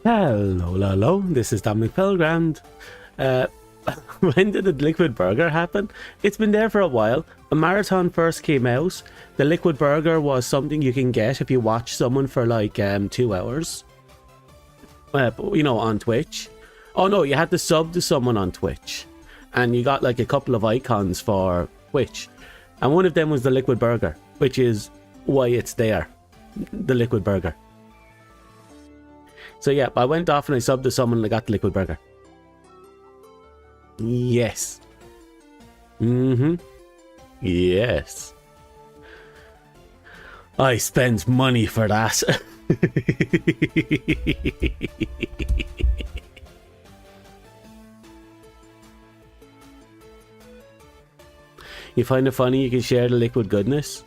Hello, this is Dominic Pelgrand. When did the liquid burger happen? It's been there for a while. A marathon first came out. The liquid burger was something you can get if you watch someone for like 2 hours. You know, on Twitch. Oh no, you had to sub to someone on Twitch. And you got like a couple of icons for Twitch. And one of them was the liquid burger, which is why it's there. The liquid burger. So yeah, I went off and I subbed to someone and I got the liquid burger. Yes. Yes. I spent money for that. You find it funny you can share the liquid goodness?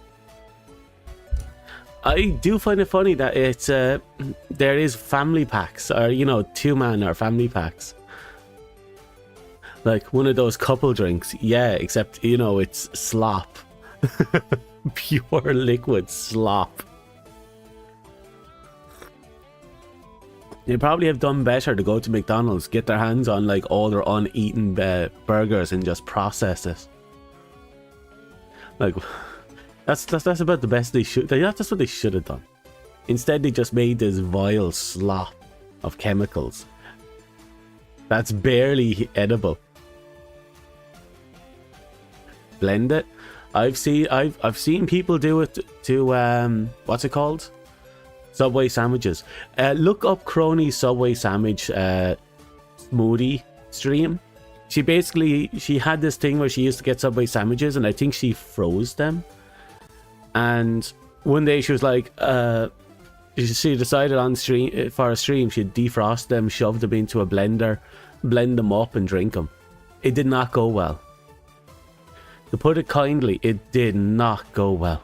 I do find it funny that it's there is family packs, or you know, 2-man or family packs. Like one of those couple drinks, yeah, except you know it's slop. Pure liquid slop. They probably have done better to go to McDonald's, get their hands on like all their uneaten burgers and just process it. Like that's about the best they should. That's what they should have done. Instead, they just made this vile slop of chemicals that's barely edible. Blend it. I've seen people do it to what's it called? Subway sandwiches. Look up Crony Subway sandwich smoothie stream. She had this thing where she used to get Subway sandwiches, and I think she froze them. And one day she was like, she decided on stream for a stream she'd defrost them, shove them into a blender, blend them up, and drink them. It did not go well. To put it kindly, it did not go well.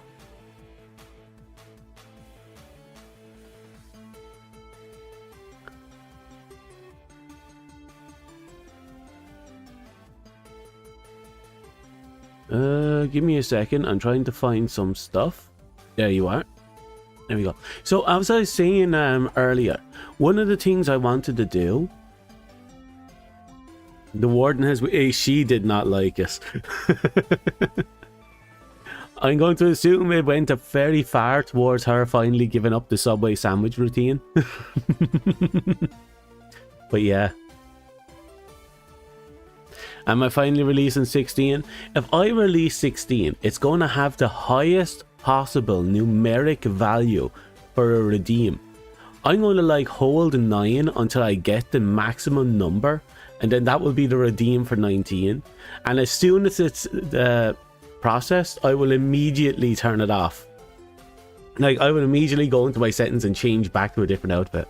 Give me a second. I'm trying to find some stuff. There you are. There we go. So as I was saying earlier, one of the things I wanted to do, the warden has, she did not like it. I'm going to assume it went very far towards her finally giving up the Subway sandwich routine. But yeah. Am I finally releasing 16? If I release 16, it's going to have the highest possible numeric value for a redeem. I'm going to like hold 9 until I get the maximum number, and then that will be the redeem for 19. And as soon as it's processed, I will immediately turn it off. Like, I will immediately go into my settings and change back to a different outfit.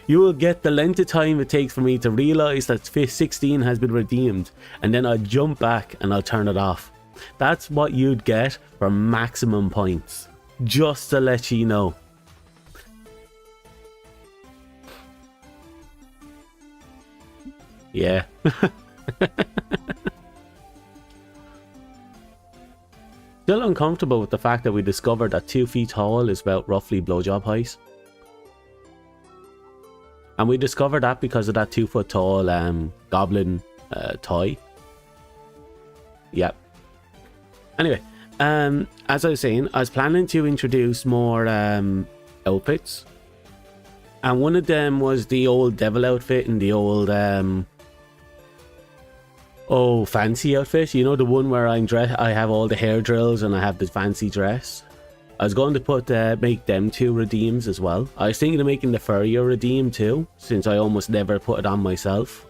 You will get the length of time it takes for me to realize that 16 has been redeemed, and then I'll jump back and I'll turn it off. That's what you'd get for maximum points. Just to let you know. Yeah. Still uncomfortable with the fact that we discovered that 2 feet tall is about roughly blowjob height. And we discovered that because of that 2 foot tall goblin toy. Yep. Anyway, as I was saying, I was planning to introduce more outfits. And one of them was the old devil outfit and the old fancy outfit. You know, the one where I have all the hair drills and I have the fancy dress. I was going to make them 2 redeems as well. I was thinking of making the furrier redeem too, since I almost never put it on myself.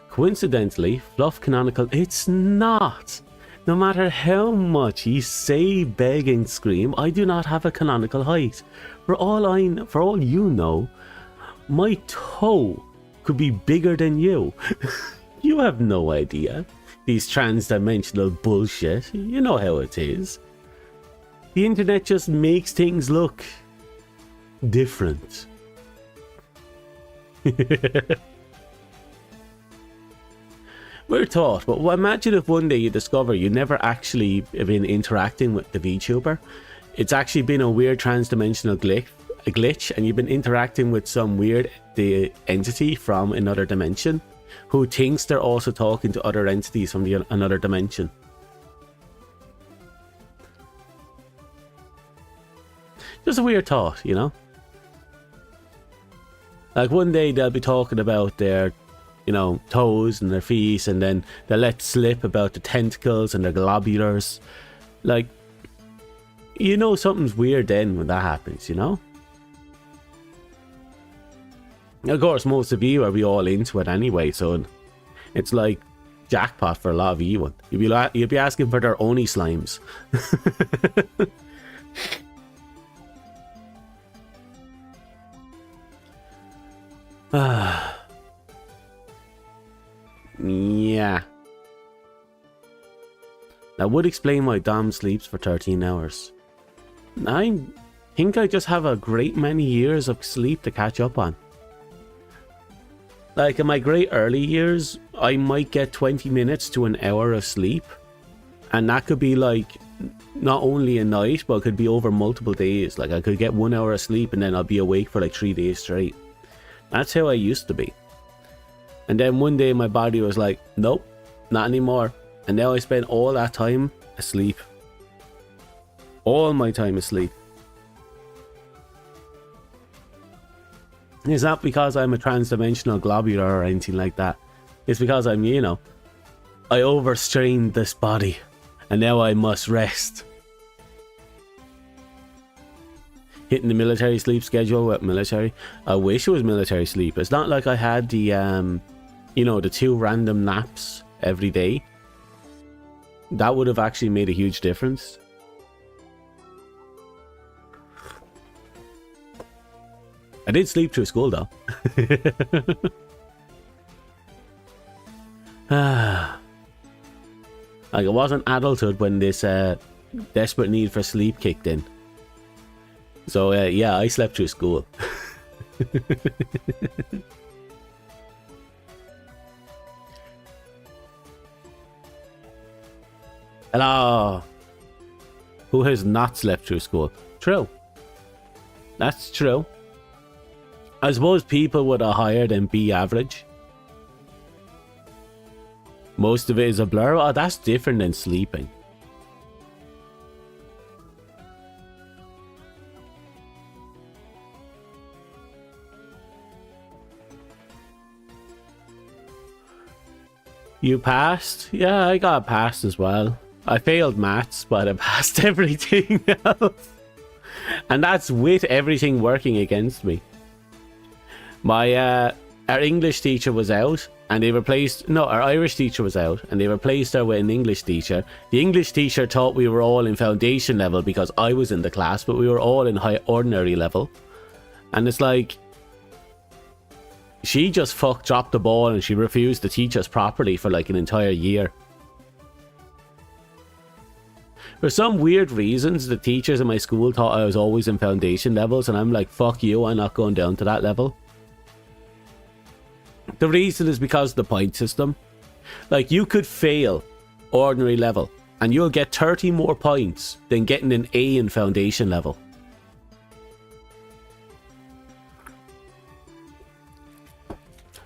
Coincidentally, fluff canonical, it's not. No matter how much you say, beg and scream, I do not have a canonical height. For all you know, my toe could be bigger than you. You have no idea. These trans-dimensional bullshit, you know how it is. The internet just makes things look different. We're taught, but imagine if one day you discover you never actually been interacting with the VTuber. It's actually been a weird trans-dimensional glitch a glitch and you've been interacting with some weird entity from another dimension who thinks they're also talking to other entities from another dimension. Just a weird thought, you know? Like one day they'll be talking about their, you know, toes and their feet, and then they'll let slip about the tentacles and their globulars. Like, you know something's weird then when that happens, you know? Of course, most of you are be all into it anyway, so it's like jackpot for a lot of you. You'll be asking for their Oni slimes. Yeah. That would explain why Dom sleeps for 13 hours. I think I just have a great many years of sleep to catch up on. Like in my great early years, I might get 20 minutes to an hour of sleep. And that could be like not only a night, but it could be over multiple days. Like I could get 1 hour of sleep and then I'll be awake for like 3 days straight. That's how I used to be. And then one day my body was like, nope, not anymore. And now I spend all that time asleep. All my time asleep. It's not because I'm a trans-dimensional globular or anything like that. It's because I'm, you know, I overstrained this body. And now I must rest. Hitting the military sleep schedule with military. I wish it was military sleep. It's not like I had the, you know, the 2 random naps every day. That would have actually made a huge difference. I did sleep through school though. Like it wasn't adulthood when this desperate need for sleep kicked in. So yeah, I slept through school. Hello. Who has not slept through school? True. That's true. I suppose people with a higher than B average. Most of it is a blur. Oh, that's different than sleeping. You passed? Yeah, I got passed as well. I failed maths, but I passed everything else. And that's with everything working against me. My our English teacher was out and they replaced, no, our Irish teacher was out and they replaced her with an English teacher. The English teacher thought we were all in foundation level because I was in the class, but we were all in high ordinary level. And it's like, she just dropped the ball and she refused to teach us properly for like an entire year. For some weird reasons, the teachers in my school thought I was always in foundation levels, and I'm like, fuck you, I'm not going down to that level. The reason is because of the point system. Like, you could fail ordinary level, and you'll get 30 more points than getting an A in foundation level.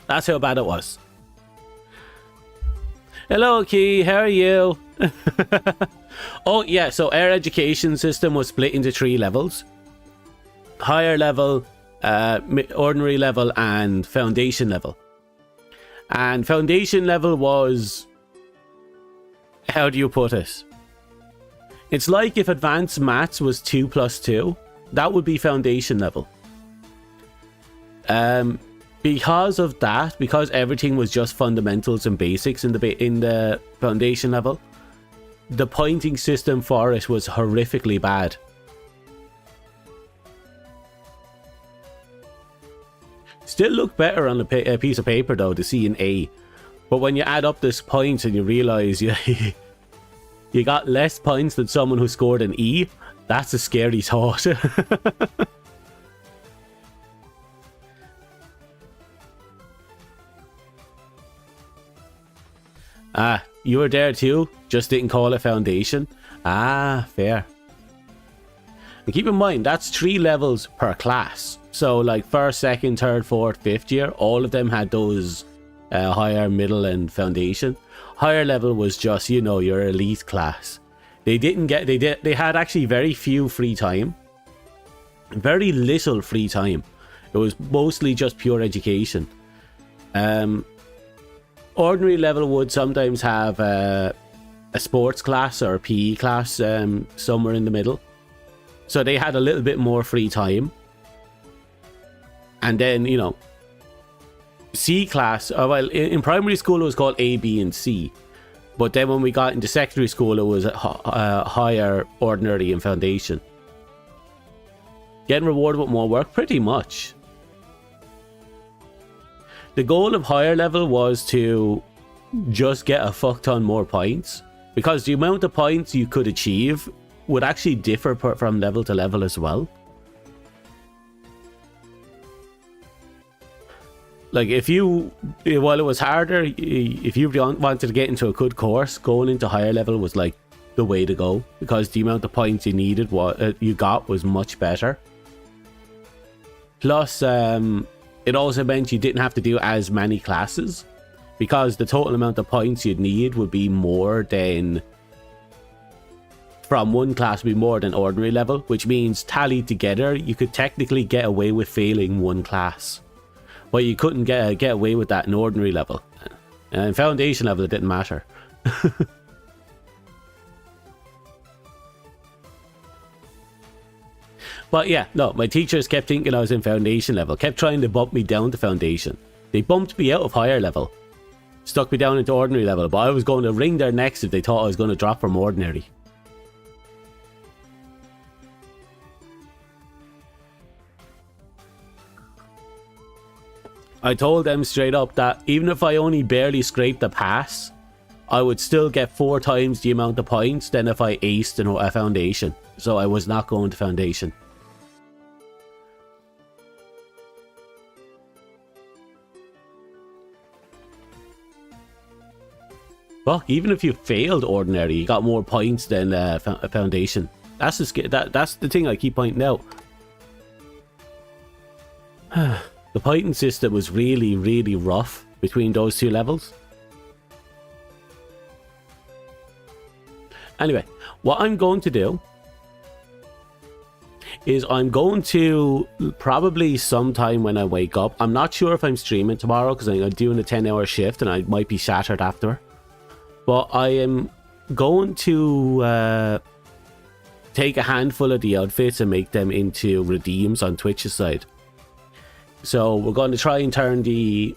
That's how bad it was. Hello, Key, how are you? Oh, yeah, so our education system was split into 3 levels. Higher level, ordinary level, and foundation level. And foundation level was... How do you put it? It's like if advanced maths was 2 plus 2. That would be foundation level. Because of that, because everything was just fundamentals and basics in the foundation level, the pointing system for it was horrifically bad. Still look better on a piece of paper though to see an A, but when you add up this points and you realize you got less points than someone who scored an E, that's a scary thought. Ah, you were there too, just didn't call it foundation. Ah, fair. And keep in mind, that's 3 levels per class. So like first, second, third, fourth, fifth year, all of them had those higher, middle, and foundation. Higher level was just, you know, your elite class. They had actually very few free time. Very little free time. It was mostly just pure education. Ordinary level would sometimes have a sports class or a PE class somewhere in the middle. So they had a little bit more free time. And then, you know, C class, well, in primary school it was called A, B, and C. But then when we got into secondary school, it was higher, ordinary, and foundation. Getting rewarded with more work? Pretty much. The goal of higher level was to just get a fuck ton more points. Because the amount of points you could achieve would actually differ from level to level as well. Like while it was harder, if you wanted to get into a good course, going into higher level was like the way to go. Because the amount of points you needed, you got was much better. Plus, it also meant you didn't have to do as many classes. Because the total amount of points you'd need would be more than... From one class would be more than ordinary level. Which means tallied together, you could technically get away with failing one class. But you couldn't get away with that in ordinary level. And in foundation level, it didn't matter. But yeah, no, my teachers kept thinking I was in foundation level. Kept trying to bump me down to foundation. They bumped me out of higher level. Stuck me down into ordinary level. But I was going to wring their necks if they thought I was going to drop from ordinary. I told them straight up that even if I only barely scraped the pass, I would still get 4 times the amount of points than if I aced a foundation. So I was not going to foundation. Well, even if you failed ordinary, you got more points than a foundation. That's the thing I keep pointing out. The pointing system was really, really rough between those 2 levels. Anyway, what I'm going to do is I'm going to probably sometime when I wake up. I'm not sure if I'm streaming tomorrow because I'm doing a 10-hour shift and I might be shattered after. But I am going to take a handful of the outfits and make them into redeems on Twitch's side. So we're going to try and turn the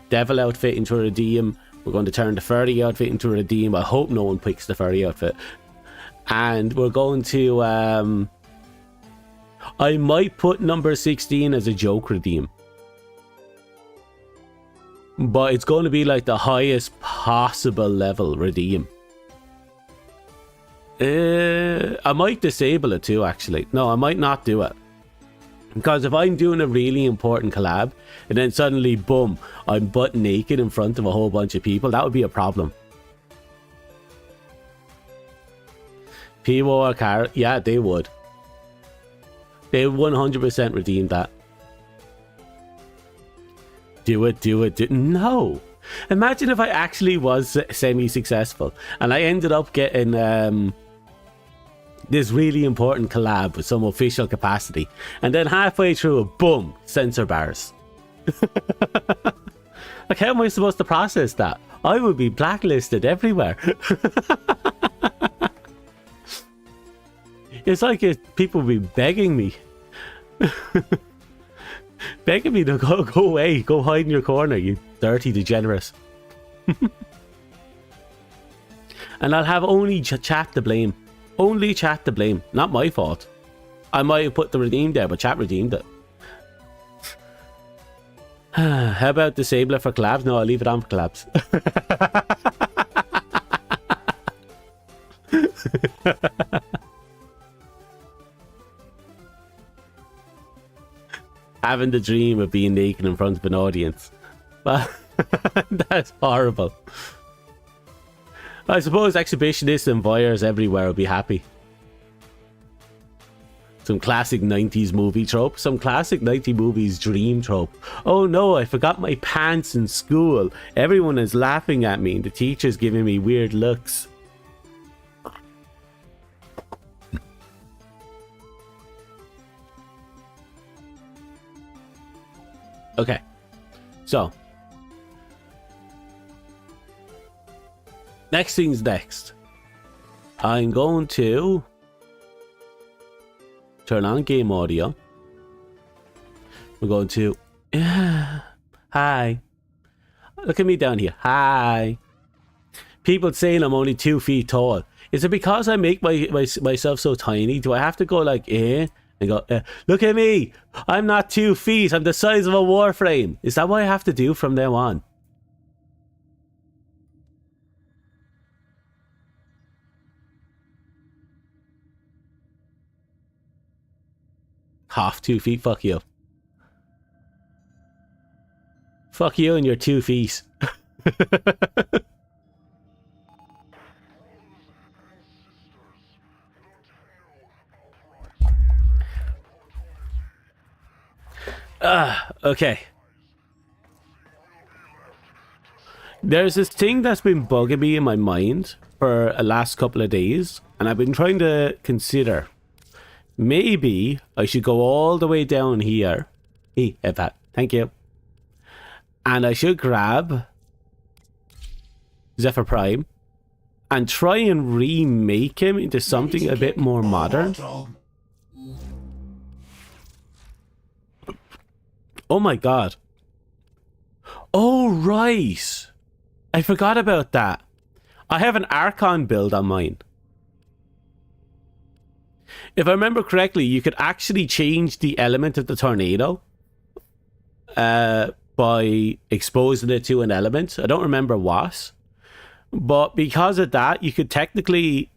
devil outfit into a redeem. We're going to turn the furry outfit into a redeem. I hope no one picks the furry outfit. And we're going to... I might put number 16 as a joke redeem. But it's going to be like the highest possible level redeem. I might disable it too, actually. No, I might not do it. Because if I'm doing a really important collab, and then suddenly, boom, I'm butt naked in front of a whole bunch of people, that would be a problem. Pivo or Carrot, yeah, they would. They would 100% redeem that. Do it. No! Imagine if I actually was semi-successful, and I ended up getting... this really important collab with some official capacity, and then halfway through it, boom, censor bars. Like, how am I supposed to process that? I would be blacklisted everywhere. It's like people would be begging me. Begging me to go away, go hide in your corner, you dirty degenerate. And I'll have only chat to blame. Only chat to blame. Not my fault. I might have put the redeem there, but chat redeemed it. How about disable it for collabs? No, I'll leave it on for collabs. Having the dream of being naked in front of an audience. That's horrible. I suppose exhibitionists and voyeurs everywhere will be happy. Some classic 90s movie trope. Some classic 90s movies dream trope. Oh no, I forgot my pants in school. Everyone is laughing at me and the teacher's giving me weird looks. Okay. So. Next thing's next. I'm going to turn on game audio. We're going to hi. Look at me down here. Hi. People saying I'm only 2 feet tall. Is it because I make myself so tiny? Do I have to go like and go look at me? I'm not 2 feet. I'm the size of a Warframe. Is that what I have to do from now on? Half 2 feet, fuck you. Fuck you and your 2 feet. Okay. There's this thing that's been bugging me in my mind for the last couple of days, and I've been trying to consider. Maybe I should go all the way down here. Hey, headpat. Thank you. And I should grab Zephyr Prime and try and remake him into something a bit more modern. Oh my god. Oh, right. I forgot about that. I have an Archon build on mine. If I remember correctly, you could actually change the element of the tornado by exposing it to an element. I don't remember what. But because of that, you could technically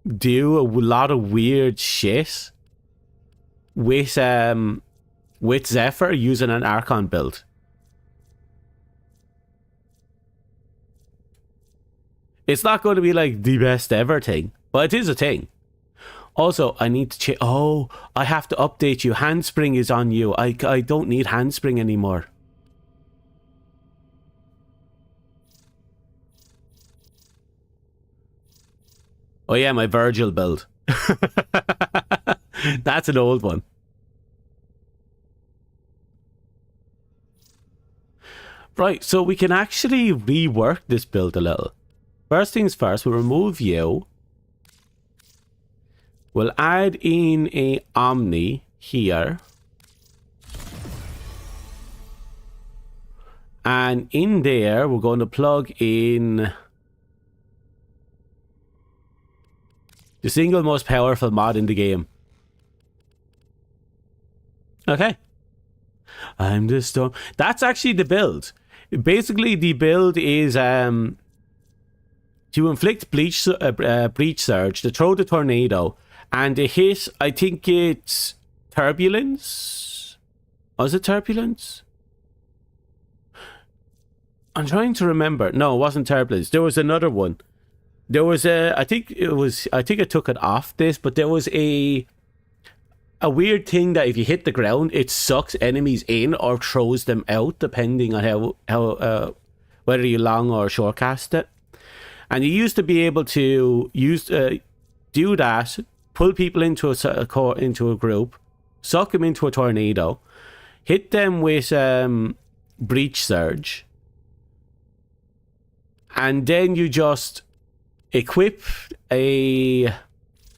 do a lot of weird shit with Zephyr using an Archon build. It's not going to be like the best ever thing, but it is a thing. Also, I need to check. Oh, I have to update you. Handspring is on you. I don't need handspring anymore. Oh yeah, my Virgil build. That's an old one. Right, so we can actually rework this build a little. First things first, we'll remove you. We'll add in a Omni here. And in there, we're going to plug in the single most powerful mod in the game. Okay. I'm the storm. That's actually the build. Basically, the build is to inflict breach surge, to throw the tornado, and to hit, I think it's turbulence? Was it turbulence? I'm trying to remember. No, it wasn't turbulence. There was another one. There was I think I took it off this, but there was a weird thing that if you hit the ground, it sucks enemies in or throws them out, depending on how whether you long or short cast it. And you used to be able to do that, pull people into a group, suck them into a tornado, hit them with breach surge, and then you just equip a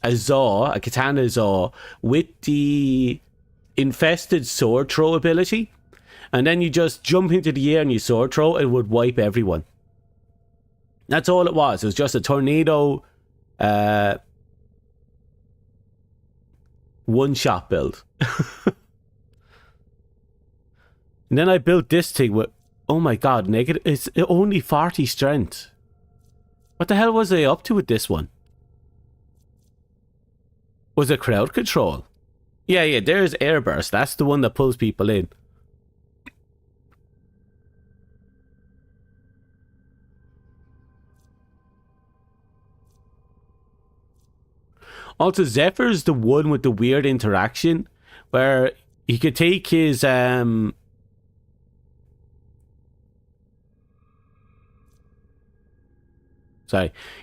katana Zaw with the infested sword throw ability, and then you just jump into the air and you sword throw, it would wipe everyone. That's all it was. It was just a tornado one-shot build. And then I built this thing with, oh my god, negative. It's only 40 strength. What the hell was I up to with this one? Was it crowd control? Yeah, there's airburst. That's the one that pulls people in. Also, Zephyr's the one with the weird interaction where he could take his sorry,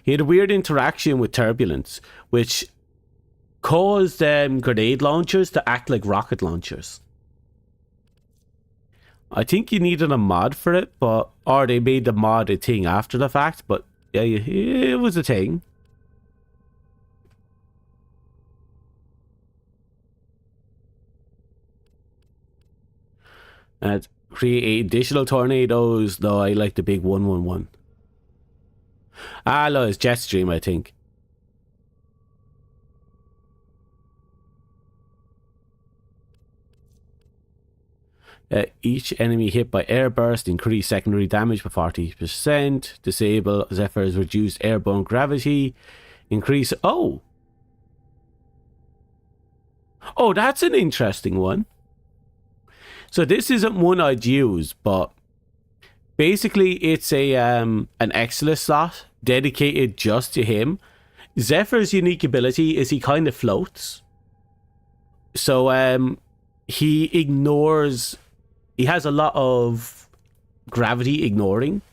he had a weird interaction with turbulence, which caused grenade launchers to act like rocket launchers. I think you needed a mod for it, but or they made the mod a thing after the fact, but yeah, it was a thing. And create additional tornadoes. No, I like the big 111. Ah, no, it's Jetstream, I think. Each enemy hit by airburst increase secondary damage by 40%. Disable Zephyr's reduced airborne gravity. Increase... Oh! Oh, that's an interesting one. So this isn't one I'd use, but basically it's a an Exilus slot dedicated just to him. Zephyr's unique ability is he kind of floats. So he ignores... He has a lot of gravity ignoring.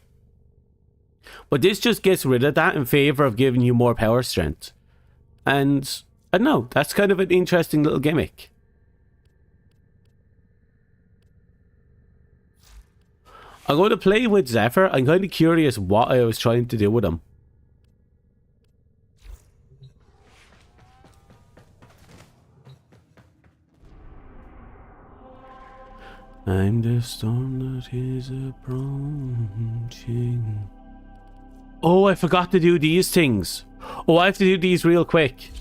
But this just gets rid of that in favor of giving you more power strength. And I don't know, that's kind of an interesting little gimmick. I'm going to play with Zephyr. I'm kind of curious what I was trying to do with him. I'm the storm that is approaching. Oh, I forgot to do these things. Oh, I have to do these real quick.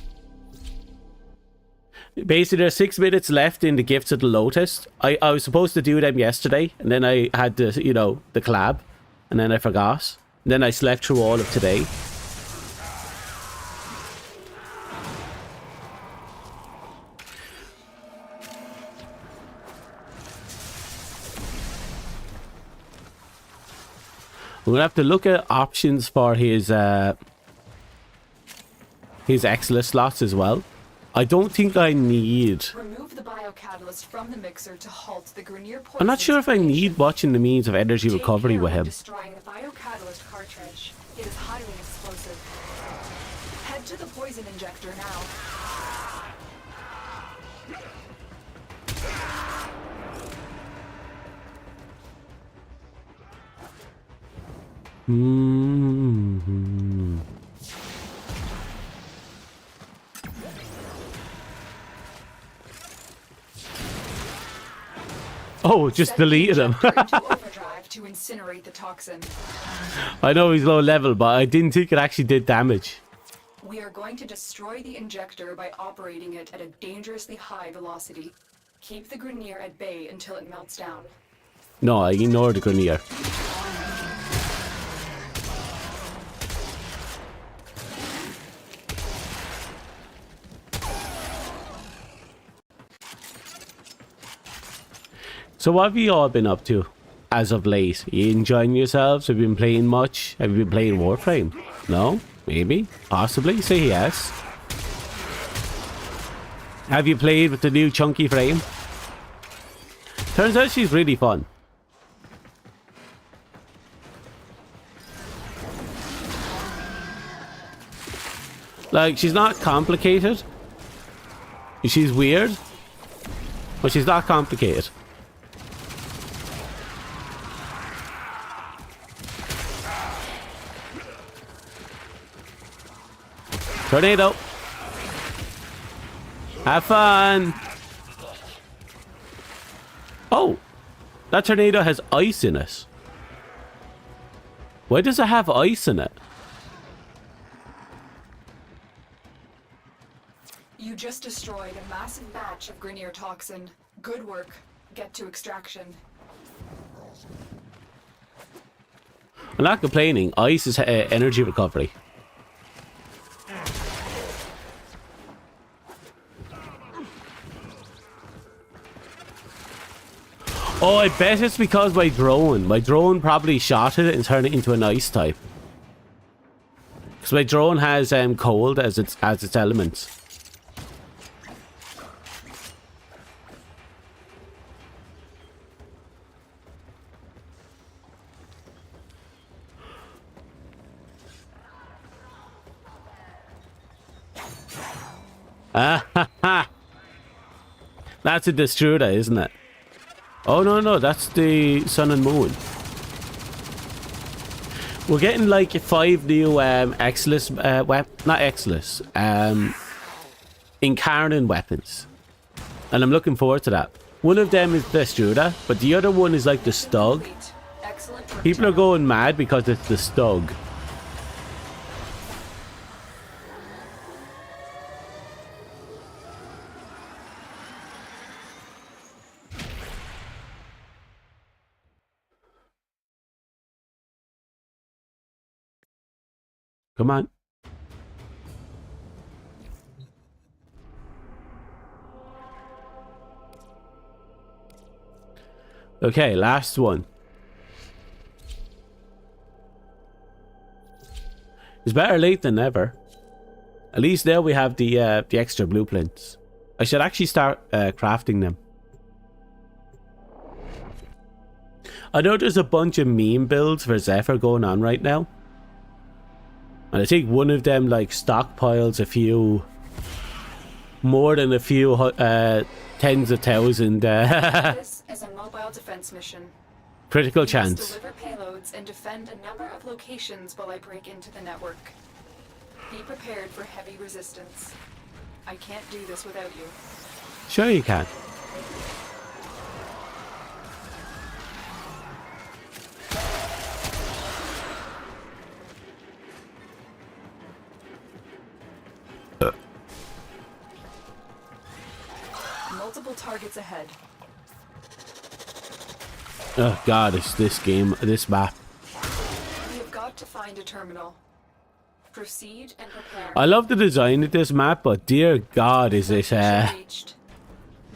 Basically, there's 6 minutes left in the Gifts of the Lotus. I was supposed to do them yesterday, and then I had the, you know, the collab, and then I forgot. And then I slept through all of today. We're gonna have to look at options for his Exilus slots as well. I don't think I need... Remove the biocatalyst from the mixer to halt the Grenier poison. I'm not sure if I need watching the means of energy recovery with him. Destroying the biocatalyst cartridge. It is highly explosive. Head to the poison injector now. Oh, just deleted him. Overdrive to incinerate the toxin. I know he's low level, but I didn't think it actually did damage. We are going to destroy the injector by operating it at a dangerously high velocity. Keep the Grenier at bay until it melts down. No, I ignored the Grenier. So what have you all been up to as of late? Are you enjoying yourselves? Have you been playing much? Have you been playing Warframe? No? Maybe? Possibly? Say yes. Have you played with the new chunky frame? Turns out she's really fun. Like, she's not complicated. She's weird. But she's not complicated. Tornado. Have fun. Oh, that tornado has ice in it. Why does it have ice in it? You just destroyed a massive batch of Grenier toxin. Good work. Get to extraction. I'm not complaining. Ice is energy recovery. Oh, I bet it's because my drone probably shot it and turned it into an ice type. Because my drone has cold as its elements. Ah, ha, ha. That's a Destruda, isn't it? Oh, no, that's the Sun and Moon. We're getting like 5 new Exilus, not Exilus, Incarnate weapons. And I'm looking forward to that. One of them is the Destruda, but the other one is like the Stug. People are going mad because it's the Stug. Come on. Okay, last one. It's better late than never. At least now we have the extra blueprints. I should actually start crafting them. I know there's a bunch of meme builds for Zephyr going on right now. And I think one of them like stockpiles a few, more than a few tens of thousand This is a mobile defense mission. critical You must chance. deliver payloads and defend a number of locations while I break into the network. Be prepared for heavy resistance. I can't do this without you. Sure you can. Multiple targets ahead. Oh god, it's this game, this map. We have got to find a terminal. Proceed and prepare. I love the design of this map, but dear god, is it Reached.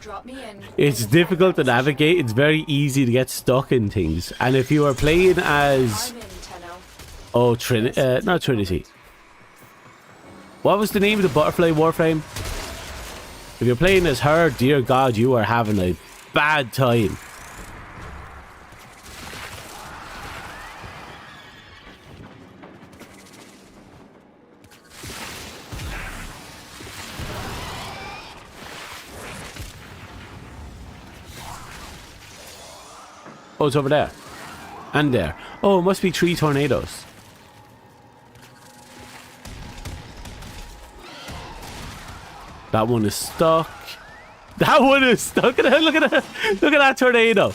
Drop me in. it's difficult to navigate. It's very easy to get stuck in things. And if you are playing as I'm in, Tenno. oh Trinity, not Trinity. What was the name of the butterfly Warframe? If you're playing as her, dear god, you are having a bad time. Oh, it's over there. And there. Oh, it must be 3 tornadoes. That one is stuck. That one is stuck. Look at that. Look at that tornado.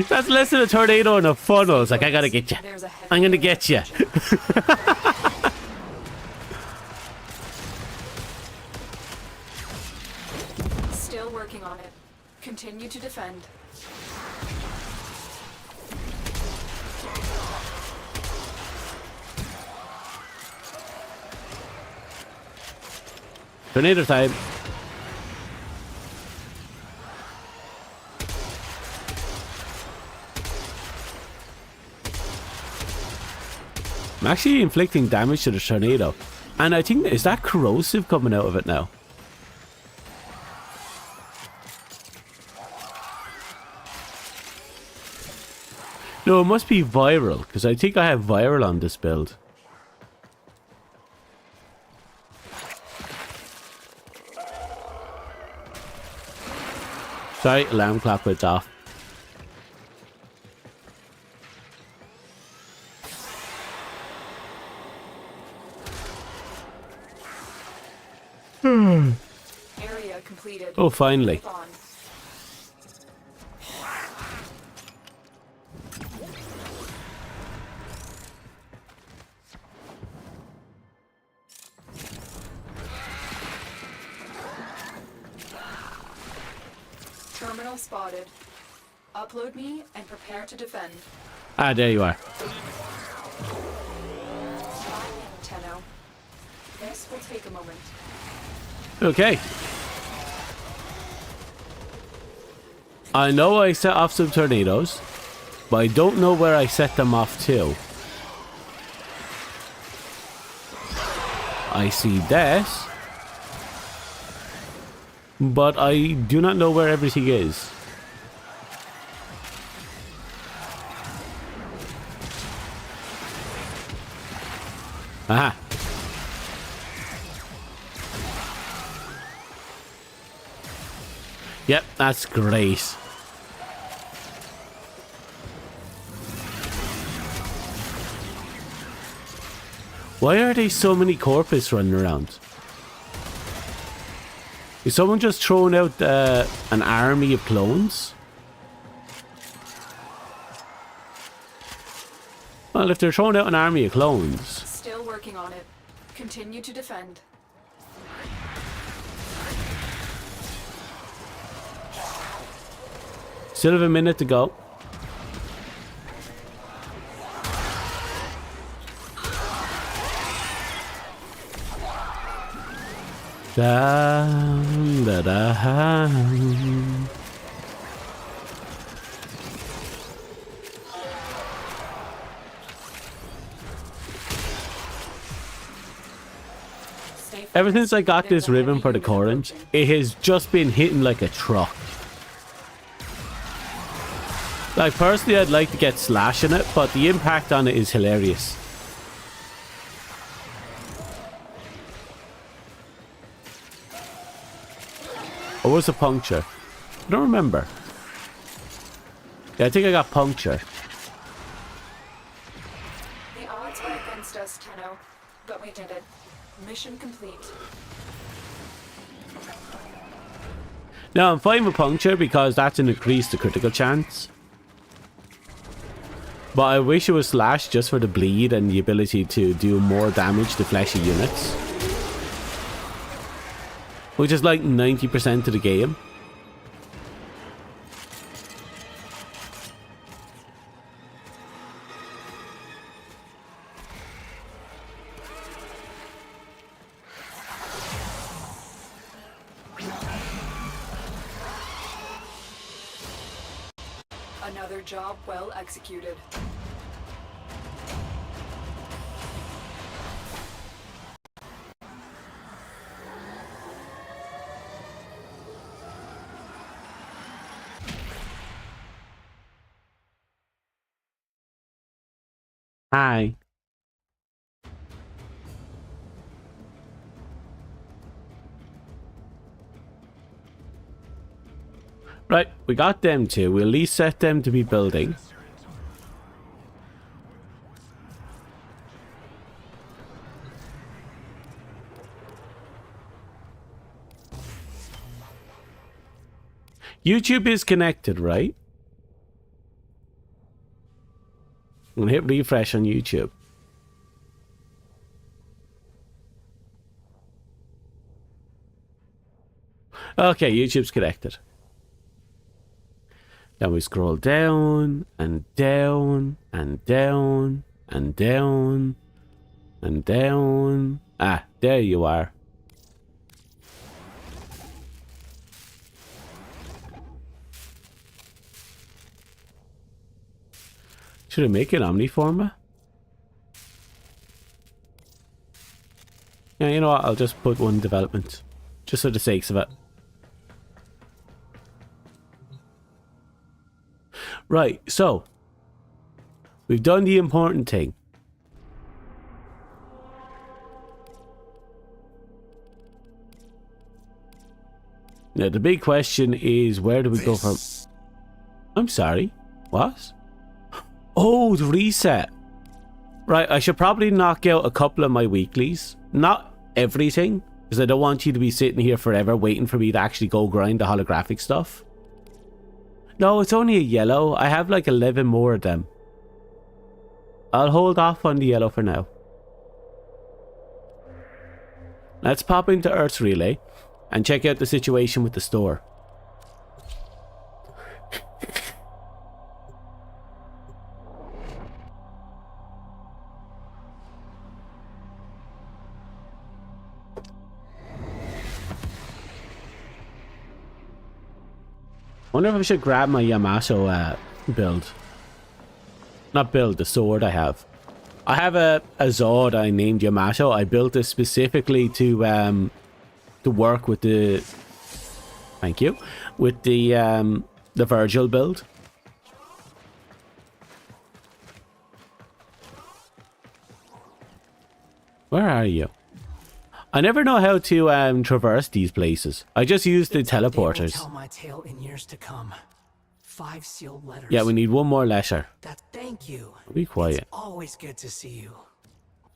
That's less than a tornado in a funnel. It's like, I gotta get you. There's a heavy I'm gonna get you. Still working on it. Continue to defend. Tornado time. I'm actually inflicting damage to the tornado. And I think, is that corrosive coming out of it now? No, it must be viral, because I think I have viral on this build. Sorry, alarm clock went off. Area completed. Oh, finally. Move on. Terminal spotted. Upload me and prepare to defend. Ah, there you are. Tenno. This will take a moment. Okay. I know I set off some tornadoes, but I don't know where I set them off to. I see this, but I do not know where everything is. Aha. Yep, that's great. Why are there so many corpus running around? Is someone just throwing out an army of clones? Well, if they're throwing out an army of clones... Still working on it. Continue to defend. Still have a minute to go. Da, da, da. Ever since I got this ribbon for the current, it has just been hitting like a truck. Like, personally, I'd like to get slash in it, but the impact on it is hilarious. Or was it puncture? I don't remember. Yeah, I think I got puncture. The odds were against us, Tenno, but we did it. Mission complete. Now, I'm fine with puncture because that's an increase the critical chance. But I wish it was slash just for the bleed and the ability to do more damage to fleshy units. Which is like 90% of the game. Another job well executed. Hi. Right, we got them two. We'll at least set them to be building. YouTube is connected, right? I'm gonna hit refresh on YouTube. Okay, YouTube's connected. Then we scroll down and down and down and down and down. Ah, there you are. Should I make an omniformer? Yeah, you know what? I'll just put one development. Just for the sakes of it. Right, so. We've done the important thing. Now, the big question is, where do we go from? I'm sorry. What? Oh, the reset. Right, I should probably knock out a couple of my weeklies. Not everything, because I don't want you to be sitting here forever waiting for me to actually go grind the holographic stuff. No, it's only a yellow. I have like 11 more of them. I'll hold off on the yellow for now. Let's pop into Earth's Relay and check out the situation with the store. Wonder if I should grab my Yamato build. Not build, the sword I have. I have a Zod I named Yamato. I built it specifically to work with the... Thank you. With the Virgil build. Where are you? I never know how to traverse these places. I just use the They will teleporters. tell my tale in years to come. 5 sealed letters. Yeah, we need one more letter. Thank you. Be quiet. It's always good to see you.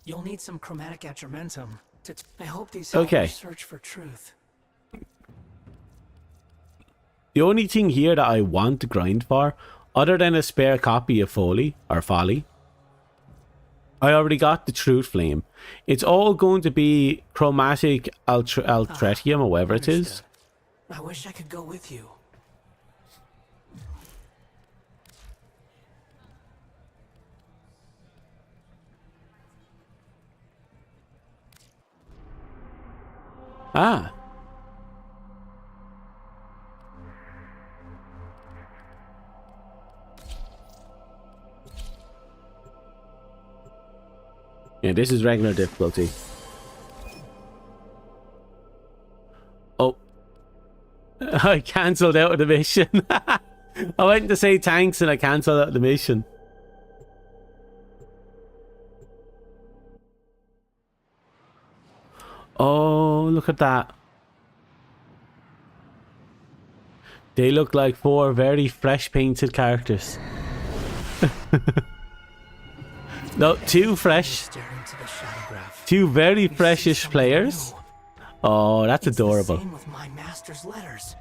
You'll need some chromatic atramentum. I hope these help Okay. you search for truth. The only thing here that I want to grind for, other than a spare copy of Folly, I already got the Truth Flame. It's all going to be chromatic altretium or whatever it is. I wish I could go with you. Ah. Yeah, this is regular difficulty. Oh. I cancelled out of the mission. I went to say thanks and I cancelled out of the mission. Oh, look at that. They look like 4 very fresh painted characters. No, 2 fresh. 2 very freshish players. Oh, that's adorable. Same with my master's letters.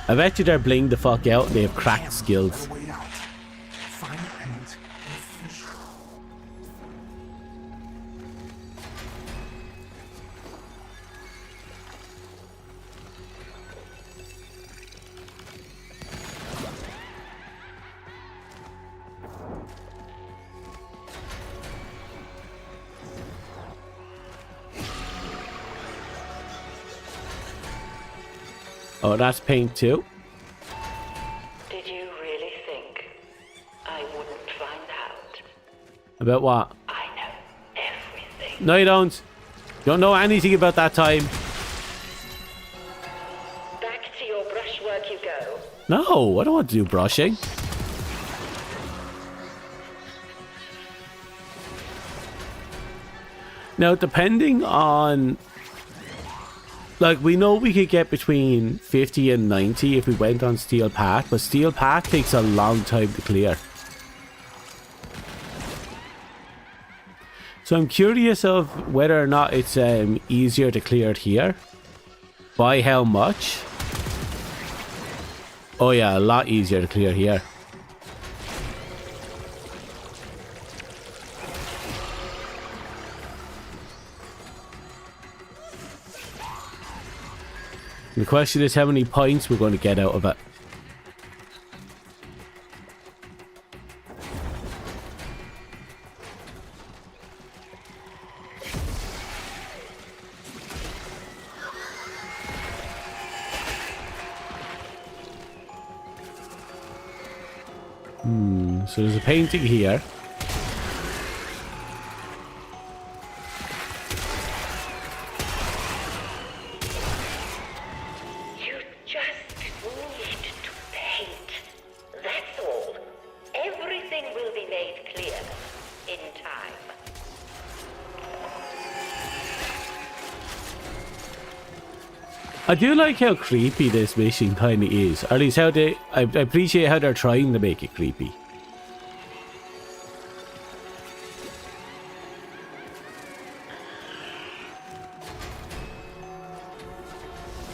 I bet you they're blinged the fuck out and they have cracked skills. Oh, that's paint too. Did you really think I wouldn't find out? About what? I know everything. No, you don't. You don't know anything about that time. Back to your brushwork you go. No, I don't want to do brushing. Now, depending on... Like, we know we could get between 50 and 90 if we went on Steel Path, but Steel Path takes a long time to clear. So I'm curious of whether or not it's easier to clear it here. By how much? Oh yeah, a lot easier to clear here. The question is how many points we're going to get out of it. So there's a painting here. You just need to paint. That's all. Everything will be made clear in time. I do like how creepy this mission kind of is. Or at least how they... I appreciate how they're trying to make it creepy.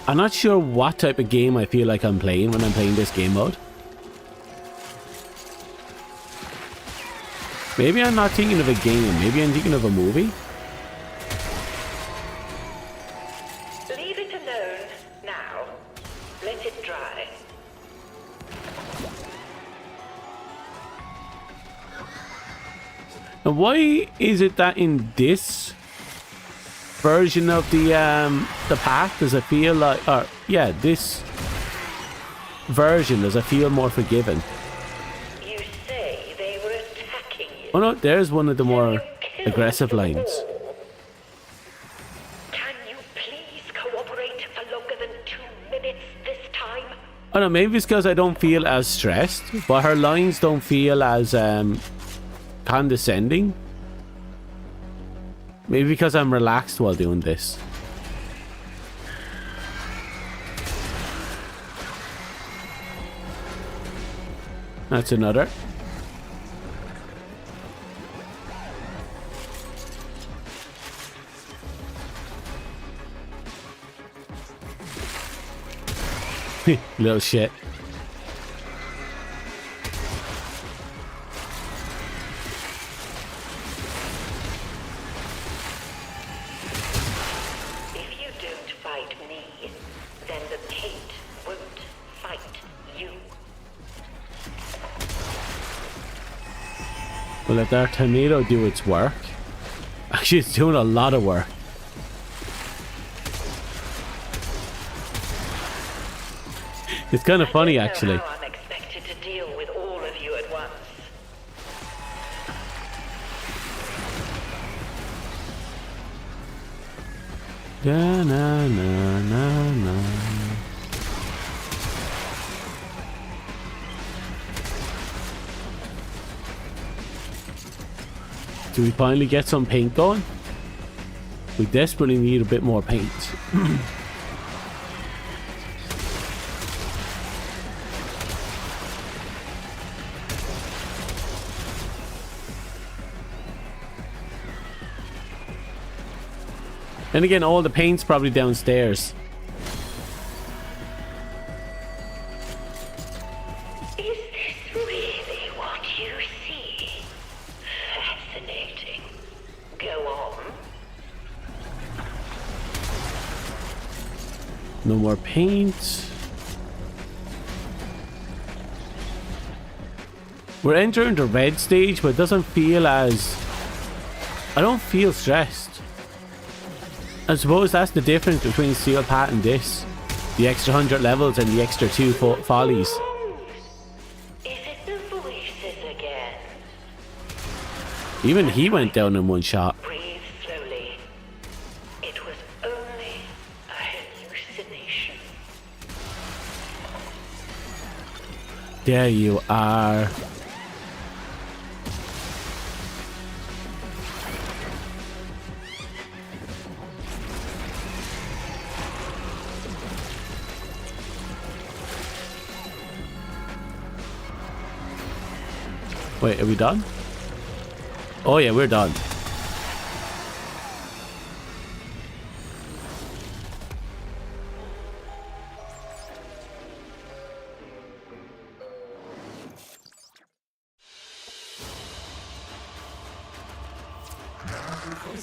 I'm not sure what type of game I feel like I'm playing when I'm playing this game mode. Maybe I'm not thinking of a game. Maybe I'm thinking of a movie. Leave it alone now. Let it dry. And why is it that in this version of the path does it feel like, or yeah, this version does it feel more forgiving? You say they were attacking you. Oh no, there's one of the more aggressive lines. Can you please cooperate for longer than 2 minutes this time? Oh no, maybe it's because I don't feel as stressed, but her lines don't feel as condescending. Maybe because I'm relaxed while doing this. That's another. Little shit. If you don't fight me, then the Kate won't fight you. We'll let our tornado do its work. Actually, it's doing a lot of work. It's kind of funny, actually. I don't know how I'm expected to deal with all of you at once. Da na na na na. Do we finally get some paint going? We desperately need a bit more paint. And again, all the paint's probably downstairs. Is this really what you see? Fascinating. Go on. No more paint. We're entering the red stage, but it doesn't feel as... I don't feel stressed. I suppose that's the difference between Steel Pat and this. The extra 100 levels and the extra 2 follies. Is it the voices again? Even he went down in one shot. Breathe slowly. It was only a hallucination. There you are. Wait, are we done? Oh yeah, we're done.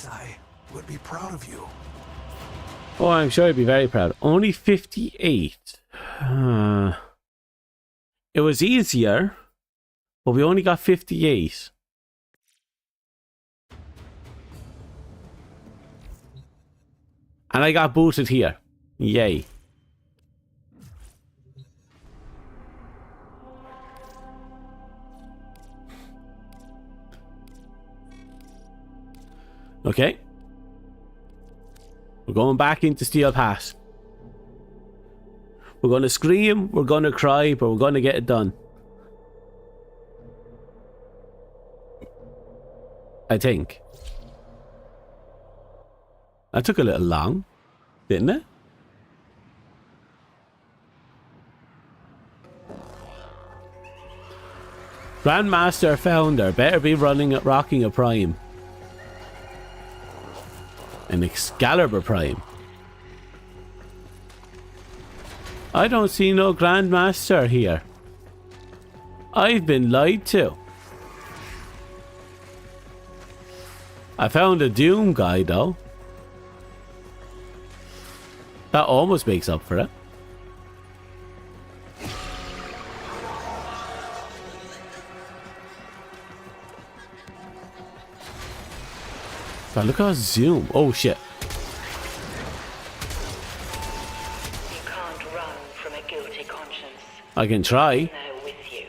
I would be proud of you. Oh, I'm sure I'd be very proud. Only 58. It was easier, but we only got 58. And I got booted here. Yay. Okay. We're going back into Steel Pass. We're going to scream, we're going to cry, but we're going to get it done. I think. That took a little long, didn't it? Grandmaster Founder better be rocking a Prime. An Excalibur Prime. I don't see no Grandmaster here. I've been lied to. I found a Doom guy though. That almost makes up for it. God, look how zoom. Oh shit. You can't run from a guilty conscience. I can try. Now with you.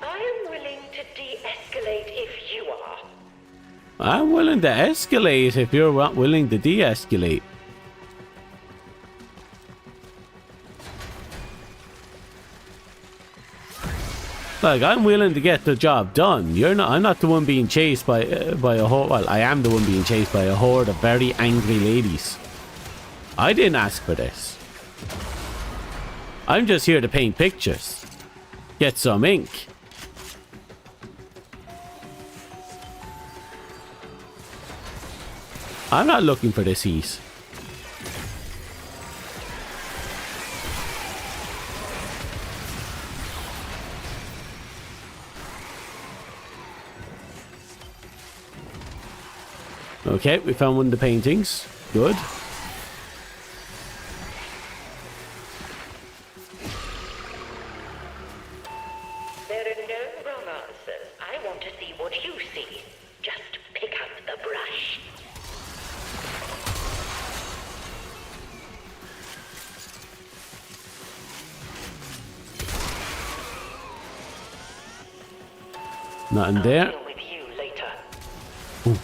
I am willing to de-escalate if you are. I'm willing to escalate if you're not willing to de-escalate. Like, I'm willing to get the job done. You're not. I'm not the one being chased by a horde. Well, I am the one being chased by a horde of very angry ladies. I didn't ask for this. I'm just here to paint pictures. Get some ink. I'm not looking for this heat. Okay, we found one of the paintings. Good. There are no wrong answers. I want to see what you see. Just pick up the brush. Nothing there. I'll deal with you later. Ooh.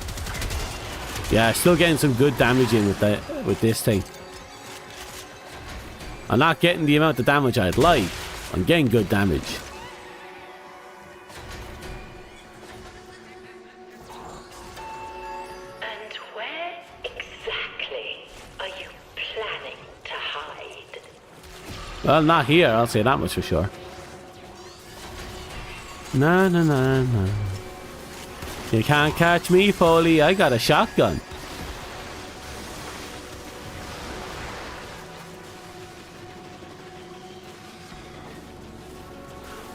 Yeah, still getting some good damage in with this thing. I'm not getting the amount of damage I'd like. I'm getting good damage. And where exactly are you planning to hide? Well, not here, I'll say that much for sure. No, no, no, no. You can't catch me, Foley. I got a shotgun.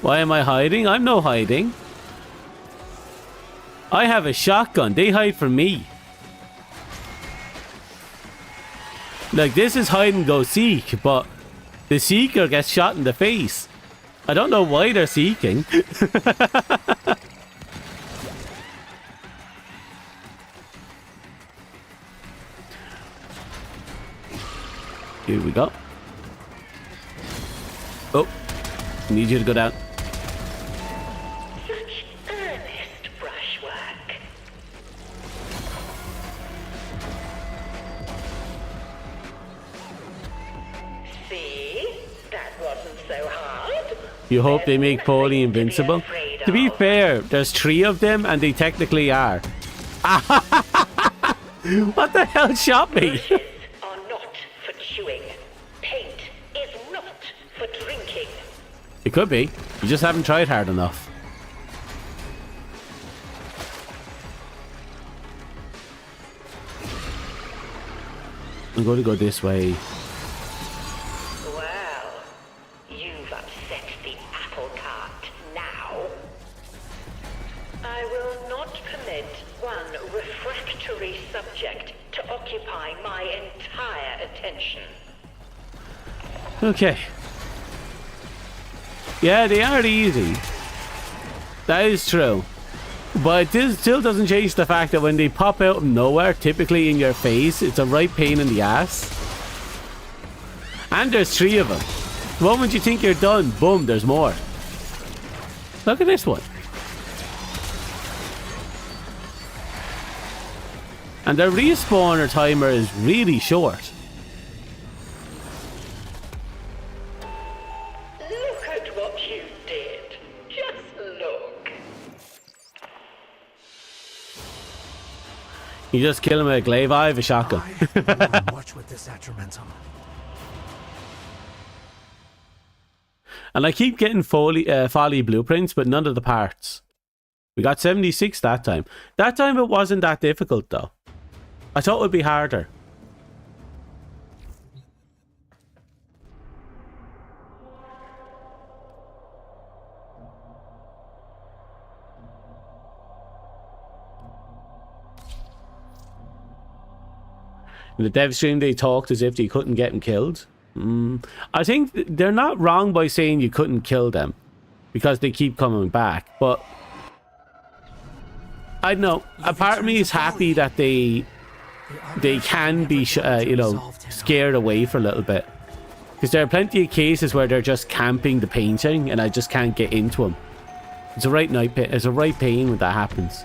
Why am I hiding? I'm no hiding. I have a shotgun. They hide from me. Like, this is hide and go seek, but the seeker gets shot in the face. I don't know why they're seeking. Here we go. Oh, need you to go down. Such earnest brushwork. See? That wasn't so hard. You hope they make Paulie invincible? To be fair, there's 3 of them and they technically are. What the hell shot me? Brushes are not for chewing. Paint is not for drinking. It could be. You just haven't tried hard enough. I'm going to go this way. Well, you've upset the apple cart now. I will not permit one refractory subject to occupy my entire attention. Okay. Yeah, they are easy. That is true. But this still doesn't change the fact that when they pop out of nowhere, typically in your face, it's a right pain in the ass. And there's 3 of them. The moment you think you're done, boom, there's more. Look at this one. And the respawner timer is really short. Look at what you did. Just look. You just kill him with a glaive. I have a shotgun. Watch with this atramentum. And I keep getting folly blueprints, but none of the parts. We got 76 that time. That time it wasn't that difficult though. I thought it would be harder. In the dev stream they talked as if they couldn't get him killed. I think they're not wrong by saying you couldn't kill them because they keep coming back, but I don't know. A part of me is happy that they can be you know, scared away for a little bit, because there are plenty of cases where they're just camping the painting and I just can't get into them. It's a right pain when that happens.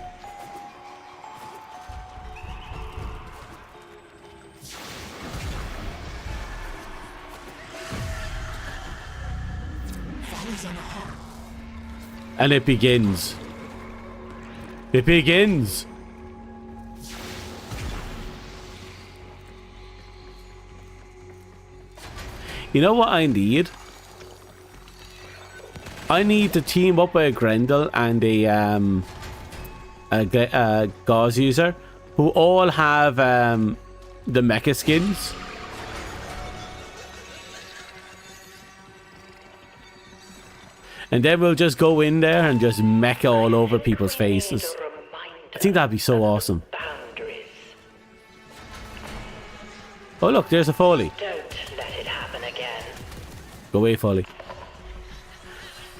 And it begins. It begins. You know what I need? I need to team up with a Grendel and a Gauze user who all have the mecha skins. And then we'll just go in there and just mecha all over people's faces. I think that'd be so awesome. Oh look, there's a Foley. Don't let it happen again. Go away, Foley.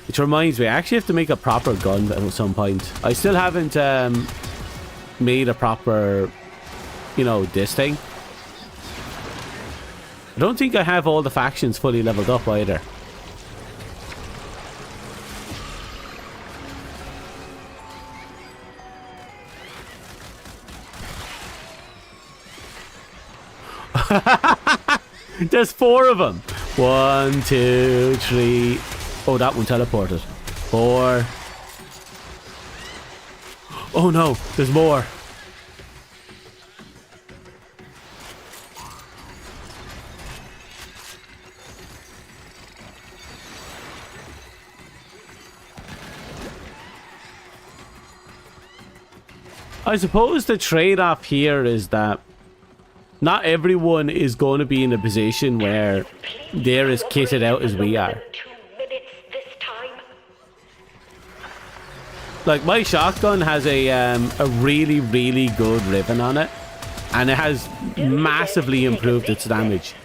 Which reminds me, I actually have to make a proper gun at some point. I still haven't made a proper, you know, this thing. I don't think I have all the factions fully leveled up either. There's 4 of them. 1, 2, 3. Oh, that one teleported. 4. Oh no, there's more. I suppose the trade-off here is that not everyone is going to be in a position where they're as kitted out as we are. 2 minutes this time. Like, my shotgun has a really, really good ribbon on it, and it has massively improved its damage.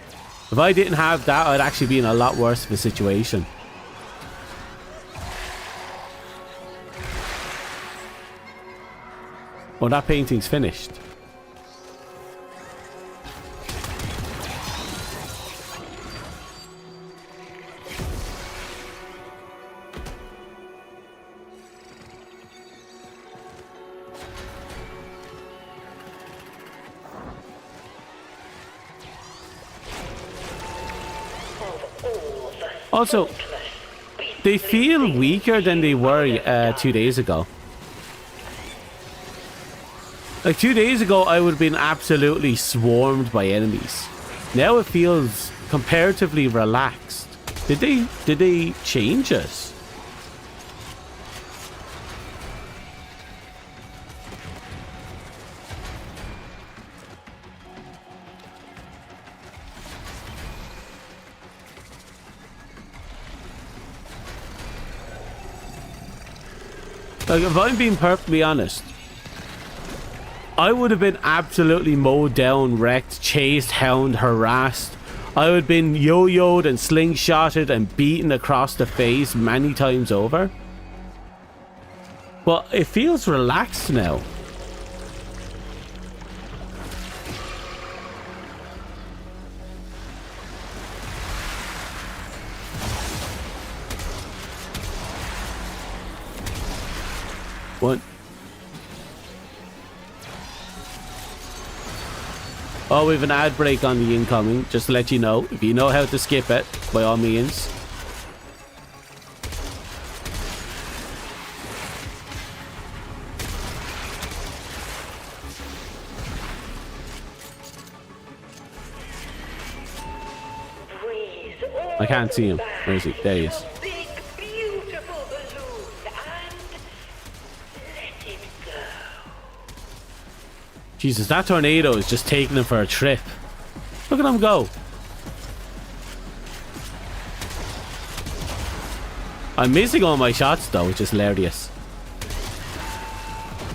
If I didn't have that, I'd actually be in a lot worse of a situation. Oh, that painting's finished. Also, they feel weaker than they were 2 days ago. Like 2 days ago, I would have been absolutely swarmed by enemies. Now it feels comparatively relaxed. Did they change us? Like, if I'm being perfectly honest, I would have been absolutely mowed down, wrecked, chased, hound, harassed. I would have been yo-yoed and slingshotted and beaten across the face many times over. But it feels relaxed now. What? Oh, we have an ad break on the incoming, just to let you know. If you know how to skip it, by all means. I can't see him. Where is he? There he is. Jesus, that tornado is just taking him for a trip. Look at him go. I'm missing all my shots though, which is hilarious.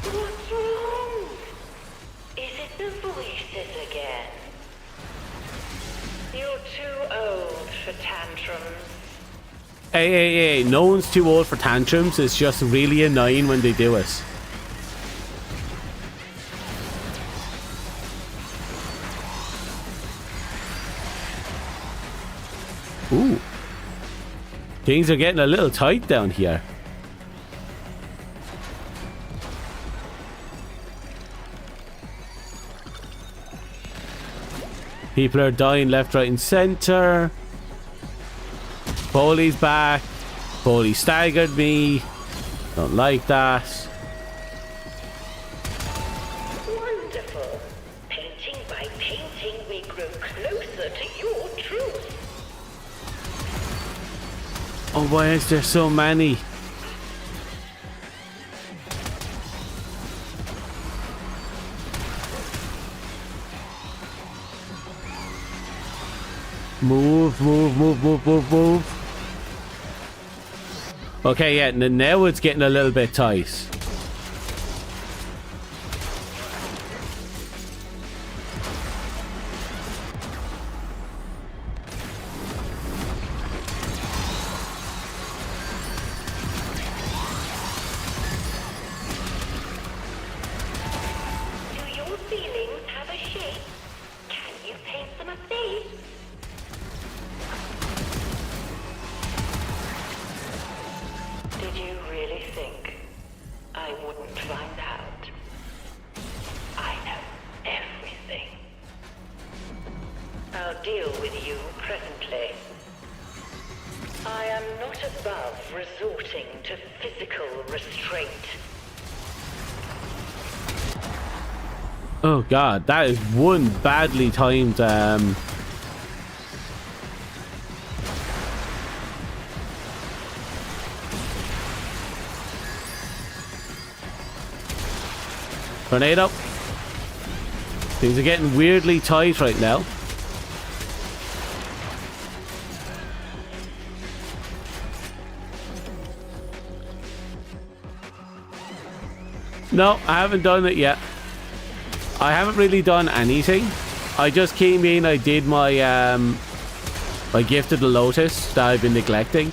What's wrong? Is it the voices again? You're too old for tantrums. Hey, no one's too old for tantrums. It's just really annoying when they do it. Ooh. Things are getting a little tight down here. People are dying left, right, and center. Foley's back. Foley staggered me. Don't like that. Wonderful. Painting by painting, we grow closer to your truth. Oh, why is there so many? Move, move, move, move, move, move. Okay, yeah, now it's getting a little bit tight. Do your feelings have a shape? Can you paint them a face? Did you really think I wouldn't find out? I know everything. I'll deal with you presently. I am not above resorting to physical restraint. Oh god, that is one badly timed tornado. Things are getting weirdly tight right now. No, I haven't done it yet. I haven't really done anything. I just came in, I did my my gift of the lotus that I've been neglecting,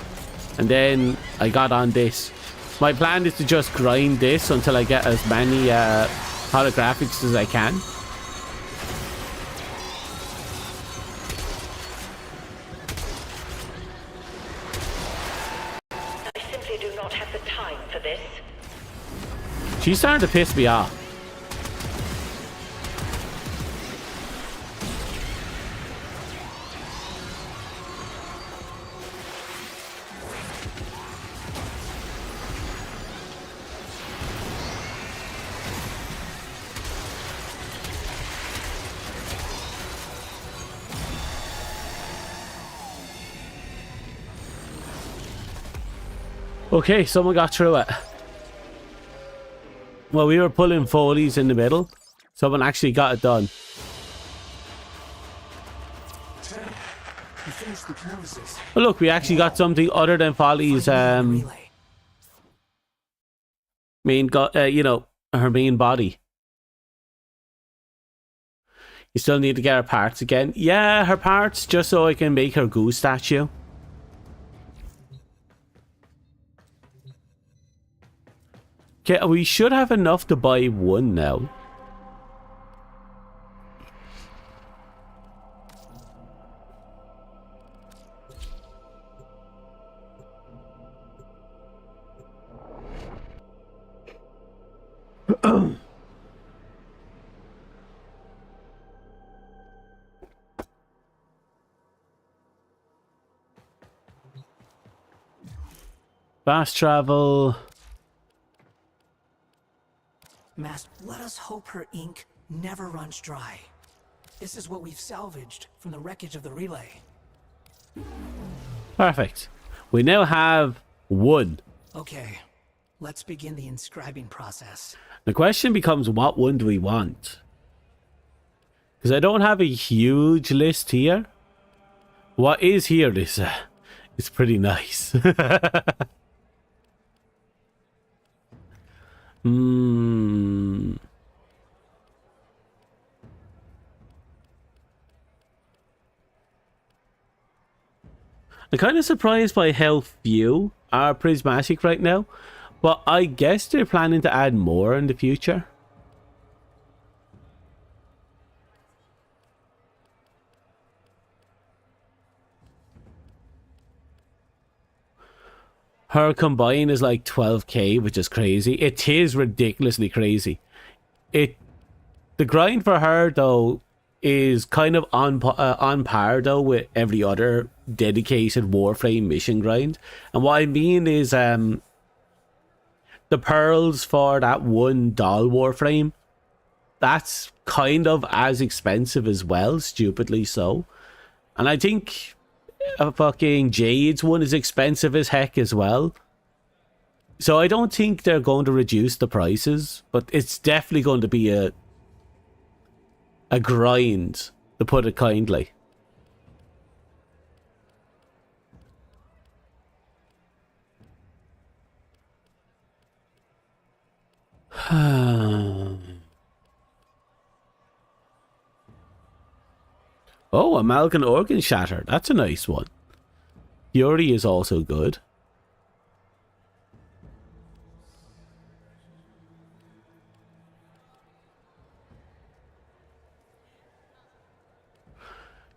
and then I got on this. My plan is to just grind this until I get as many holographics as I can. I simply do not have the time for this. She's starting to piss me off. Okay, someone got through it. Well, we were pulling Foley's in the middle. Someone actually got it done. You finished the canvases. But look, we actually got something other than Foley's Relay. main, you know, her main body. You still need to get her parts again. Yeah, her parts, just so I can make her goo statue. Okay, we should have enough to buy one now. Fast travel. Master, let us hope her ink never runs dry. This is what we've salvaged from the wreckage of the relay. Perfect. We now have one. Okay, let's begin the inscribing process. The question becomes, what one do we want? Because I don't have a huge list here. What is here is it's pretty nice. I'm kind of surprised by how few are prismatic right now, but I guess they're planning to add more in the future. Her combine is like 12k, which is crazy. It is ridiculously crazy. The grind for her though is kind of on par though with every other dedicated Warframe mission grind. And what I mean is the pearls for that one doll Warframe, that's kind of as expensive as well, stupidly so. And I think a fucking Jade's one is expensive as heck as well. So I don't think they're going to reduce the prices, but it's definitely going to be a grind, to put it kindly. Oh, Amalgam Organ Shatter. That's a nice one. Fury is also good.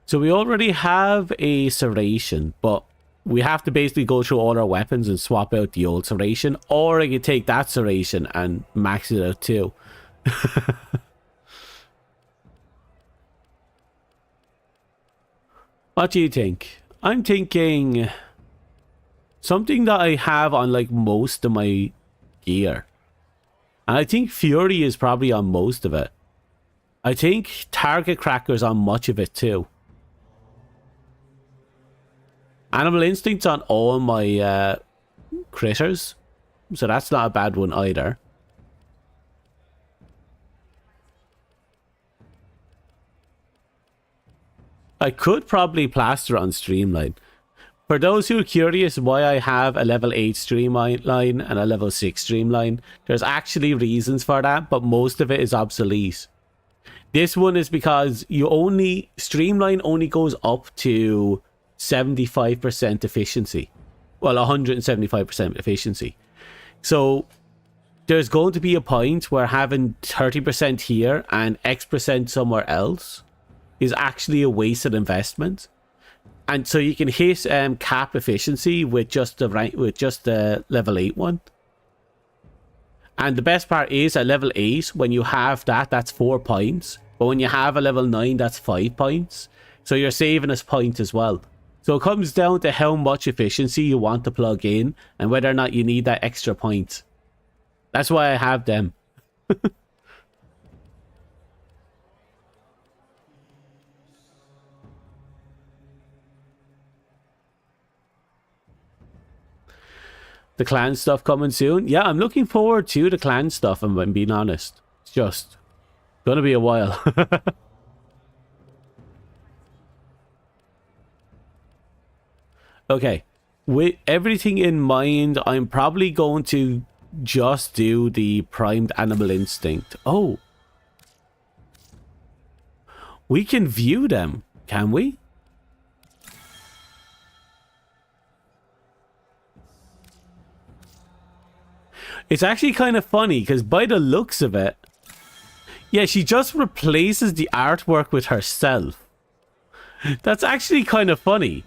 So we already have a Serration, but we have to basically go through all our weapons and swap out the old Serration, or I could take that Serration and max it out too. What do you think? I'm thinking something that I have on like most of my gear. And I think Fury is probably on most of it. I think Target Cracker's on much of it too. Animal Instinct's on all my critters, so that's not a bad one either. I could probably plaster on Streamline. For those who are curious why I have a level 8 Streamline and a level 6 Streamline, there's actually reasons for that, but most of it is obsolete. This one is because Streamline only goes up to 75% efficiency. Well, 175% efficiency. So there's going to be a point where having 30% here and X% somewhere else is actually a wasted investment. And so you can hit cap efficiency with just the level 8 one. And the best part is at level 8, when you have that, that's 4 points. But when you have a level 9, that's 5 points. So you're saving us point as well. So it comes down to how much efficiency you want to plug in and whether or not you need that extra point. That's why I have them. The clan stuff coming soon. Yeah, I'm looking forward to the clan stuff, if I'm being honest. It's just gonna be a while. Okay, with everything in mind, I'm probably going to just do the primed animal instinct. Oh, we can view them, can we? It's actually kind of funny because by the looks of it, yeah, she just replaces the artwork with herself. That's actually kind of funny.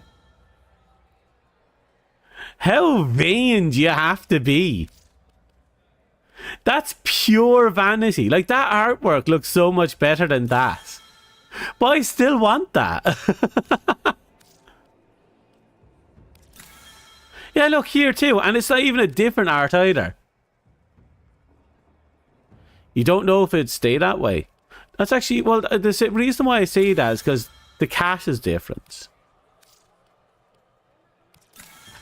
How vain do you have to be? That's pure vanity. Like, that artwork looks so much better than that. But I still want that. Yeah, look here too. And it's not even a different art either. You don't know if it'd stay that way. That's actually, well, the reason why I say that is because the cat is different.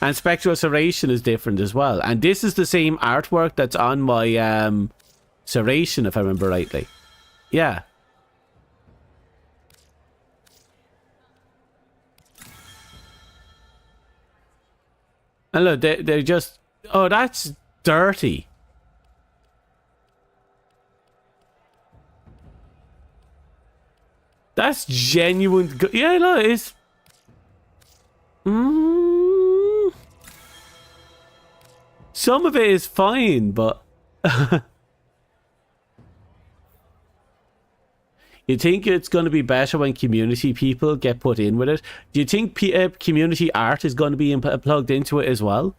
And Spectral Serration is different as well. And this is the same artwork that's on my Serration, if I remember rightly. Yeah. And look, they're just... Oh, that's dirty. That's genuine... Yeah, no, it's... Some of it is fine, but... You think it's going to be better when community people get put in with it? Do you think community art is going to be plugged into it as well?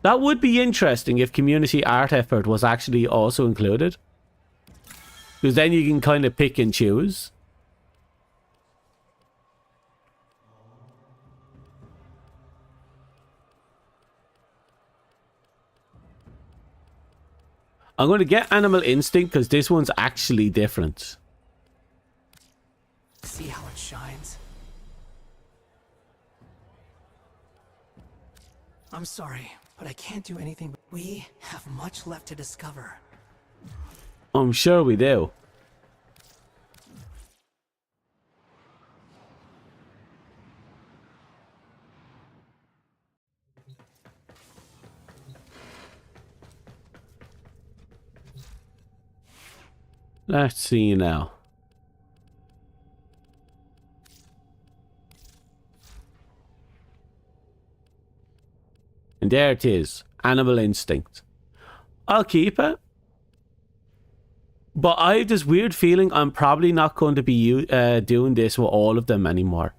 That would be interesting if community art effort was actually also included. Because then you can kind of pick and choose. I'm going to get Animal Instinct because this one's actually different. See how it shines? I'm sorry, but I can't do anything. We have much left to discover. I'm sure we do. Let's see now. And there it is. Animal Instinct. I'll keep it. But I have this weird feeling I'm probably not going to be doing this with all of them anymore.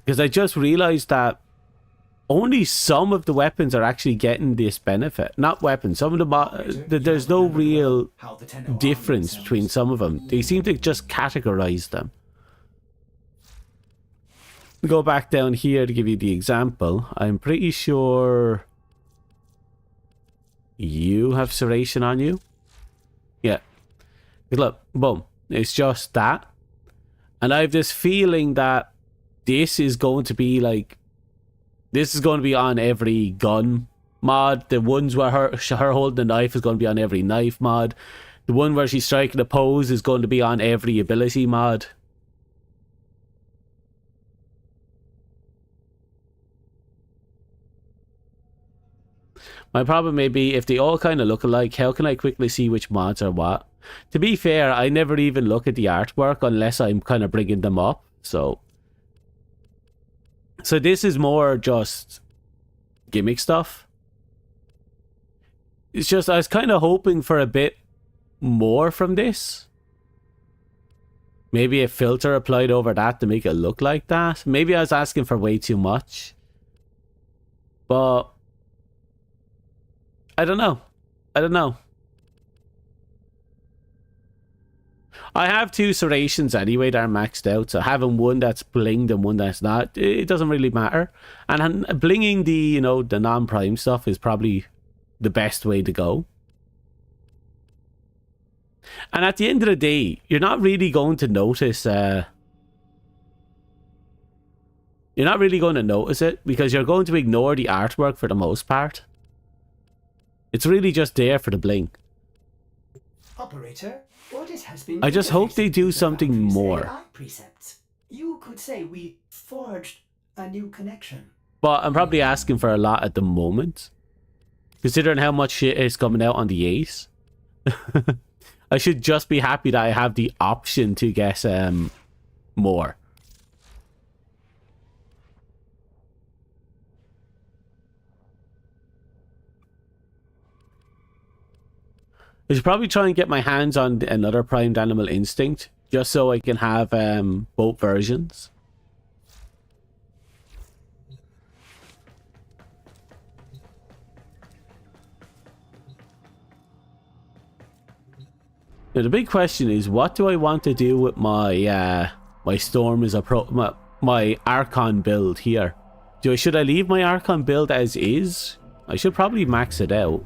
Because I just realized that only some of the weapons are actually getting this benefit. Not weapons. Some of them, there's no real difference between some of them. They seem to just categorize them. Go back down here to give you the example. I'm pretty sure you have serration on you. Yeah. Look, boom. It's just that. And I have this feeling that this is going to be like... This is going to be on every gun mod. The ones where her holding the knife is going to be on every knife mod. The one where she's striking a pose is going to be on every ability mod. My problem may be if they all kind of look alike, how can I quickly see which mods are what? To be fair, I never even look at the artwork unless I'm kind of bringing them up. So this is more just gimmick stuff. It's just I was kind of hoping for a bit more from this. Maybe a filter applied over that to make it look like that. Maybe I was asking for way too much. But I don't know. I don't know. I have two serrations anyway that are maxed out, so having one that's blinged and one that's not, it doesn't really matter. And blinging the, you know, the non-prime stuff is probably the best way to go. And at the end of the day, you're not really going to notice, you're not really going to notice it because you're going to ignore the artwork for the most part. It's really just there for the bling. Operator, Otis has been I just hope they do with the something foundry's more. AI precepts. You could say we forged a new connection. But I'm probably asking for a lot at the moment. Considering how much shit is coming out on the Ace. I should just be happy that I have the option to get more. I should probably try and get my hands on another primed Animal Instinct, just so I can have both versions. Now the big question is, what do I want to do with my my Storm as a my Archon build here? Should I leave my Archon build as is? I should probably max it out.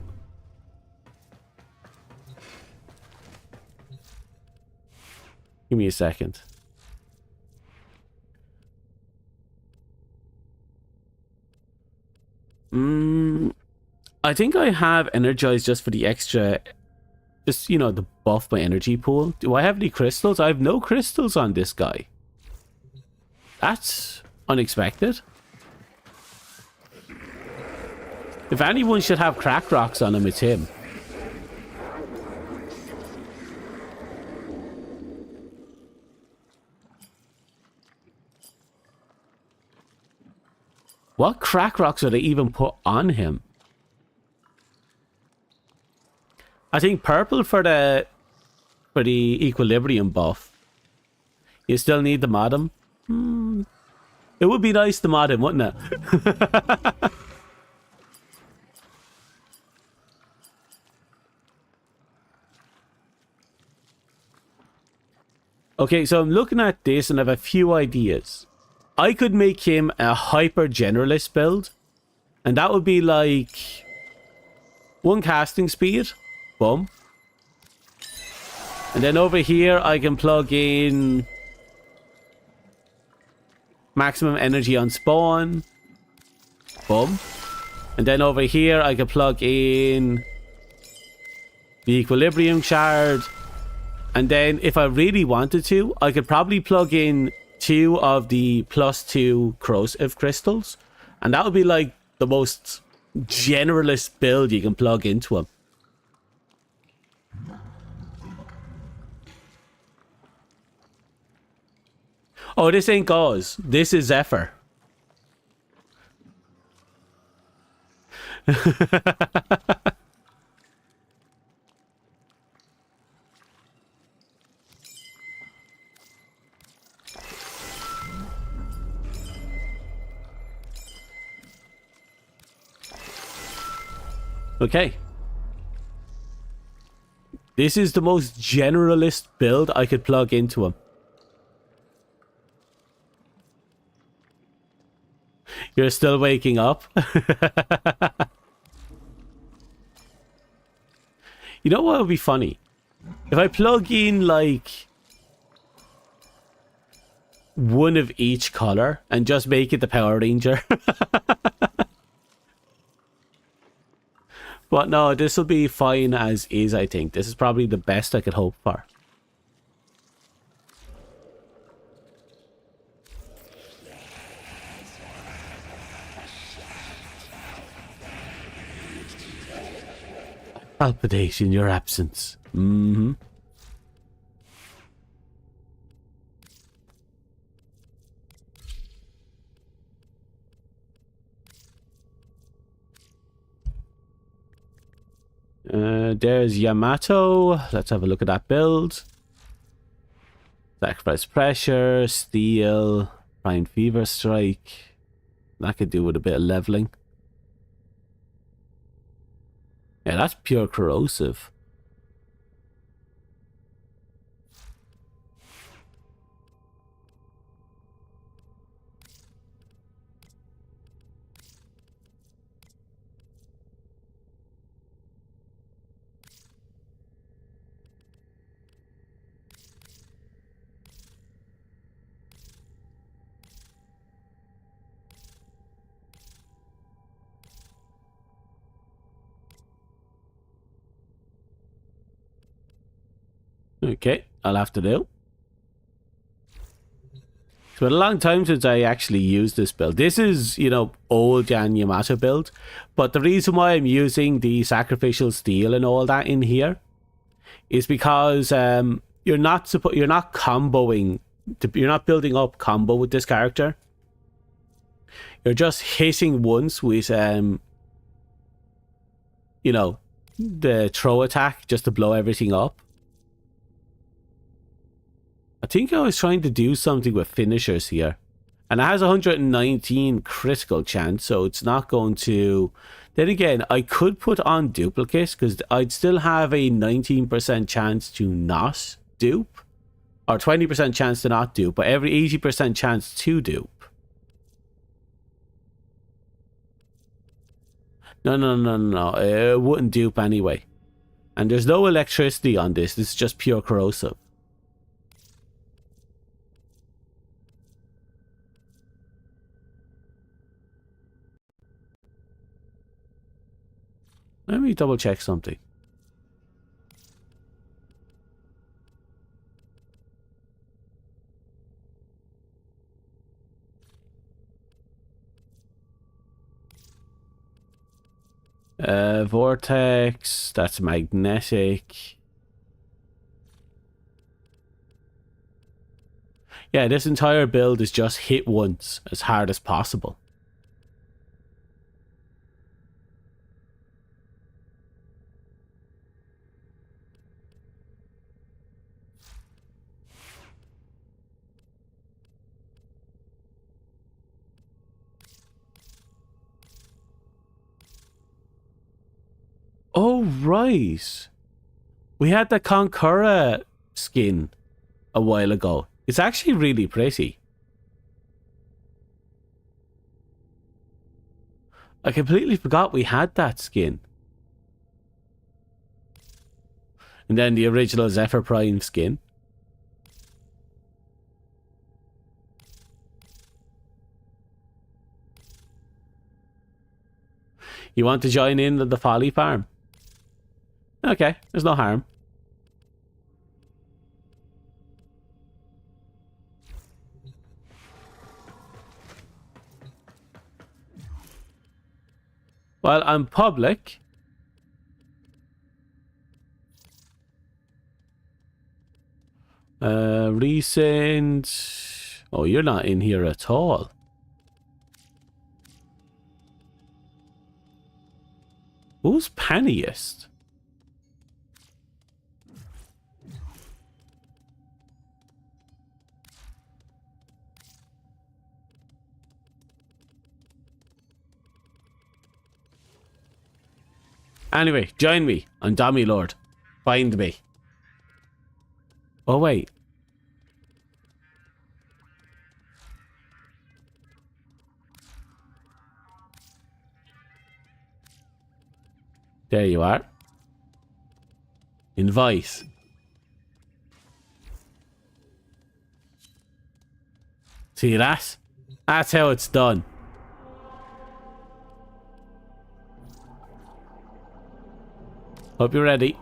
Give me a second. I think I have energized just for the extra, just, you know, to buff my energy pool. Do I have any crystals? I have no crystals on this guy. That's unexpected. If anyone should have crack rocks on him, it's him. What crack rocks are they even put on him? I think purple for the equilibrium buff. You still need to mod him? It would be nice to mod him, wouldn't it? Okay, so I'm looking at this and I have a few ideas. I could make him a hyper generalist build, and that would be like 1 casting speed, boom, And then over here, I can plug in maximum energy on spawn. Boom. And then over here, I can plug in the equilibrium shard. And then if I really wanted to, I could probably plug in 2 of the +2 corrosive crystals. And that would be like the most generalist build you can plug into them. Oh, this ain't gauze. This is Zephyr. Okay. This is the most generalist build I could plug into him. You're still waking up? You know what would be funny? If I plug in like one of each color and just make it the Power Ranger. But no, this will be fine as is, I think. This is probably the best I could hope for. Palpitation, your absence. Mm-hmm. There's Yamato. Let's have a look at that build. Sacrifice pressure, steel, prime fever strike. That could do with a bit of leveling. Yeah, that's pure corrosive. Okay, I'll have to do. It's been a long time since I actually used this build. This is, you know, old Jan Yamato build. But the reason why I'm using the sacrificial steel and all that in here is because you're not comboing. You're not building up combo with this character. You're just hitting once with you know, the throw attack just to blow everything up. I think I was trying to do something with finishers here. And it has 119 critical chance, so it's not going to... Then again, I could put on duplicates, because I'd still have a 19% chance to not dupe. Or 20% chance to not dupe, but every 80% chance to dupe. No. It wouldn't dupe anyway. And there's no electricity on this. This is just pure corrosive. Let me double check something. Vortex, that's magnetic. Yeah, this entire build is just hit once as hard as possible. Oh, right. We had the Conqueror skin a while ago. It's actually really pretty. I completely forgot we had that skin. And then the original Zephyr Prime skin. You want to join in the Folly Farm? Okay, there's no harm. Well, I'm public. Recent. Oh, you're not in here at all. Who's Panniest? Anyway, join me. I'm Dummy Lord. Find me. Oh, wait. There you are. Invite. See that? That's how it's done. Hope you're ready.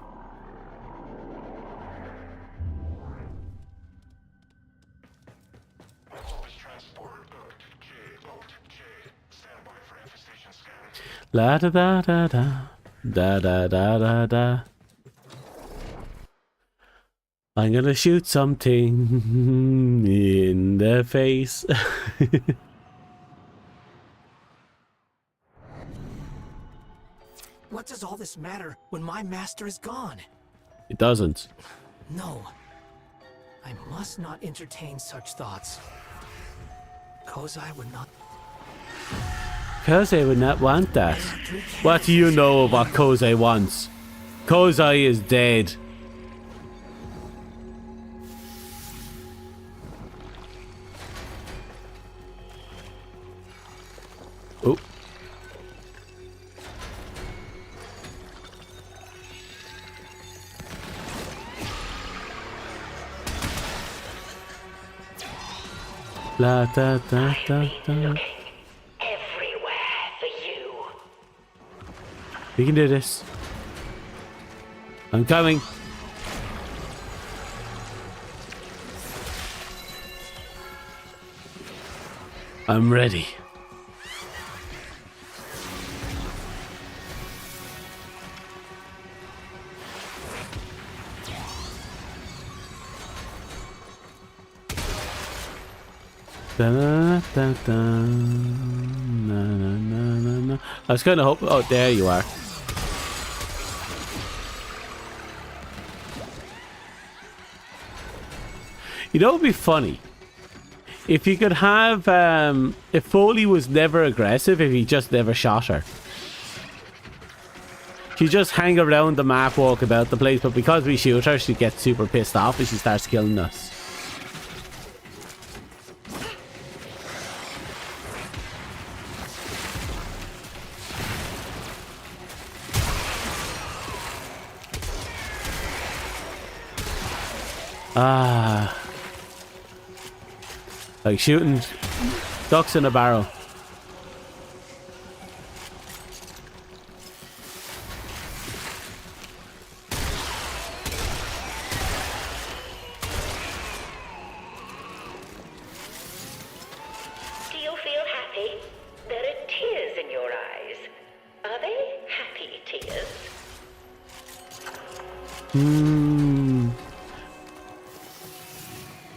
La da da da da. Da da da da da. I'm gonna shoot something in the face. What does all this matter when my master is gone? It doesn't. No. I must not entertain such thoughts. Kozai would not... Kozai would not want that. What do you know of what Kozai wants? Kozai is dead. Oh. La da da da da. We can do this. I'm coming. I'm ready. Da, da, da, da. Na, na, na, na. I was kind of hoping. Oh, there you are. You know, it would be funny if you could have, if Foley was never aggressive, if he just never shot her. She just hang around the map, walk about the place, but because we shoot her, she gets super pissed off and she starts killing us. Ah. Like shooting ducks in a barrel. Do you feel happy? There are tears in your eyes. Are they happy tears?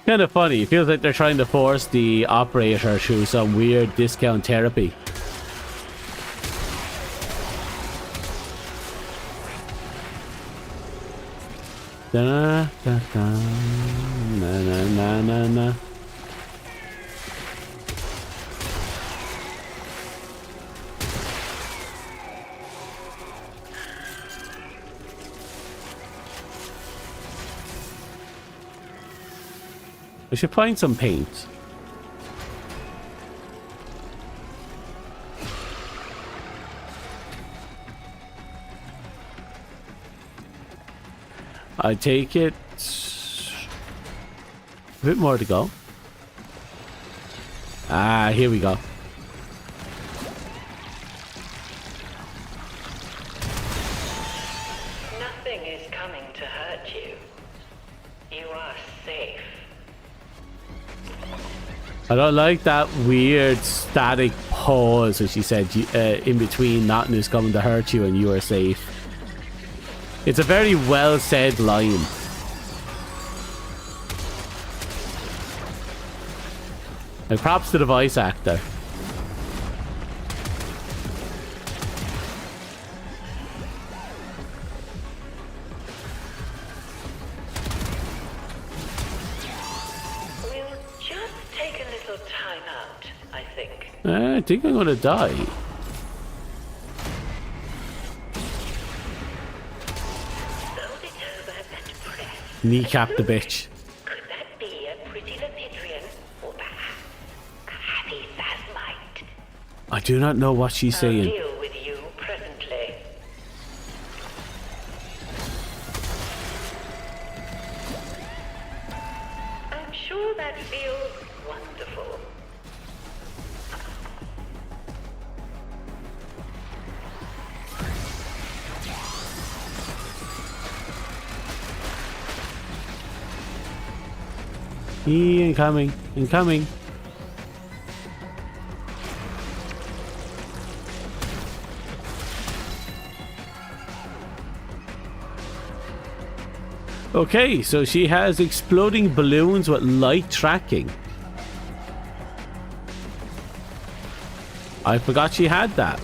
Kind of funny. It feels like they're trying to force the operator through some weird discount therapy. Da, da, da, na, na, na, na, na. I should find some paint. I take it. A bit more to go. Ah, here we go. Nothing is coming to hurt you. You are safe. I don't like that weird static pause as she said in between nothing is coming to hurt you and you are safe. It's a very well said line. Like, props to the voice actor. We'll just take a little time out, I think. I think I'm gonna die. Fold it over and press. Kneecap the bitch. Could that be a pretty Lepidrian? Or perhaps a happy Phasmite? I do not know what she's I'll saying. deal with you presently. I'm sure that feels wonderful. Incoming. Incoming. Okay, so she has exploding balloons with light tracking. I forgot she had that.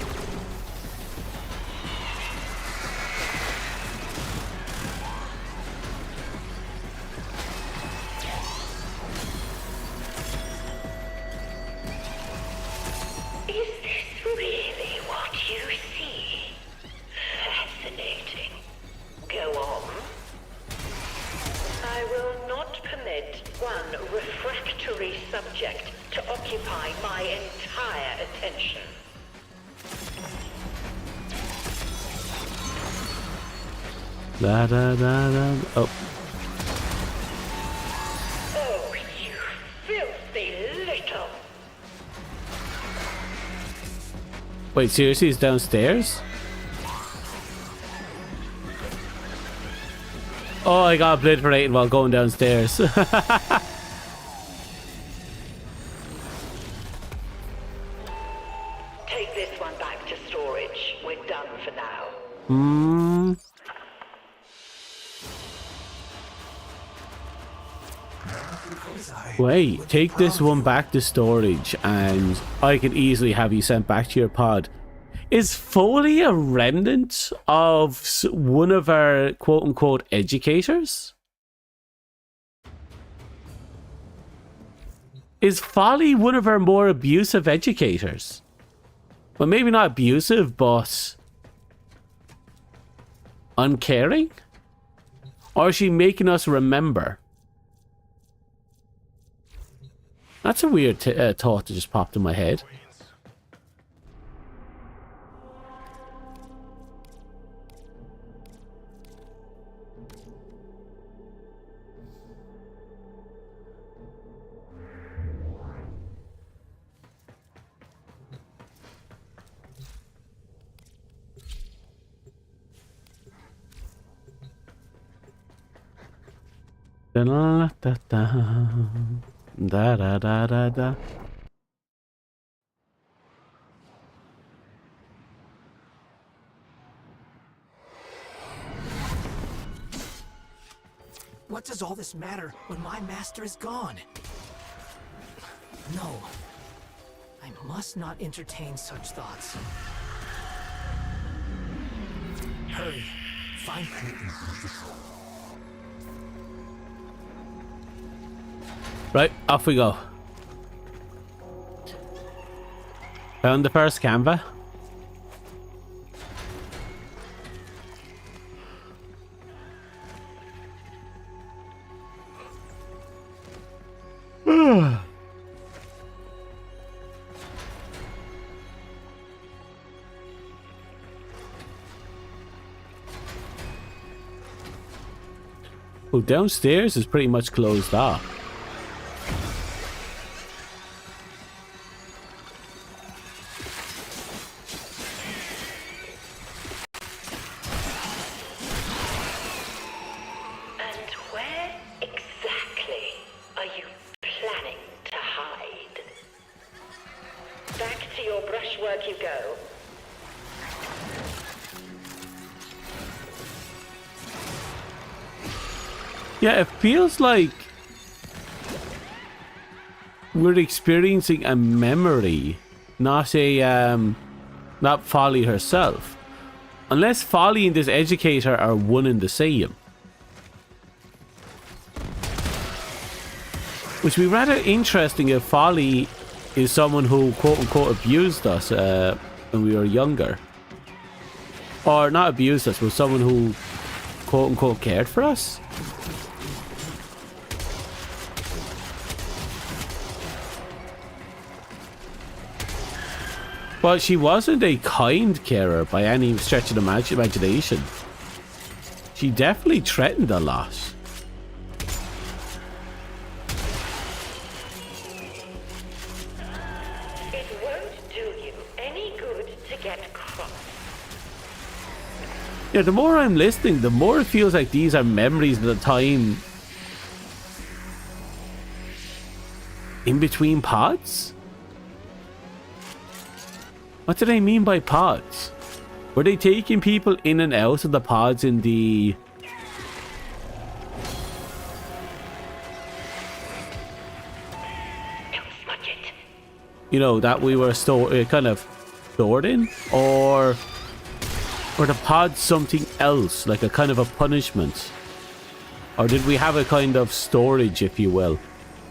Is this really what you see? Fascinating. Go on. I will not permit one refractory subject to occupy my entire attention. Da da da da. Oh, Oh, you filthy little... wait, seriously, it's downstairs? Oh, I got obliterated while going downstairs. Take this one back to storage. We're done for now. Wait, take this one back to storage and I can easily have you sent back to your pod. Is Foley a remnant of one of our quote-unquote educators? Is Folly one of our more abusive educators? Well, maybe not abusive, but uncaring? Or is she making us remember? That's a weird thought that just popped in my head. Da da da da da da da. What does all this matter when my master is gone? No. I must not entertain such thoughts. Hurry. Find him. Right, off we go. Found the first canva. Oh, downstairs is pretty much closed off. And where exactly are you planning to hide? Back to your brushwork you go. Yeah, it feels like we're experiencing a memory, not not Folly herself. Unless Folly and this educator are one and the same. Which would be rather interesting if Folly is someone who quote-unquote abused us when we were younger. Or not abused us, but someone who quote-unquote cared for us. Well, she wasn't a kind carer by any stretch of the imagination. She definitely threatened a lot. It won't do you any good to get cross. Yeah, the more I'm listening, the more it feels like these are memories of the time in between pods? What do they mean by pods? Were they taking people in and out of the pods in the... Don't smudge it. You know, that we were kind of stored in? Or were the pods something else, like a kind of a punishment? Or did we have a kind of storage, if you will,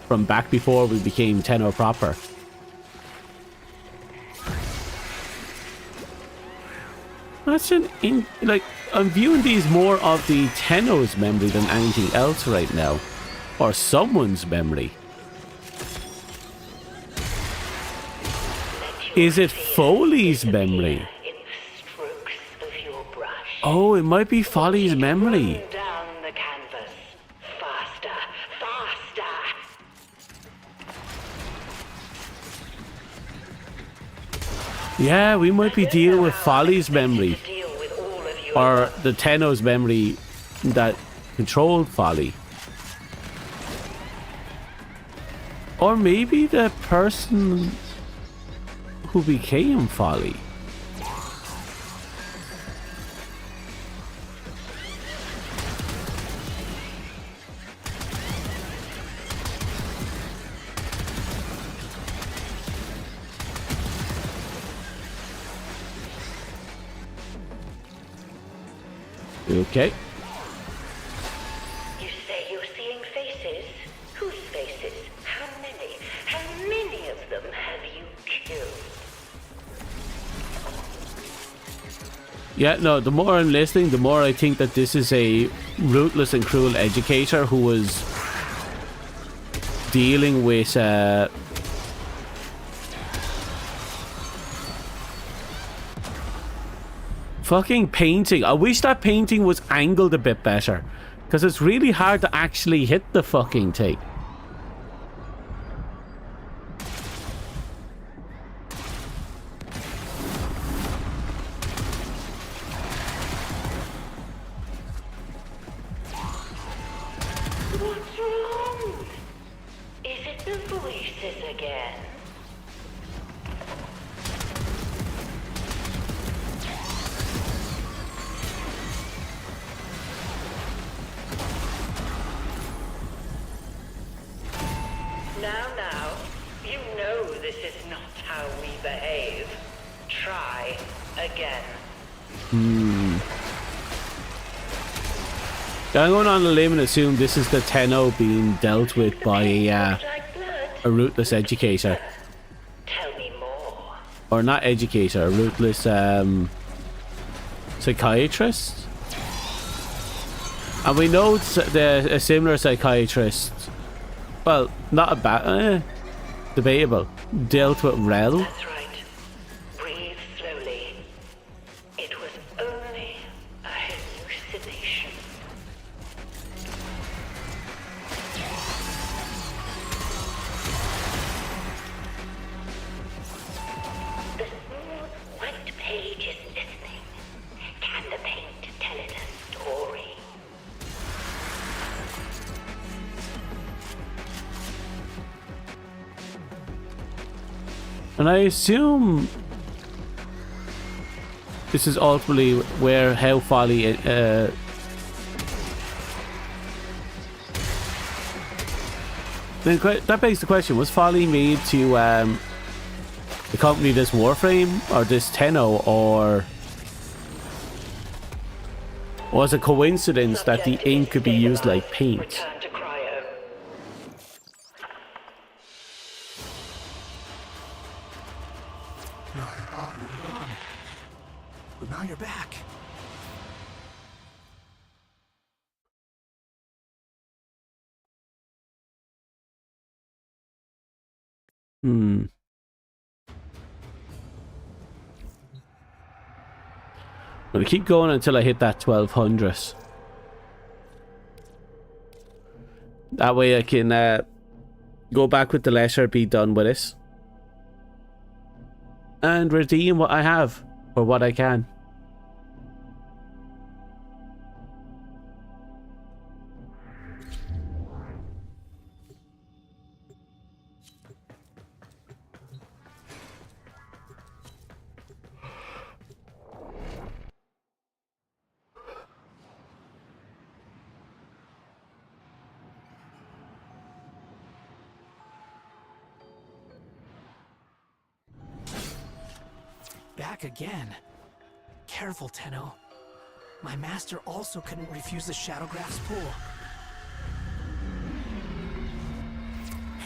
from back before we became Tenno proper? That's like, I'm viewing these more of the Tenno's memory than anything else right now. Or someone's memory. Is it Foley's memory? In the strokes of your brush. Oh, it might be Foley's memory. Run down the canvas. Faster, faster. Yeah, we might be dealing with Foley's memory. To deal with all of your Or the Tenno's memory that controlled Foley. Or maybe the person who became Foley. Okay. You say you're seeing faces? Whose faces? How many? How many of them have you killed? Yeah, no, the more I'm listening, the more I think that this is a ruthless and cruel educator who was dealing with fucking painting. I wish that painting was angled a bit better, because it's really hard to actually hit the fucking thing. What's wrong? Is it the voices again? Now, you know this is not how we behave. Try again. I'm going on a limb and assume this is the Tenno being dealt with by Like blood. a ruthless educator. Tell me more. Or not educator, a ruthless psychiatrist. And we know a similar psychiatrist, well, not a bad, debatable, dealt with Rel. That's right. Breathe slowly. It was only a hallucination. And I assume this is ultimately where how Folly then that begs the question, was Folly made to accompany this Warframe or this Tenno, or was it a coincidence that the ink could be used like paint? Return to cryo. But now you're back. I'm gonna keep going until I hit that 1200. That way I can go back with the letter, be done with it, and redeem what I have, or what I can. Back again. Careful, Tenno. My master also couldn't refuse the Shadowgraph's pull.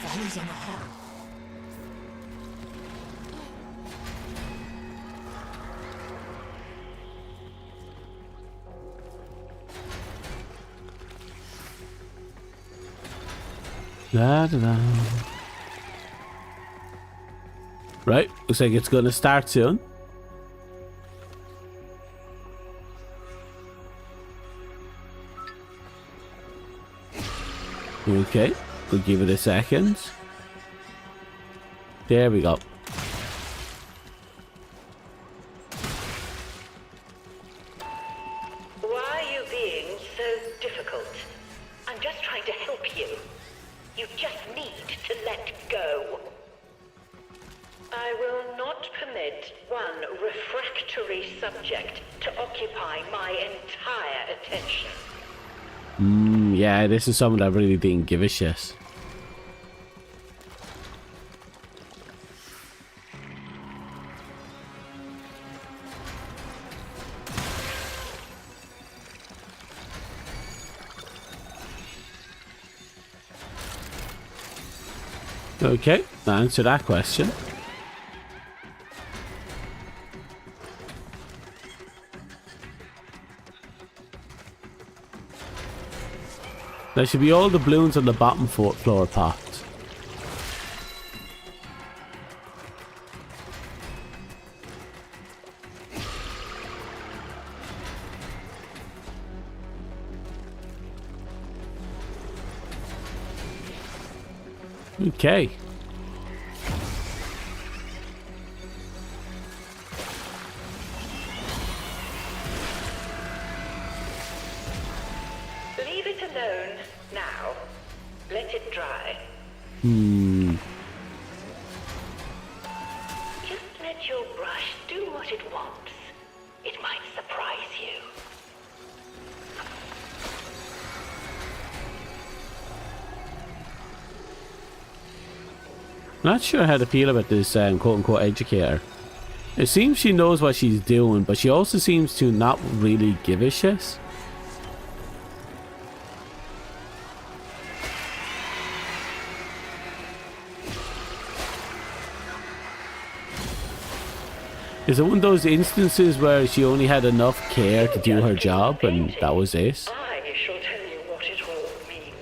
Folly's on the hunt. Da, da, da. Right, looks like it's gonna start soon. Okay, we'll give it a second. There we go. Why are you being so difficult? I'm just trying to help you. You just need to let go. I will not permit one refractory subject to occupy my entire attention. Yeah, this is someone that really didn't give a shit. Okay, answer that question. There should be all the balloons on the bottom floor popped. Okay. Leave it alone now. Let it dry. Just let your brush do what it wants. It might surprise you. I'm not sure how to feel about this quote-unquote educator. It seems she knows what she's doing, but she also seems to not really give a shit. Is it one of those instances where she only had enough care to do her job and that was it? I shall tell you what it all means.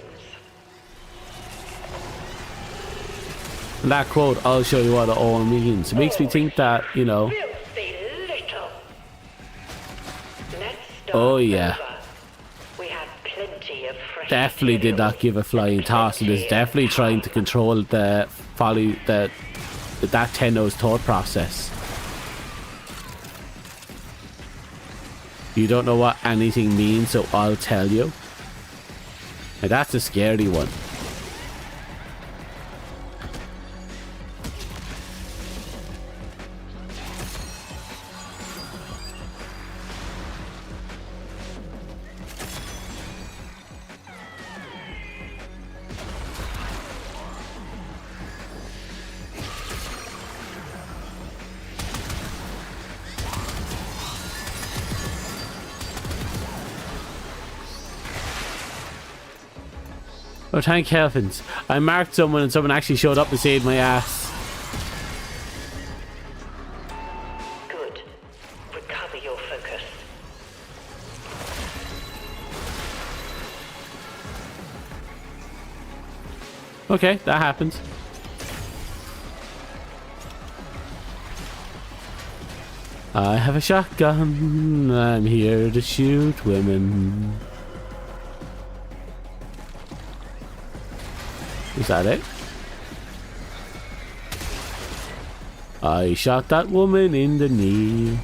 And that quote, I'll show you what it all means. It makes me think that, you know... Filthy little. Let's start Oh yeah. over. We had plenty of fresh Definitely did not material. give a flying toss, and is definitely trying to control the folly that Tenno's thought process. You don't know what anything means, so I'll tell you. And that's a scary one. Oh, thank heavens. I marked someone and someone actually showed up to save my ass. Good. Recover your focus. Okay, that happens. I have a shotgun. I'm here to shoot women. Is that it? I shot that woman in the knee.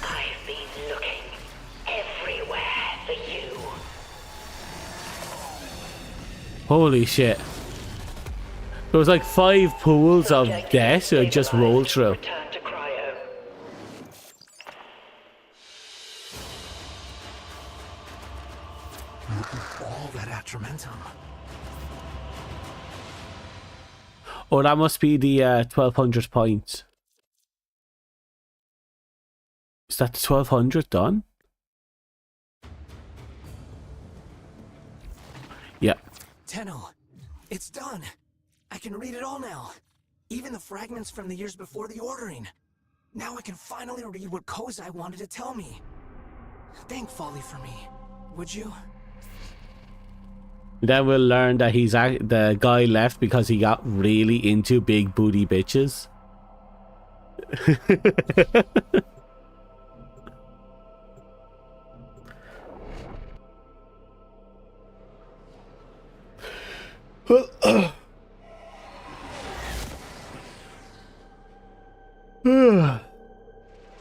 I've been looking everywhere for you. Holy shit. There was like 5 pools of death I just rolled through. Return to cryo. All that atramentum. Oh, that must be the 1200 points. Is that the 1200 done? Yeah. Tenno, it's done. I can read it all now. Even the fragments from the years before the ordering. Now I can finally read what Kozai wanted to tell me. Thank Folly for me, would you? Then we'll learn that the guy left because he got really into big booty bitches.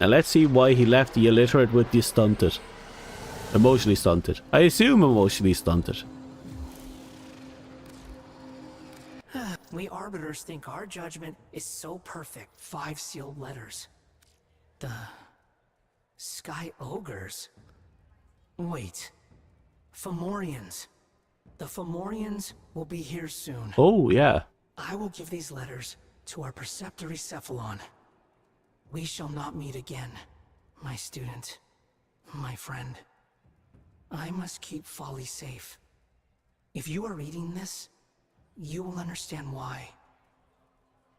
Now let's see why he left the illiterate with the stunted. Emotionally stunted. I assume emotionally stunted. We Arbiters think our judgment is so perfect. 5 sealed letters. The Sky Ogres. Wait. Fomorians. The Fomorians will be here soon. Oh, yeah. I will give these letters to our preceptory Cephalon. We shall not meet again, my student, my friend. I must keep Folly safe. If you are reading this, you will understand why.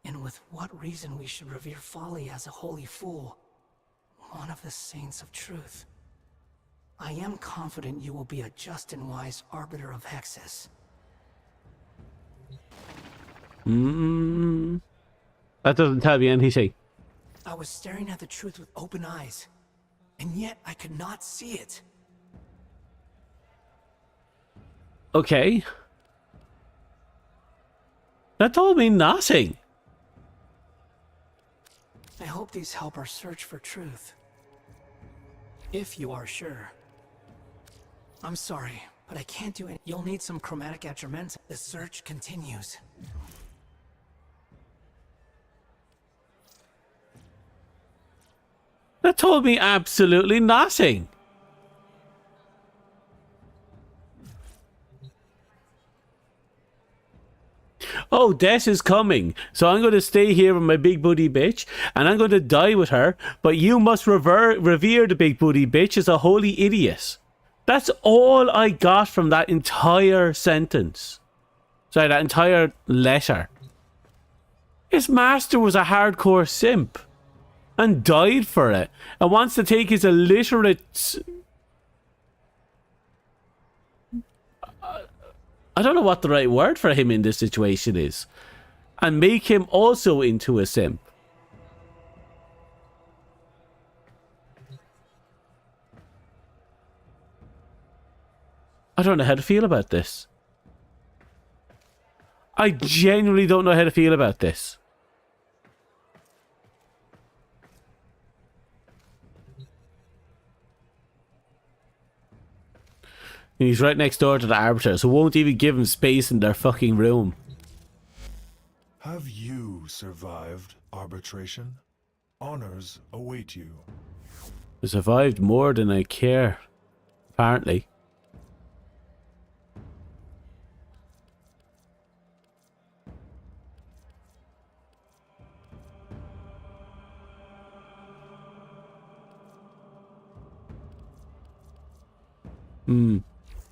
And with what reason we should revere Folly as a holy fool, one of the saints of truth. I am confident you will be a just and wise arbiter of Hexus. That doesn't tell me anything. I was staring at the truth with open eyes, and yet I could not see it. Okay. That told me nothing. I hope these help our search for truth. If you are sure. I'm sorry, but I can't do it. You'll need some chromatic atrament. The search continues. That told me absolutely nothing. Oh, death is coming. So I'm going to stay here with my big booty bitch, and I'm going to die with her, but you must revere the big booty bitch as a holy idiot. That's all I got from that entire sentence. Sorry, that entire letter. His master was a hardcore simp and died for it, and wants to take his illiterate... I don't know what the right word for him in this situation is, and make him also into a simp. I don't know how to feel about this. I genuinely don't know how to feel about this. And he's right next door to the arbiter, so won't even give him space in their fucking room. Have you survived arbitration? Honors await you. I survived more than I care, apparently.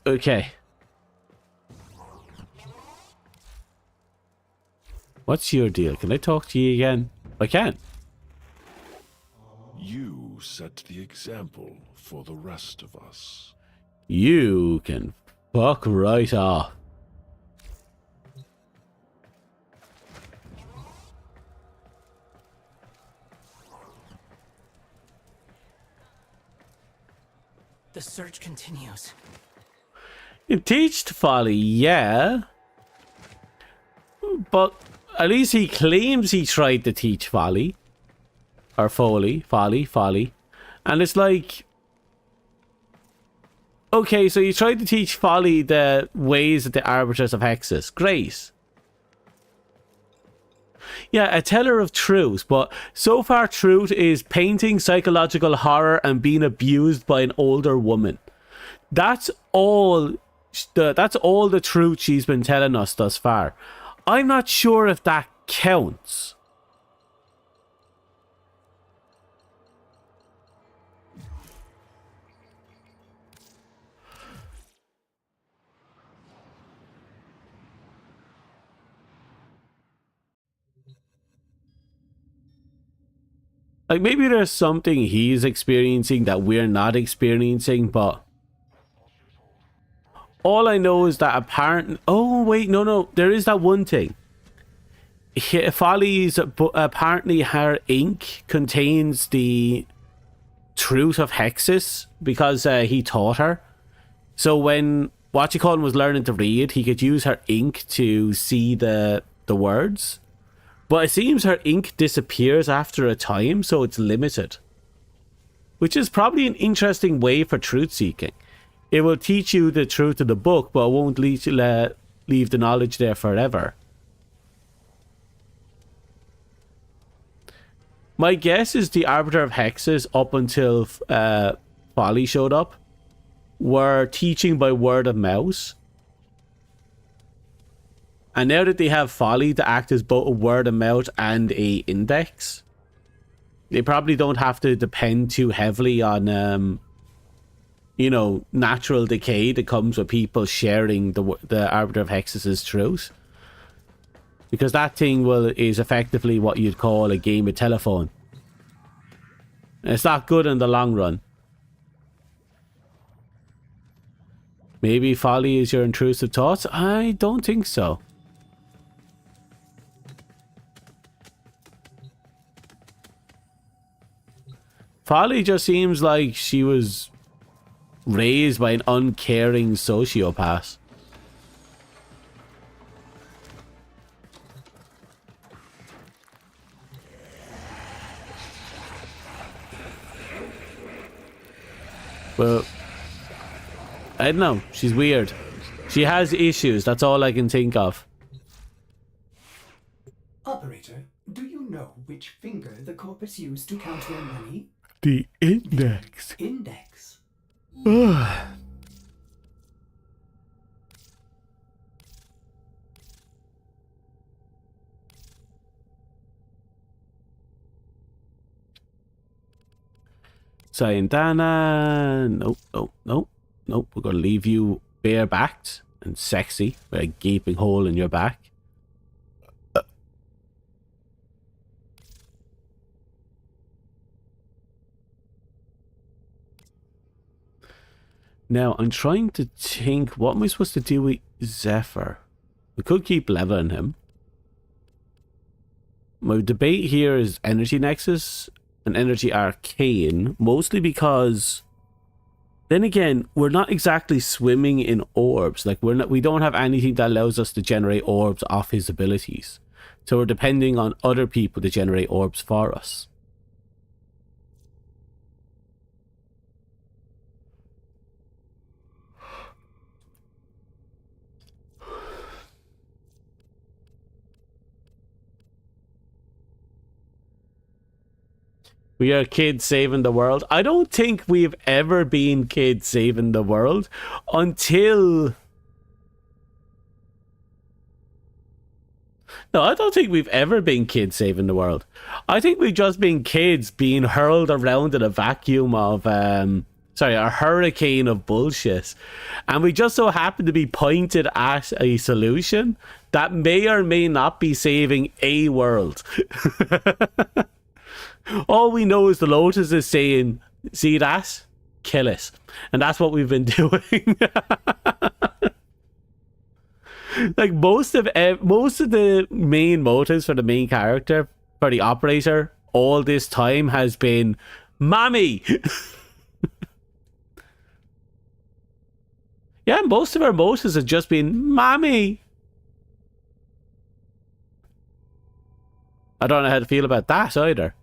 Okay. What's your deal? Can I talk to you again? I can. You set the example for the rest of us. You can fuck right off. The search continues. You teached Folly, yeah. But at least he claims he tried to teach Folly. Or Folly. And it's like... Okay, so you tried to teach Folly the ways of the Arbiters of Hexus. Great. Yeah, a teller of truth, but so far truth is painting psychological horror and being abused by an older woman. That's all the truth she's been telling us thus far. I'm not sure if that counts. Like, maybe there's something he's experiencing that we're not experiencing, but... All I know is that apparently... Oh, wait, no. There is that one thing. Folly's... Apparently her ink contains the truth of Hexus because he taught her. So when Whatchacallin was learning to read, he could use her ink to see the words. But it seems her ink disappears after a time, so it's limited. Which is probably an interesting way for truth seeking. It will teach you the truth of the book, but it won't leave the knowledge there forever. My guess is the Arbiter of Hexes, up until Folly showed up, were teaching by word of mouth. And now that they have Folly to act as both a word of mouth and a index, they probably don't have to depend too heavily on, you know, natural decay that comes with people sharing the Arbiter of Hexus' truth. Because that thing is effectively what you'd call a game of telephone. And it's not good in the long run. Maybe Folly is your intrusive thoughts? I don't think so. Folly just seems like she was raised by an uncaring sociopath. Well, I don't know. She's weird. She has issues. That's all I can think of. Operator, do you know which finger the corpus used to count their money? The index. Index. Sayandana. Nope. We're going to leave you bare-backed and sexy with a gaping hole in your back. Now, I'm trying to think, what am I supposed to do with Zephyr? We could keep leveling him. My debate here is Energy Nexus and Energy Arcane, mostly because, then again, we're not exactly swimming in orbs. Like, we don't have anything that allows us to generate orbs off his abilities. So we're depending on other people to generate orbs for us. We are kids saving the world. I don't think we've ever been kids saving the world until... No, I don't think we've ever been kids saving the world. I think we've just been kids being hurled around in a vacuum of sorry, a hurricane of bullshit, and we just so happen to be pointed at a solution that may or may not be saving a world. All we know is the Lotus is saying, see that? Kill it. And that's what we've been doing. Like most of the main motives for the main character, for the operator, all this time has been mommy. Yeah, most of our motives have just been mommy. I don't know how to feel about that either.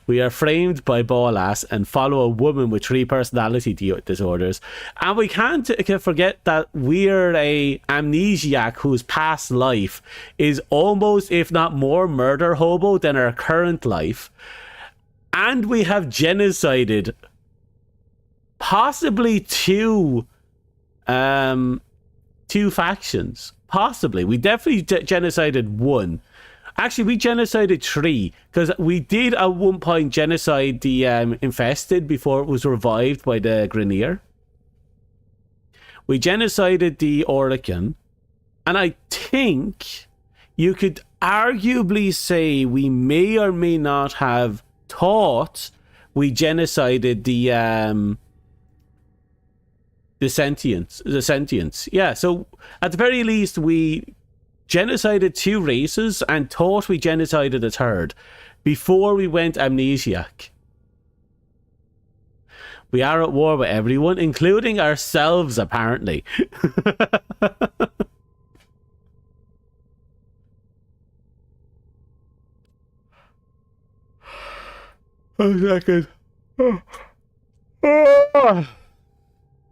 We are framed by Bolas and follow a woman with 3 personality disorders. And we can't forget that we're a amnesiac whose past life is almost, if not more, murder hobo than our current life. And we have genocided possibly two factions. Possibly. We definitely genocided one. Actually, we genocided 3, because we did at one point genocide the infested before it was revived by the Grenier. We genocided the Awoken, and I think you could arguably say we may or may not have thought we genocided the sentience. Yeah, so at the very least, we genocided 2 races and thought we genocided a 3rd before we went amnesiac. We are at war with everyone, including ourselves, apparently. A second.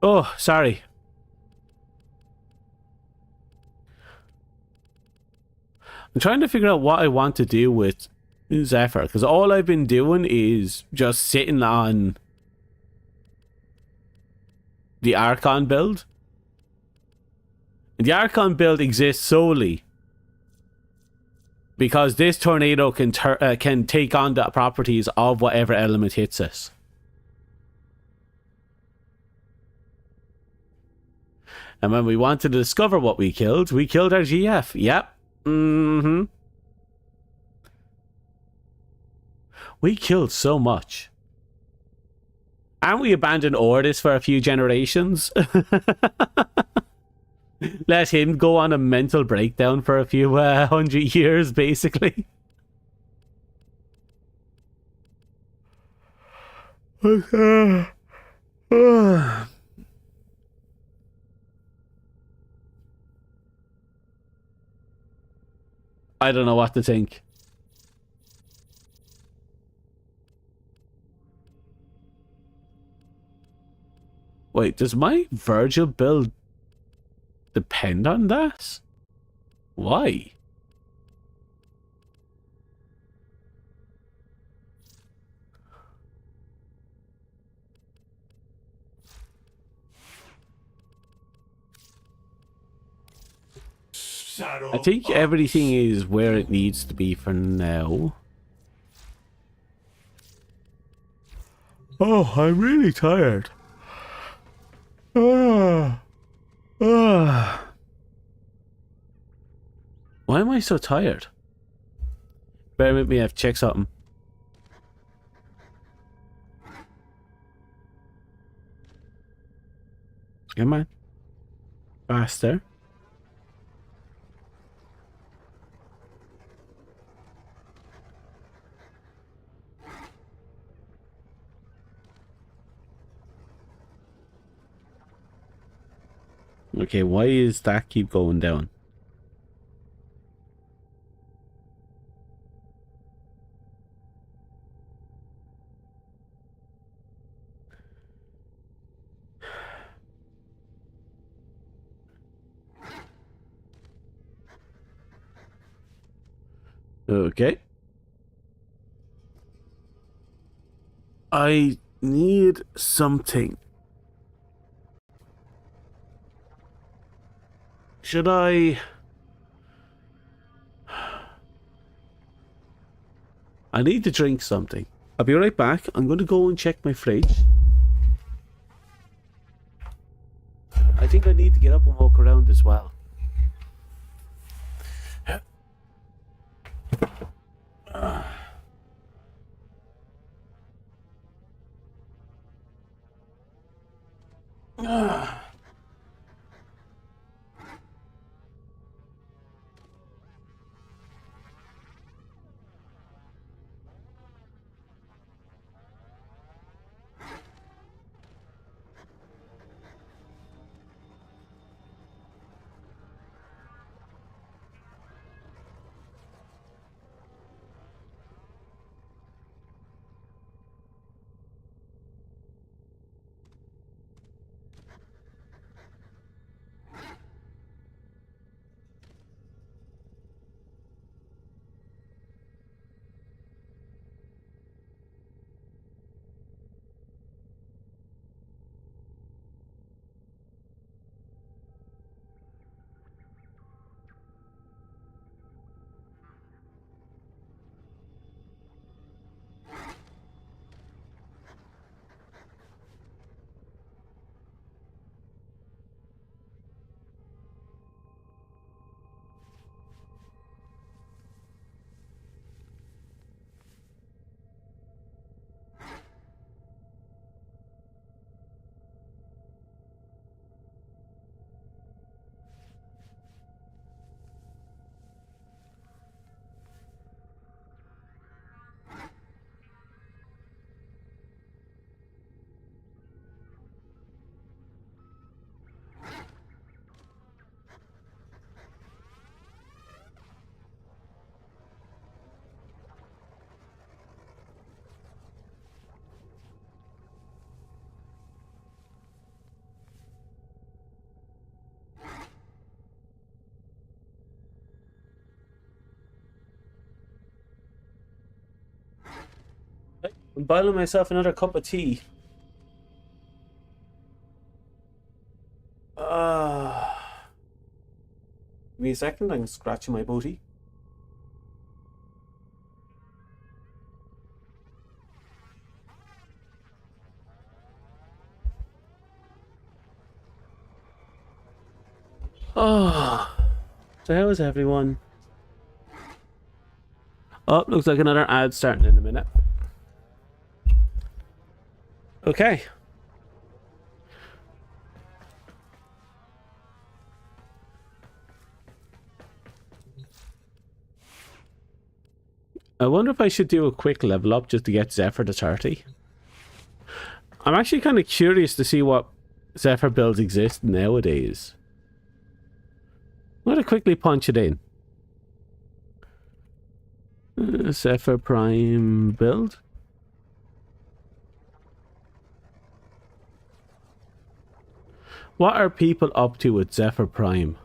Oh, sorry. I'm trying to figure out what I want to do with Zephyr, because all I've been doing is just sitting on the Archon build. And the Archon build exists solely because this tornado can take on the properties of whatever element hits us. And when we wanted to discover what we killed our GF. Yep. Mm-hmm. We killed so much. And we abandoned Ordis for a few generations. Let him go on a mental breakdown for a few 100 years, basically. I don't know what to think. Wait, does my Virgil build depend on that? Why? I think everything is where it needs to be for now. Oh, I'm really tired. Why am I so tired? Bear with me, I have to check something. Come on. Faster. Okay, why is that keep going down? Okay. I need something. Should I... I need to drink something. I'll be right back. I'm going to go and check my fridge. I think I need to get up and walk around as well. I'm boiling myself another cup of tea. Give me a second, I'm scratching my booty. Oh, so how is everyone? Oh, looks like another ad starting in a minute. Okay. I wonder if I should do a quick level up just to get Zephyr to 30. I'm actually kind of curious to see what Zephyr builds exist nowadays. I'm going to quickly punch it in. Zephyr Prime build. What are people up to with Zephyr Prime?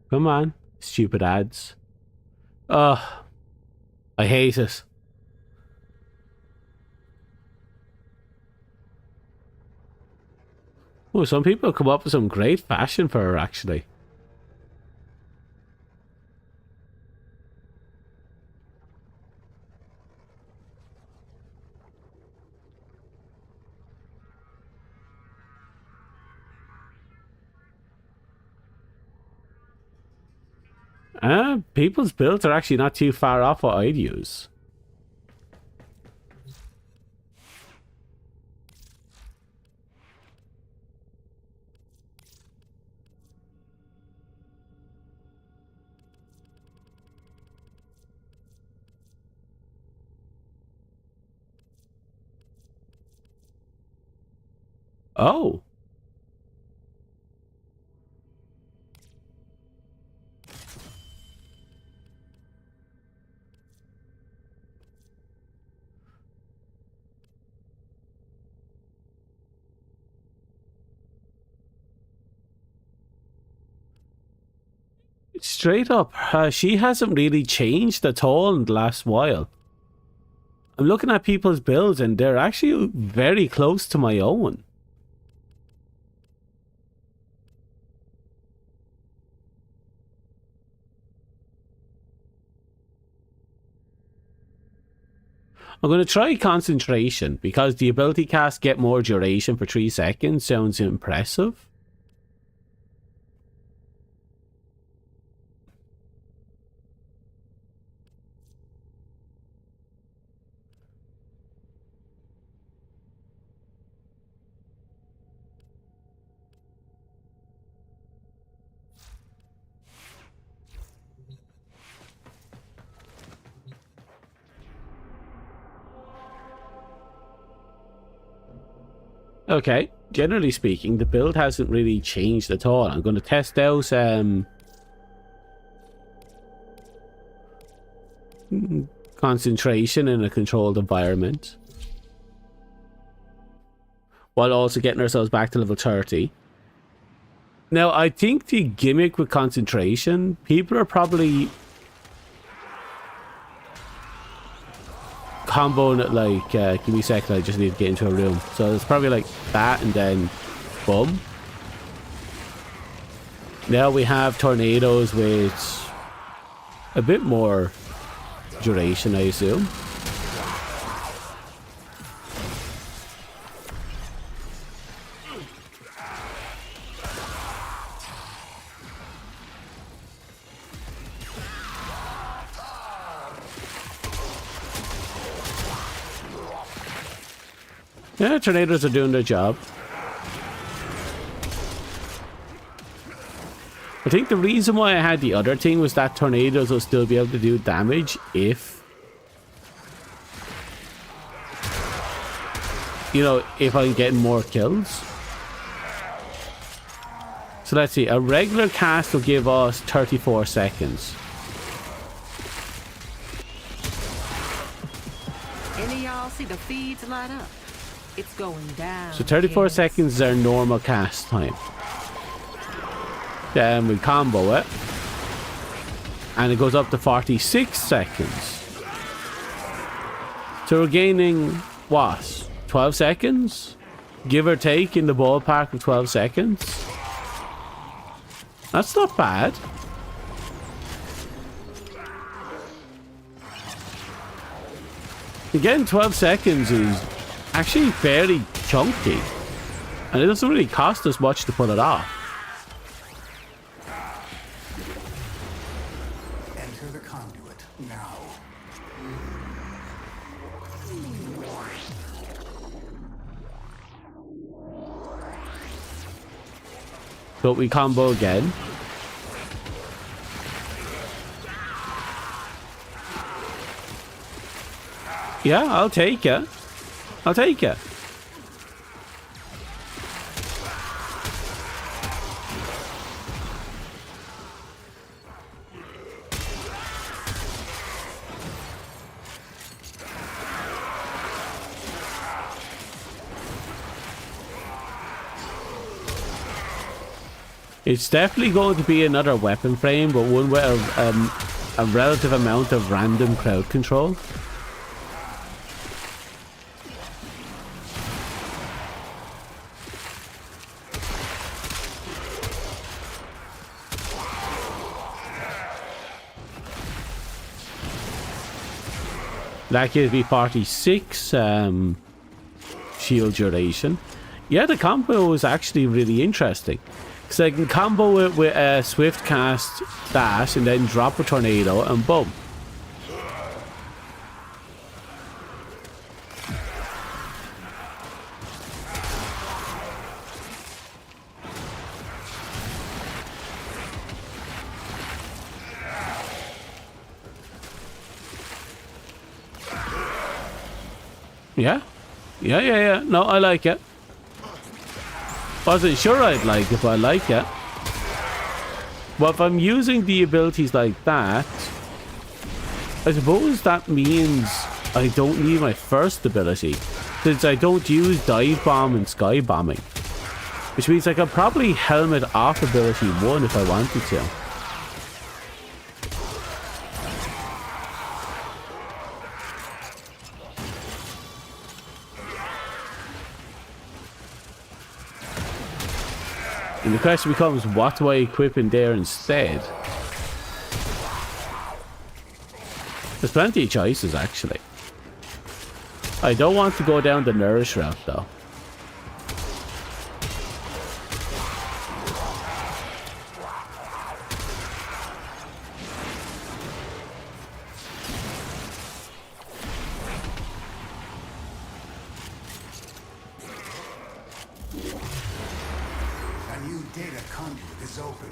Come on, stupid ads. Ugh. I hate it. Oh, some people come up with some great fashion for her, actually. People's builds are actually not too far off what I'd use. Oh. straight up, she hasn't really changed at all in the last while. I'm looking at people's builds and they're actually very close to my own. I'm going to try concentration because the ability cast get more duration for 3 seconds sounds impressive. Okay, generally speaking, the build hasn't really changed at all. I'm going to test out concentration in a controlled environment, while also getting ourselves back to level 30. Now, I think the gimmick with concentration, people are probably comboing it like, give me a second, I just need to get into a room. So it's probably like that and then boom. Now we have tornadoes with a bit more duration, I assume. Yeah, tornadoes are doing their job. I think the reason why I had the other thing was that tornadoes will still be able to do damage if, you know, if I'm getting more kills. So let's see, a regular cast will give us 34 seconds. Any of y'all see the feeds light up? It's going down. So 34 kids. seconds is our normal cast time. Then we combo it. And it goes up to 46 seconds. So we're gaining, what, 12 seconds? Give or take in the ballpark of 12 seconds. That's not bad. Again, 12 seconds is actually fairly chunky, and it doesn't really cost us much to pull it off. Enter the conduit now. But we combo again. Yeah, I'll take it. I'll take it. It's definitely going to be another weapon frame, but one with a relative amount of random crowd control. That gives me 46 shield duration. Yeah, the combo is actually really interesting. Because I can combo it with a swift cast dash and then drop a tornado and boom. Yeah. Yeah. No, I like it. Wasn't sure I'd like it, but I like it. Well, if I'm using the abilities like that, I suppose that means I don't need my first ability, since I don't use dive bomb and sky bombing. Which means I could probably helmet off ability 1 if I wanted to. And the question becomes, what do I equip in there instead? There's plenty of choices, actually. I don't want to go down the nourish route, though. A new data conduit is open.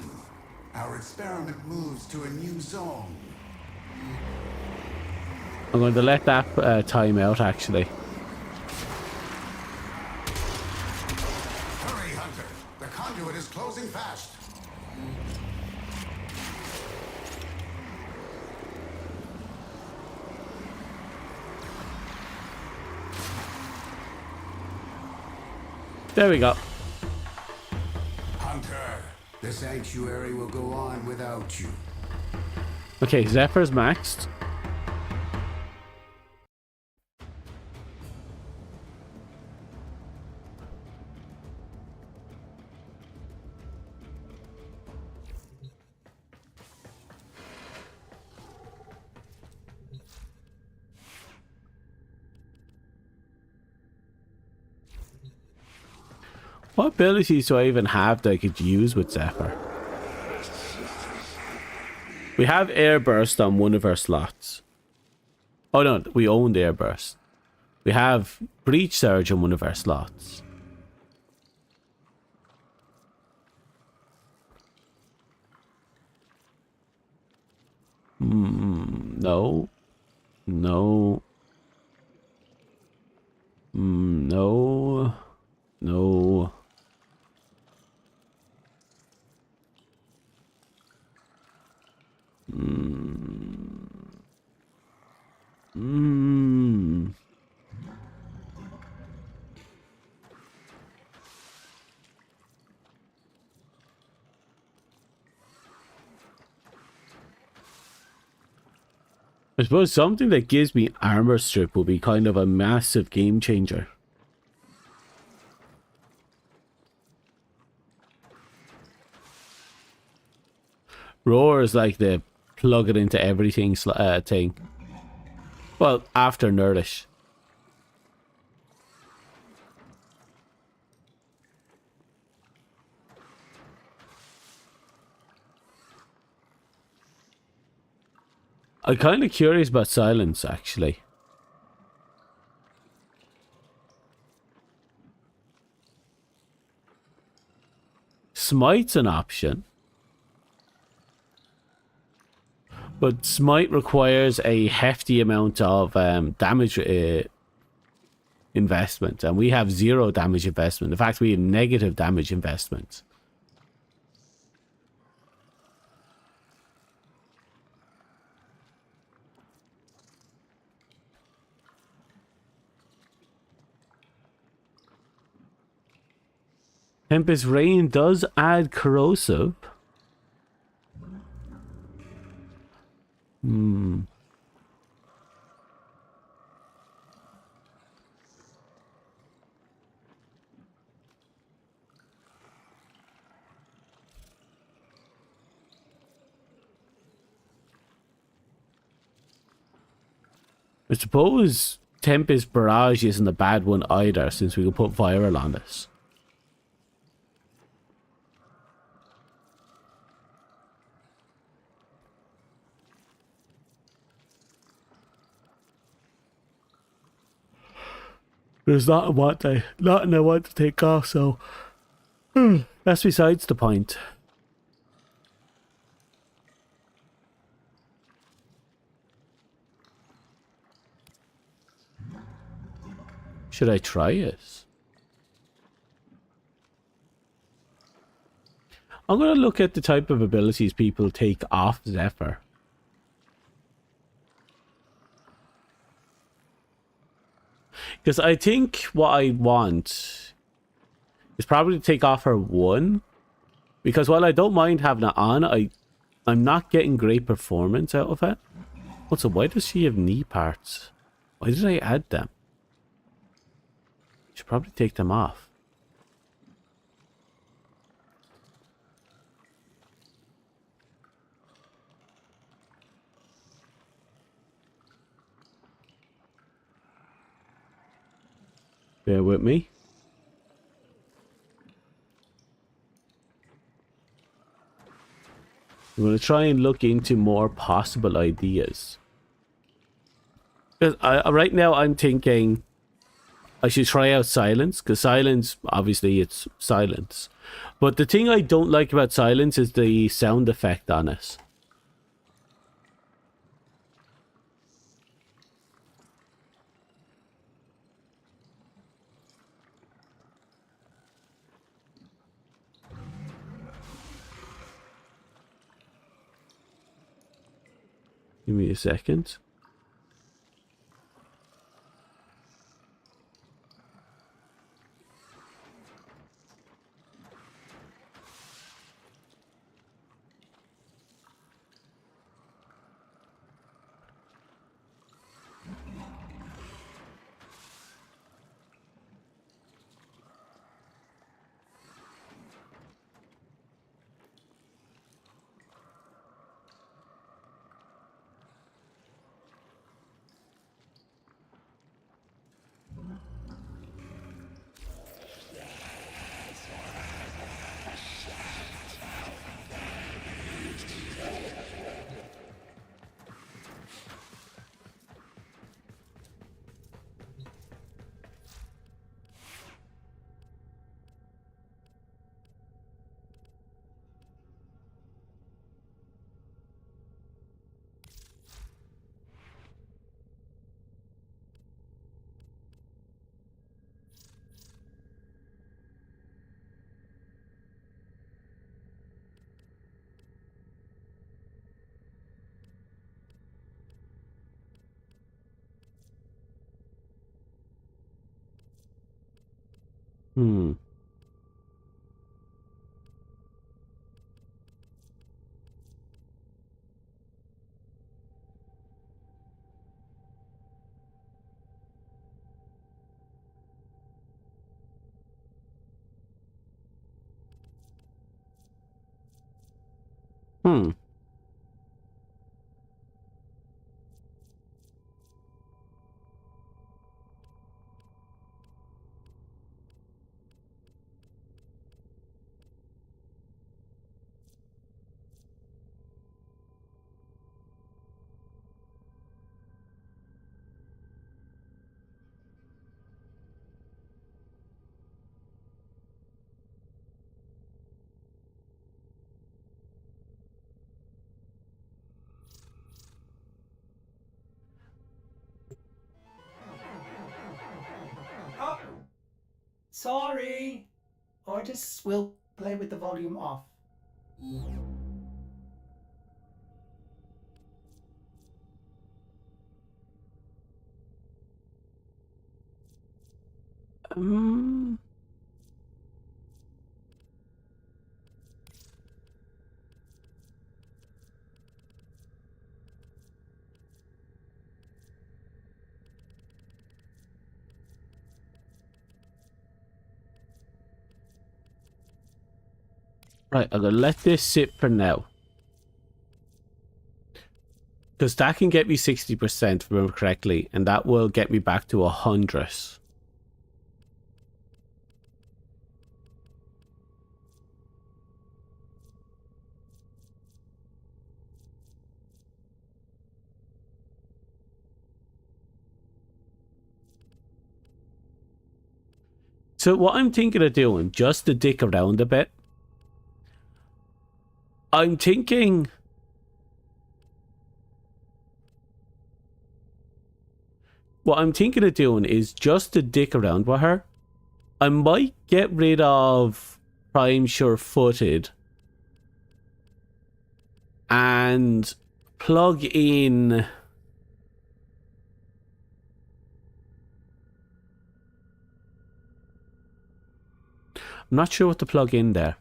Our experiment moves to a new zone. I'm going to let that time out, actually. Hurry, Hunter. The conduit is closing fast. There we go. Hunter, the sanctuary will go on without you. Okay, Zephyr's maxed. What abilities do I even have that I could use with Zephyr? We have Air Burst on one of our slots. Oh no, we owned Air Burst. We have Breach Surge on one of our slots. No. No. No. No. I suppose something that gives me armor strip will be kind of a massive game changer. Roar is like the plug it into everything thing. Well, after Nourish. I'm kind of curious about Silence, actually. Smite's an option. But Smite requires a hefty amount of damage investment. And we have 0 damage investment. In fact, we have negative damage investment. Tempest Rain does add corrosive. I suppose Tempest Barrage isn't a bad one either, since we can put Viral on this. There's nothing I want to take off, so that's besides the point. Should I try it? I'm going to look at the type of abilities people take off Zephyr. Because I think what I want is probably to take off her 1. Because while I don't mind having it on, I'm not getting great performance out of it. Also, why does she have knee parts? Why did I add them? Should probably take them off. with me. I'm going to try and look into more possible ideas. Because right now I'm thinking I should try out silence, because silence, obviously it's silence. But the thing I don't like about silence is the sound effect on it. Give me a second. Hmm. Hmm. Oh, sorry. Artists will play with the volume off. Um, right, I'm gonna let this sit for now. Because that can get me 60%, if I remember correctly, and that will get me back to 100. So what I'm thinking of doing, just to dick around a bit, I'm thinking... What I'm thinking of doing is just to dick around with her. I might get rid of Prime Sure-Footed and plug in... I'm not sure what to plug in there.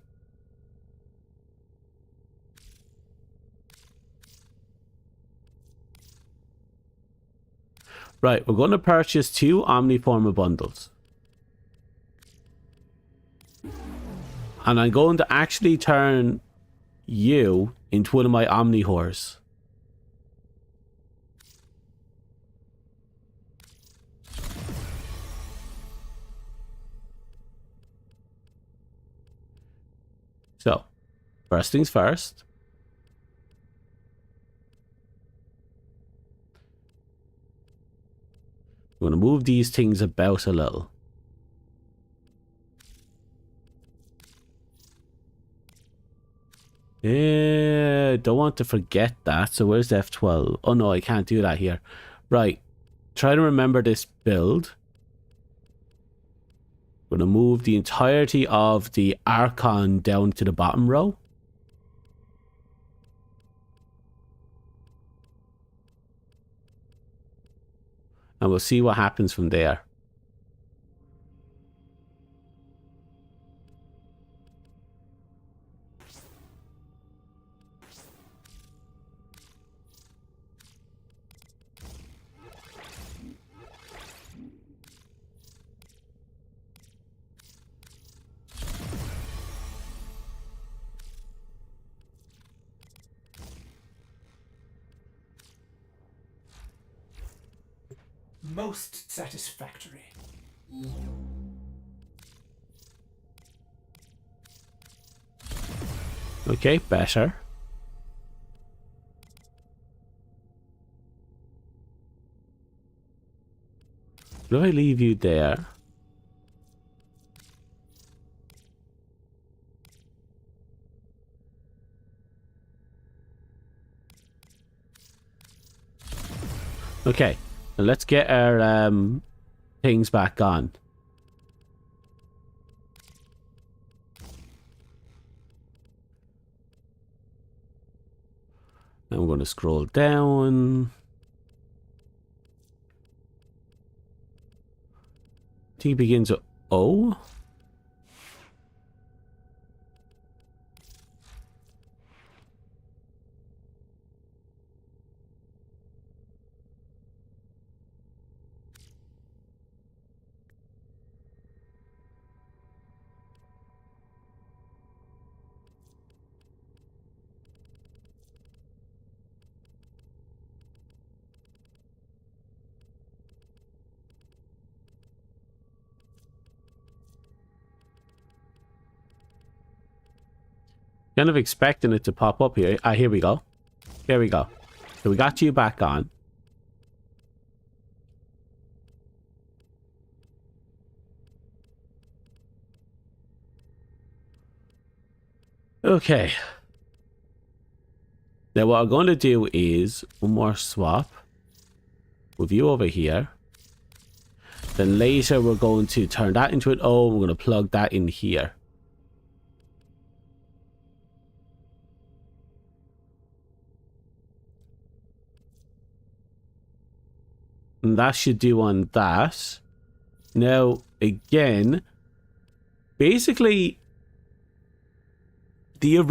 Right, we're going to purchase 2 Omniformer bundles. And I'm going to actually turn you into one of my Omni Whores. So, first things first. I'm going to move these things about a little. Yeah, don't want to forget that. So where's F12? Oh no, I can't do that here. Right. Try to remember this build. I'm going to move the entirety of the Archon down to the bottom row. And we'll see what happens from there. Most satisfactory. Okay, better. Do I leave you there? Okay, now let's get our things back on. And I'm going to scroll down. I think it begins with O. Kind of expecting it to pop up here. Ah, here we go. Here we go. So we got you back on. Okay. Now what I'm going to do is one more swap. With you over here. Then later we're going to turn that into an O. And we're going to plug that in here. And that should do on that. Now, again, basically, the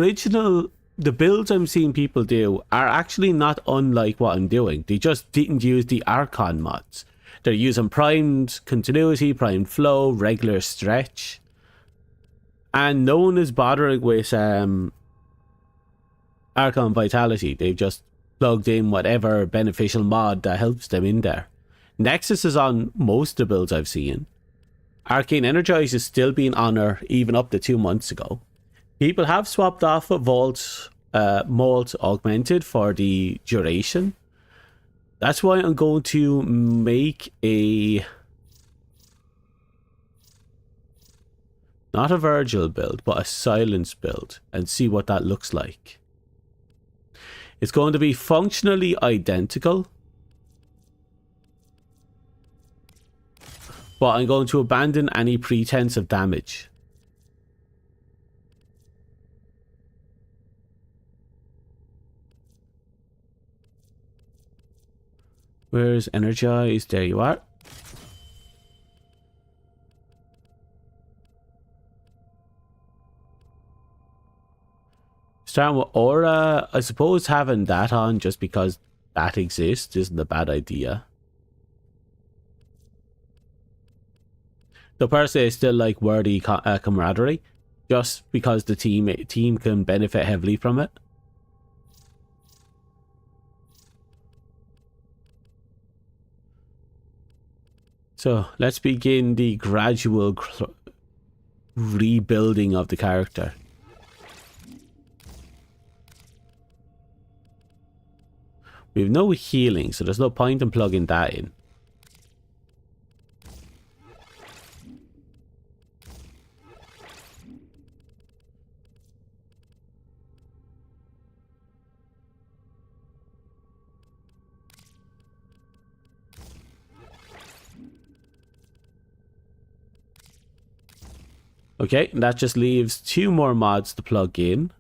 builds I'm seeing people do are actually not unlike what I'm doing. They just didn't use the Archon mods. They're using primed continuity, primed flow, regular stretch. And no one is bothering with Archon Vitality. They've just plugged in whatever beneficial mod that helps them in there. Nexus is on most of the builds I've seen. Arcane Energize is still being on her even up to 2 months ago. People have swapped off of Molt Augmented for the duration. That's why I'm going to make a... not a Virgil build, but a Silence build and see what that looks like. It's going to be functionally identical. But I'm going to abandon any pretense of damage. Where's Energize? There you are. Starting with Aura, I suppose having that on just because that exists isn't a bad idea. Though personally, I still like worthy camaraderie, just because the team can benefit heavily from it. So let's begin the gradual rebuilding of the character. We have no healing, so there's no point in plugging that in. Okay, and that just leaves 2 more mods to plug in.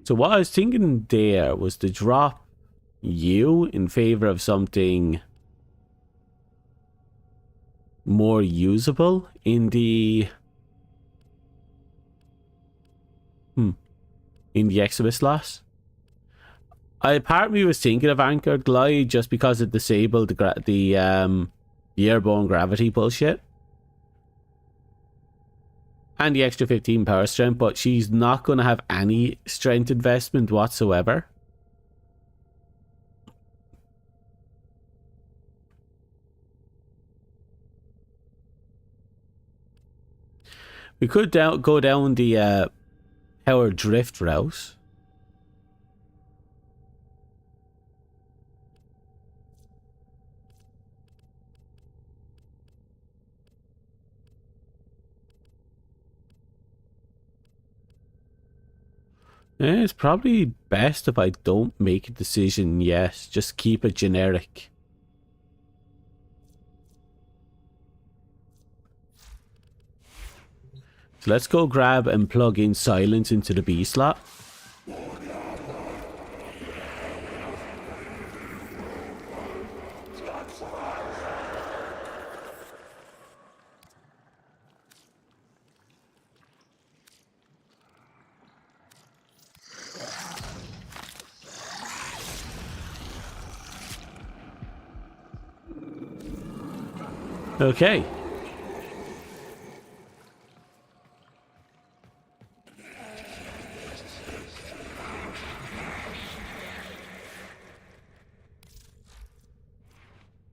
So what I was thinking there was to drop you in favor of something more usable in the exhibit slot. Part of me was thinking of anchored glide just because it disabled the airborne gravity bullshit and the extra 15 power strength, but she's not going to have any strength investment whatsoever. We could go down the power drift route. Yeah, it's probably best if I don't make a decision yet. Just keep it generic. So let's go grab and plug in silence into the B slot. Okay.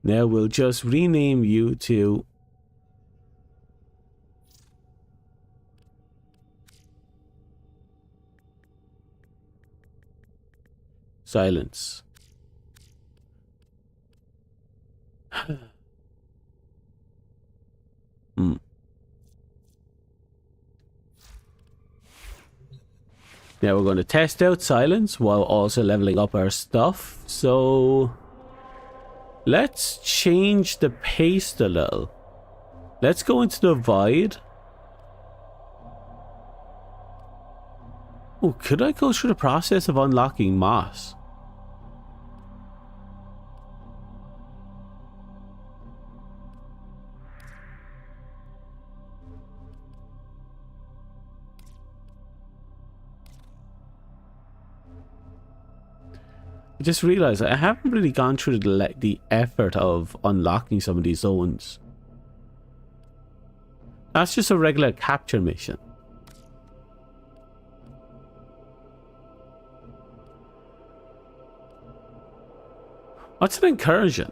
Now we'll just rename you to silence. Now we're going to test out silence while also leveling up our stuff. So let's change the pace a little. Let's go into the void. Oh, could I go through the process of unlocking moss? I just realized I haven't really gone through the effort of unlocking some of these zones. That's just a regular capture mission. What's an incursion?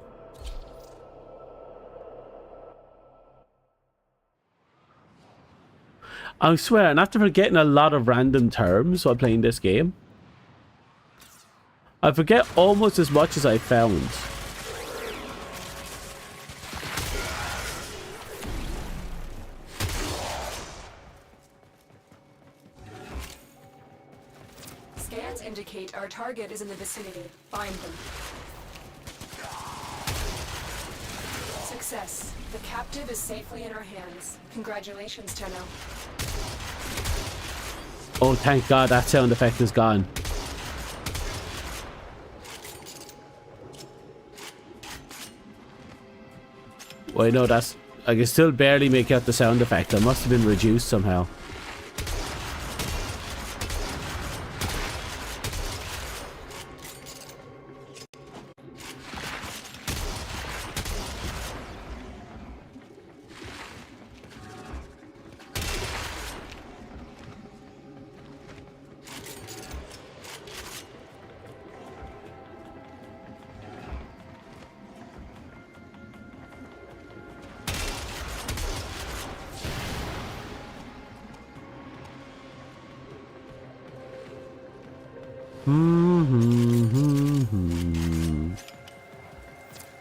I swear, and after forgetting a lot of random terms while playing this game, I forget almost as much as I found. Scans indicate our target is in the vicinity. Find them. Success. The captive is safely in our hands. Congratulations, Tenno. Oh, thank God that sound effect is gone. Wait, no, that's... I can still barely make out the sound effect. That must have been reduced somehow.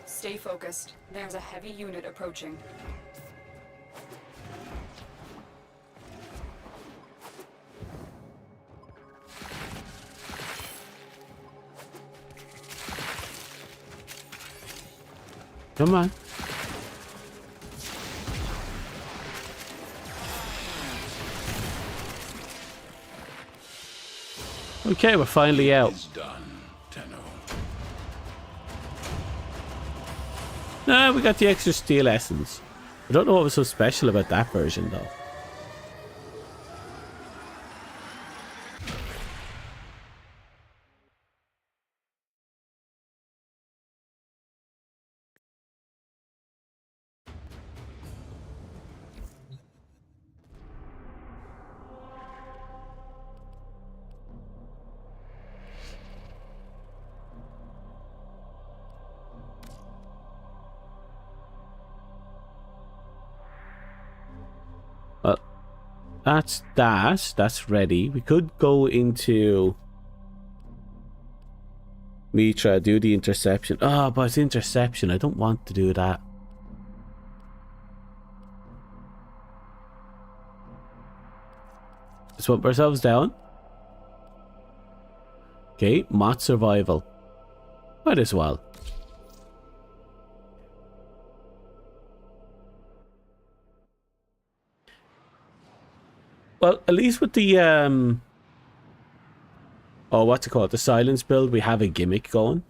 Stay focused. There's a heavy unit approaching. Come on. Okay, we're finally out. It's done, Tenno. No, we got the extra steel essence. I don't know what was so special about that version, though. Well, that's ready. We could go into Mitra, do the interception. Oh, but it's interception. I don't want to do that. Let's put ourselves down. Okay, Mott survival. Might as well. Well, at least with the oh, what's it called? The silence build, we have a gimmick going.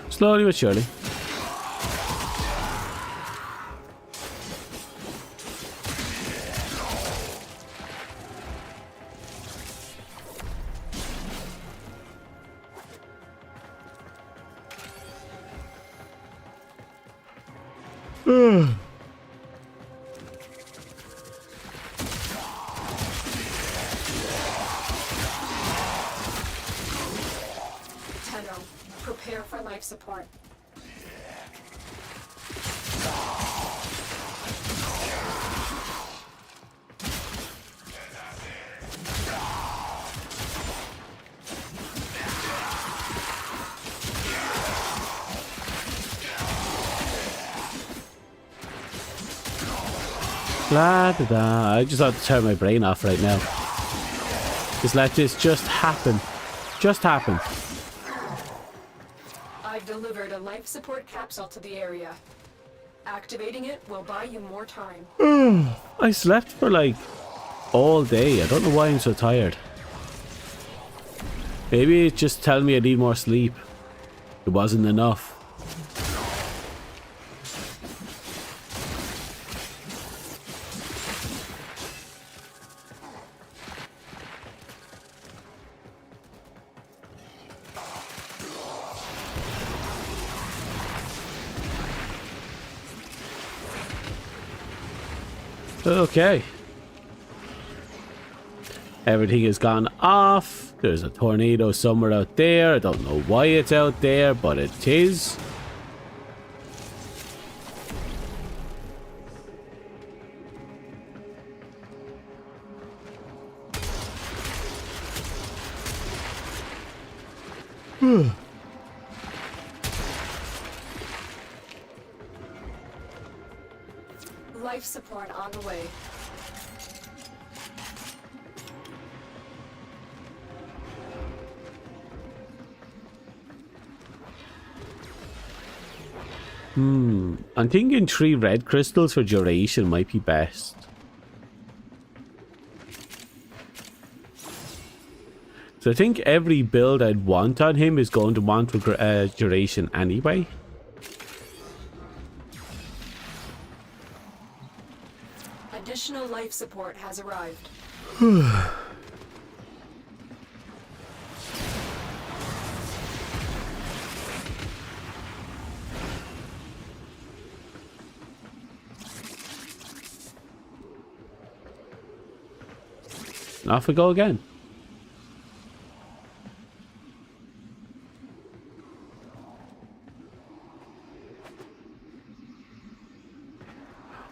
Slowly but surely. Tenno, prepare for life support. Blah, da, da. I just have to turn my brain off right now. Just let this just happen. Just happen. I've delivered a life support capsule to the area. Activating it will buy you more time. I slept for like all day. I don't know why I'm so tired. Maybe it's just telling me I need more sleep. It wasn't enough. Okay. Everything has gone off. There's a tornado somewhere out there. I don't know why it's out there, but it is. Life support on the way. I'm thinking 3 red crystals for duration might be best. So I think every build I'd want on him is going to want duration anyway. Life support has arrived. Off we go again.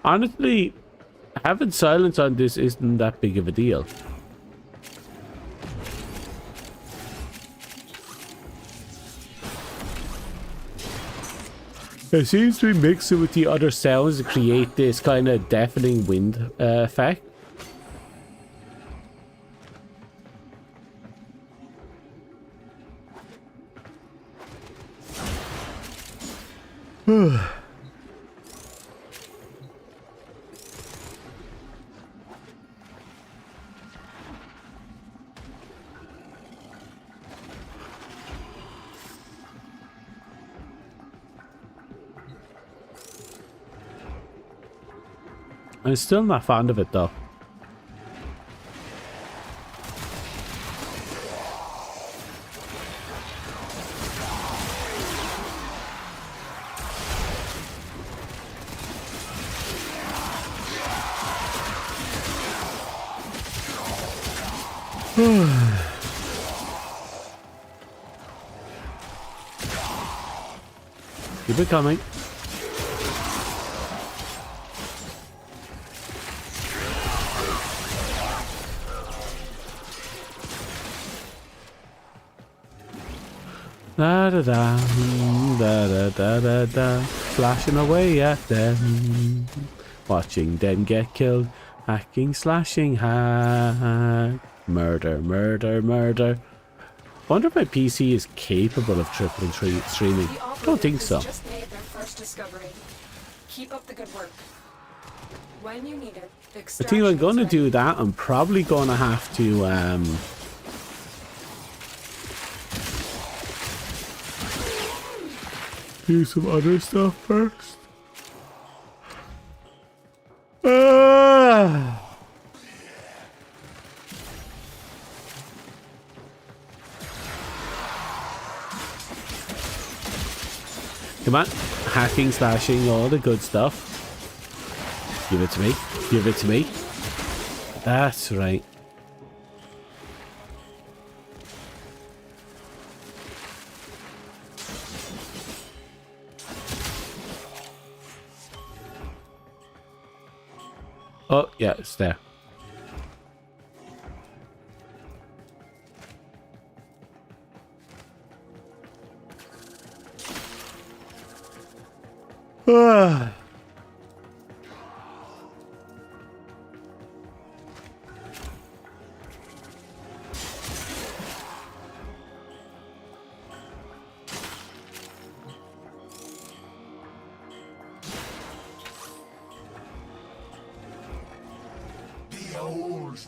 Honestly, having silence on this isn't that big of a deal. It seems to be mixing with the other sounds to create this kind of deafening wind effect. I'm still not fond of it though. Keep it coming. Da da da da da da da da, flashing away at them, watching them get killed, hacking, slashing, hack, murder, murder, murder. Wonder if my PC is capable of tripling streaming. Don't think so. Just made their first discovery. Keep up the good work. When you need it, I think I'm gonna do that. I'm probably gonna have to do some other stuff first. Come on, hacking, slashing, all the good stuff. Give it to me. Give it to me. That's right. Oh, yeah, it's there.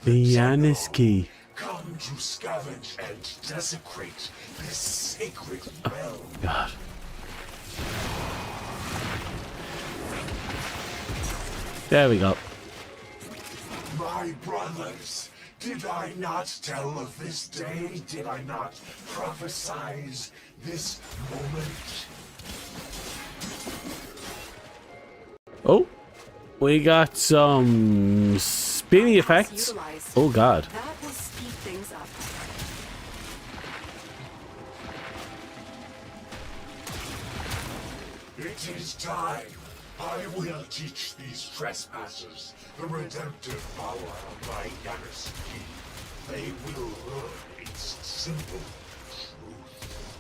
The Aniski. Come to scavenge and desecrate this sacred realm. God. There we go. My brothers, did I not tell of this day? Did I not prophesize this moment? Oh, we got some spinny effects. Oh God. That will speed things up. It is time. I will teach these trespassers the redemptive power of my Aniski. They will learn its simple truth.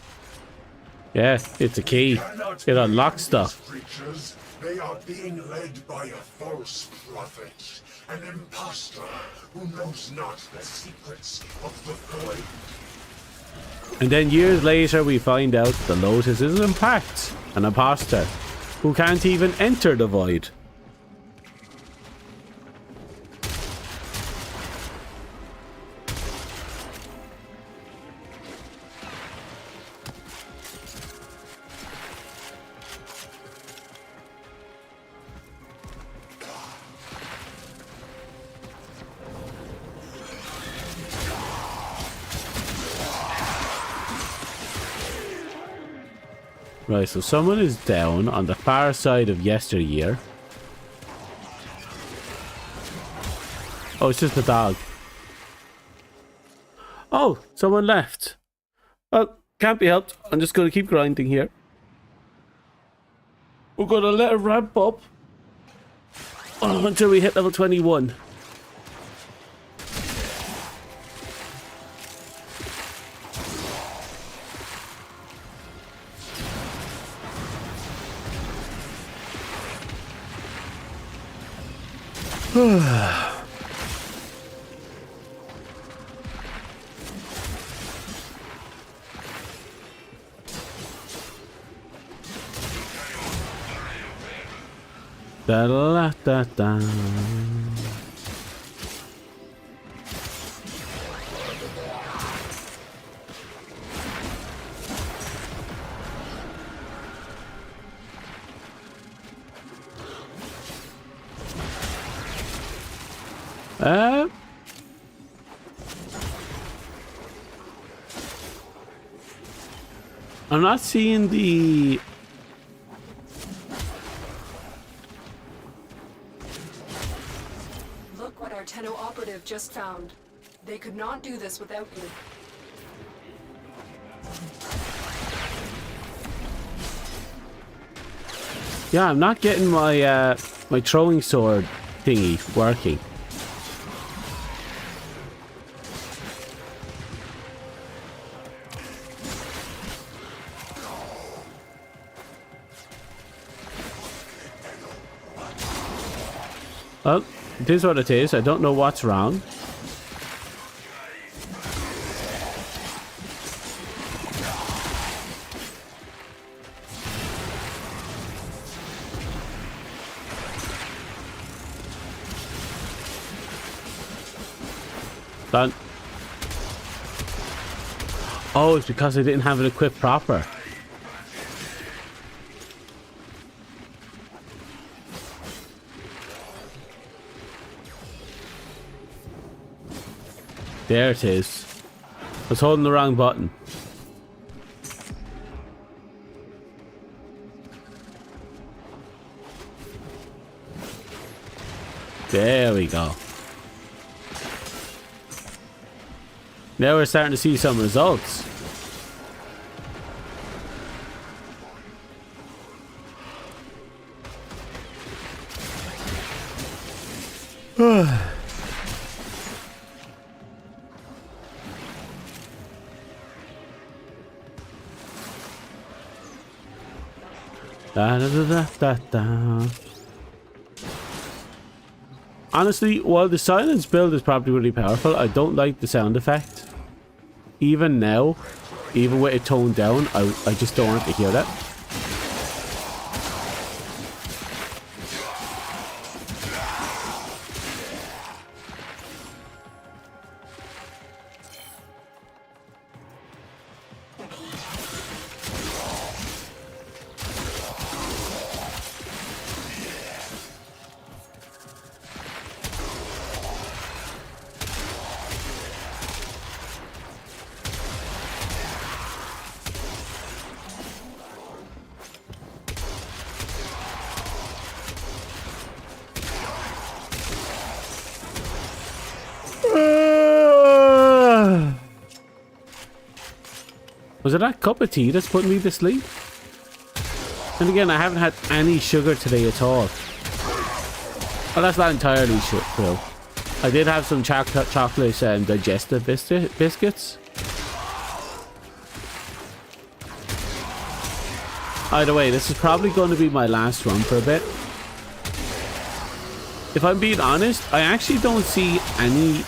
Yeah, it's a key. It unlocks stuff. Creatures, they are being led by a false prophet, an impostor who knows not the secrets of the void. And then years later we find out the Lotus is in fact an imposter who can't even enter the void. Right, so someone is down on the far side of yesteryear. Oh, it's just a dog. Oh, someone left. Well, can't be helped. I'm just going to keep grinding here. We're going to let it ramp up until we hit level 21. Da da da da. I'm not seeing the... Look what our Tenno operative just found. They could not do this without you. Yeah, I'm not getting my my throwing sword thingy working. Well, it is what it is. I don't know what's wrong. Done. Oh, it's because I didn't have it equipped proper. There it is. I was holding the wrong button. There we go. Now we're starting to see some results. Da, da, da, da, da. Honestly, while the silence build is probably really powerful, I don't like the sound effect. Even now, even with it toned down, I just don't want to hear that. Was it that cup of tea that's putting me to sleep? And again, I haven't had any sugar today at all. Well, that's not entirely true. I did have some chocolate and digestive biscuits. Either way, this is probably going to be my last run for a bit. If I'm being honest, I actually don't see any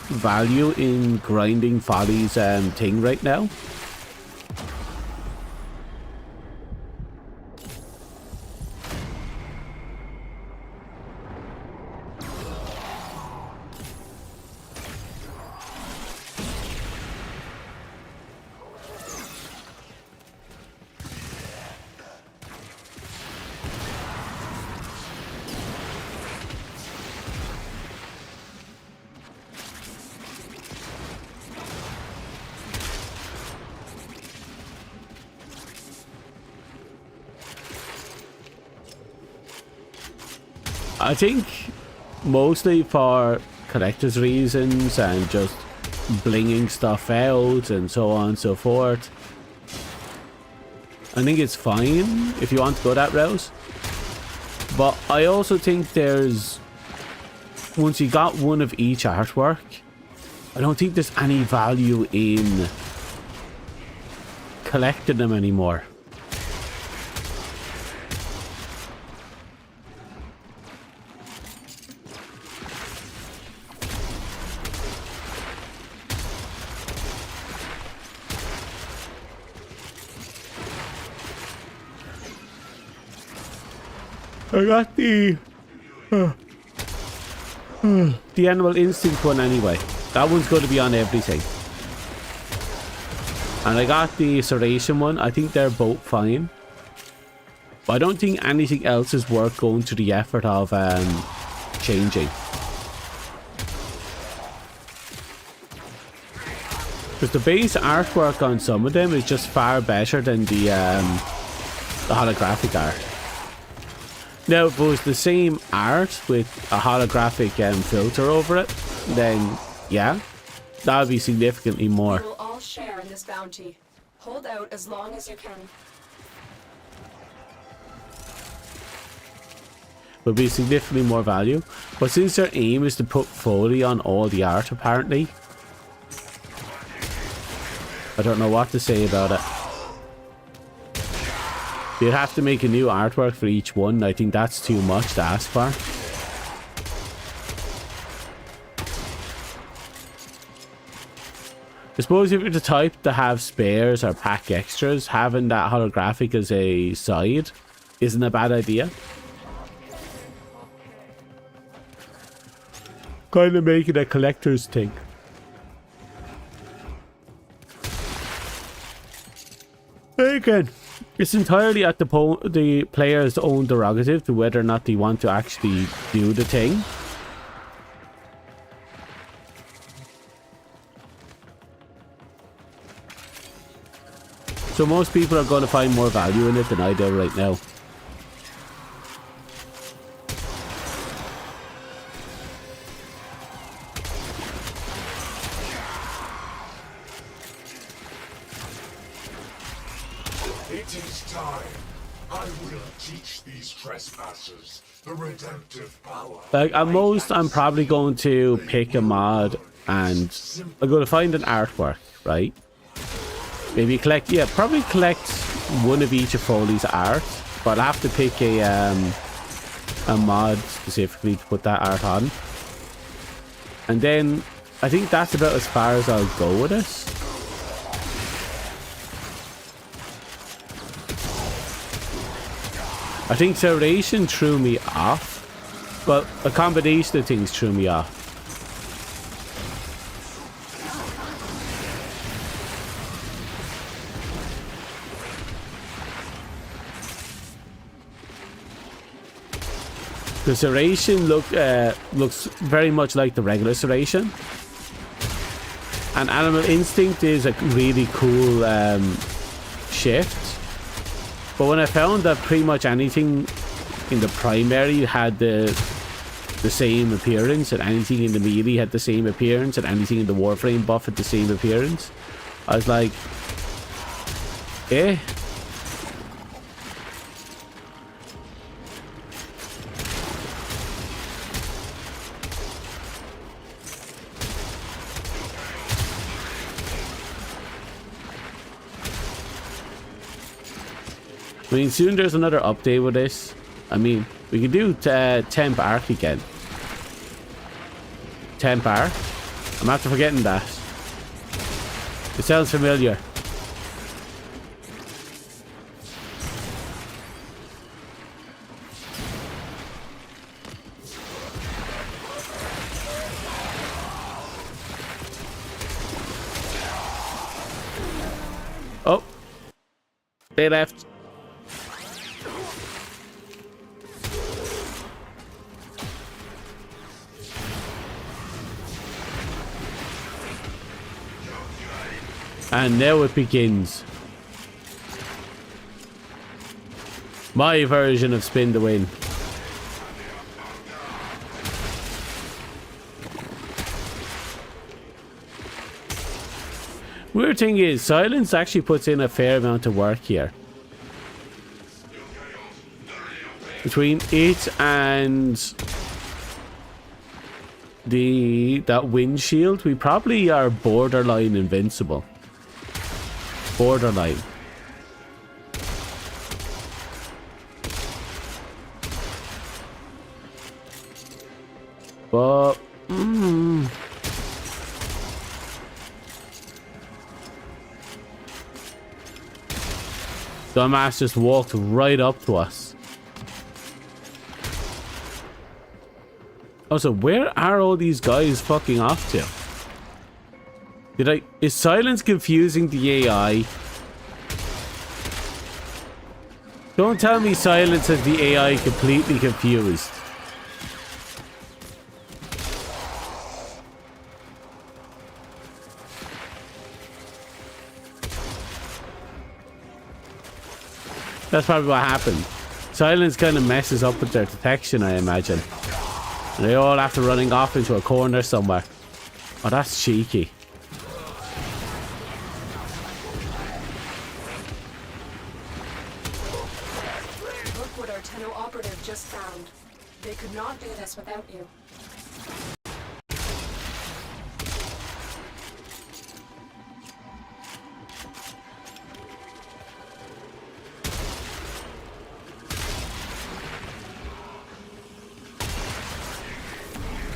value in grinding Folly's thing right now. I think mostly for collector's reasons and just blinging stuff out and so on and so forth. I think it's fine if you want to go that route. But I also think there's... once you got one of each artwork, I don't think there's any value in collecting them anymore. I got the Animal Instinct one anyway. That one's going to be on everything. And I got the Serration one. I think they're both fine. But I don't think anything else is worth going to the effort of changing. Because the base artwork on some of them is just far better than the holographic art. Now, if it was the same art with a holographic filter over it, then yeah, that would be significantly more. We will all share in this bounty. Hold out as long as you can. Would be significantly more value. But since their aim is to put Foley on all the art, apparently, I don't know what to say about it. You'd have to make a new artwork for each one. I think that's too much to ask for. I suppose if you're the type to have spares or pack extras, having that holographic as a side isn't a bad idea. Kind of make it a collector's thing. Again, it's entirely at the player's own prerogative to whether or not they want to actually do the thing. So most people are going to find more value in it than I do right now. It is time. I will teach these trespassers the redemptive power. Like, at most, I'm probably going to pick a mod and I'm going to find an artwork, right? Maybe collect, yeah, probably collect one of each of Foley's art, but I'll have to pick a mod specifically to put that art on. And then I think that's about as far as I'll go with it. I think Serration threw me off, but a combination of things threw me off. The Serration looks very much like the regular Serration. And Animal Instinct is a really cool shift. But when I found that pretty much anything in the primary had the same appearance, and anything in the melee had the same appearance, and anything in the Warframe buff had the same appearance, I was like, eh? I mean, soon there's another update with this. I mean, we could do Temp Arc again. Temp Arc? I'm after forgetting that. It sounds familiar. Oh. They left. And now it begins. My version of Spin to Win. Weird thing is, Silence actually puts in a fair amount of work here. Between it and that windshield, we probably are borderline invincible. Borderline. But dumbass just walked right up to us. Also, where are all these guys fucking off to? Is Silence confusing the AI? Don't tell me Silence has the AI completely confused. That's probably what happened. Silence kind of messes up with their detection, I imagine. And they all have to running off into a corner somewhere. Oh, that's cheeky. Look what our Tenno operative just found. They could not do this without you.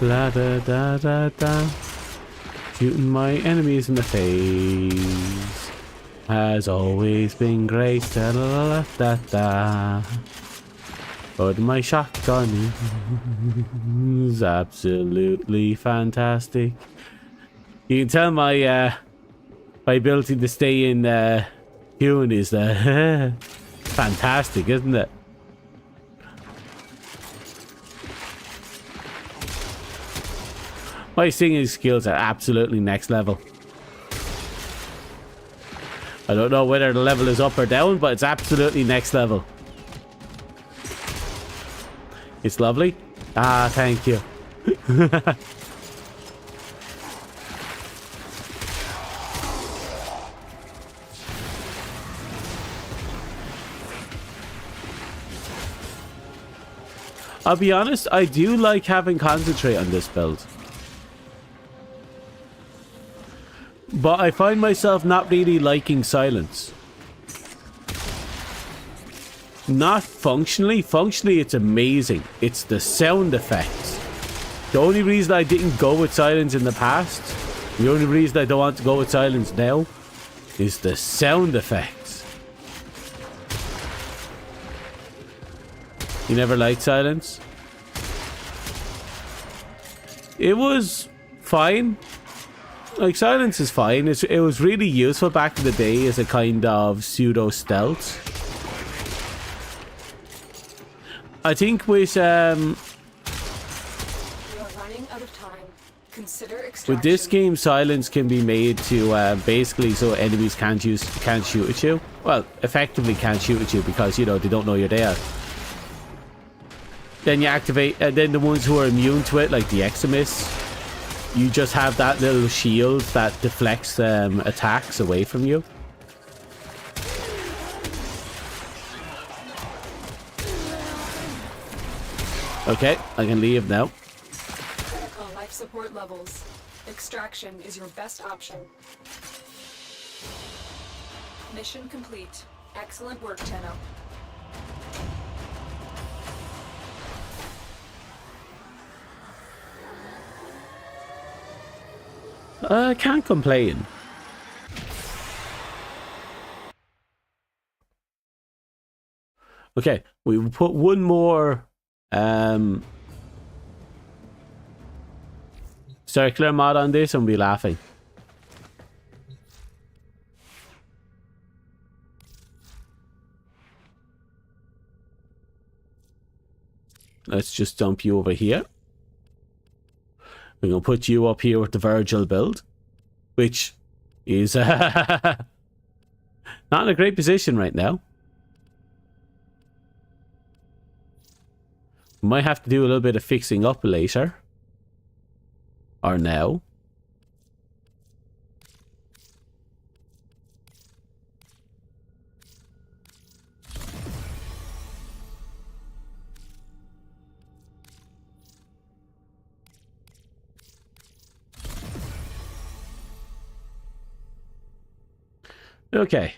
La da da da da. Shooting my enemies in the face has always been great. Da da da da da. But my shotgun is absolutely fantastic. You can tell my ability to stay in tune is fantastic, isn't it? My singing skills are absolutely next level. I don't know whether the level is up or down, but it's absolutely next level. It's lovely. Ah, thank you. I'll be honest, I do like having concentrate on this build. But I find myself not really liking Silence. Not functionally. Functionally, it's amazing. It's the sound effects. The only reason I didn't go with Silence in the past, the only reason I don't want to go with Silence now, is the sound effects. You never liked Silence? It was fine. Like, Silence is fine. It was really useful back in the day as a kind of pseudo stealth. I think with We are running out of time. Consider extraction. with this game, Silence can be made to basically so enemies can't shoot at you. Well, effectively can't shoot at you because, you know, they don't know you're there. Then you activate, and then the ones who are immune to it, like the Eximists, you just have that little shield that deflects attacks away from you. Okay, I can leave now. Critical life support levels. Extraction is your best option. Mission complete. Excellent work, Tenno. Can't complain. Okay, we will put one more circular mod on this and we'll be laughing. Let's just dump you over here. We're going to put you up here with the Virgil build, which is not in a great position right now. Might have to do a little bit of fixing up later. Or now. Okay.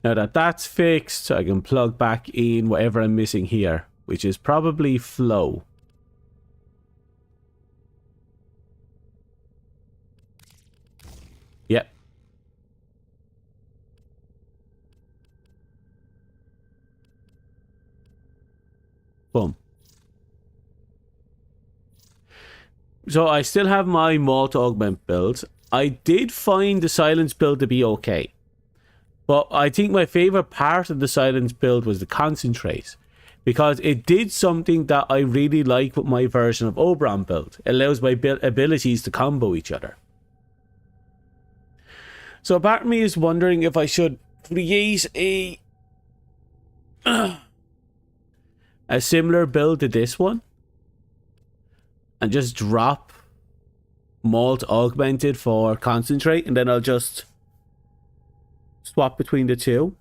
Now that that's fixed, I can plug back in whatever I'm missing here, which is probably flow. Yep. Boom. So I still have my Malt Augment build. I did find the Silence build to be okay. But I think my favorite part of the Silence build was the Concentrate. Because it did something that I really like with my version of Oberon build. It allows my abilities to combo each other. So part of me is wondering if I should create a similar build to this one. And just drop Malt Augmented for Concentrate. And then I'll just swap between the two.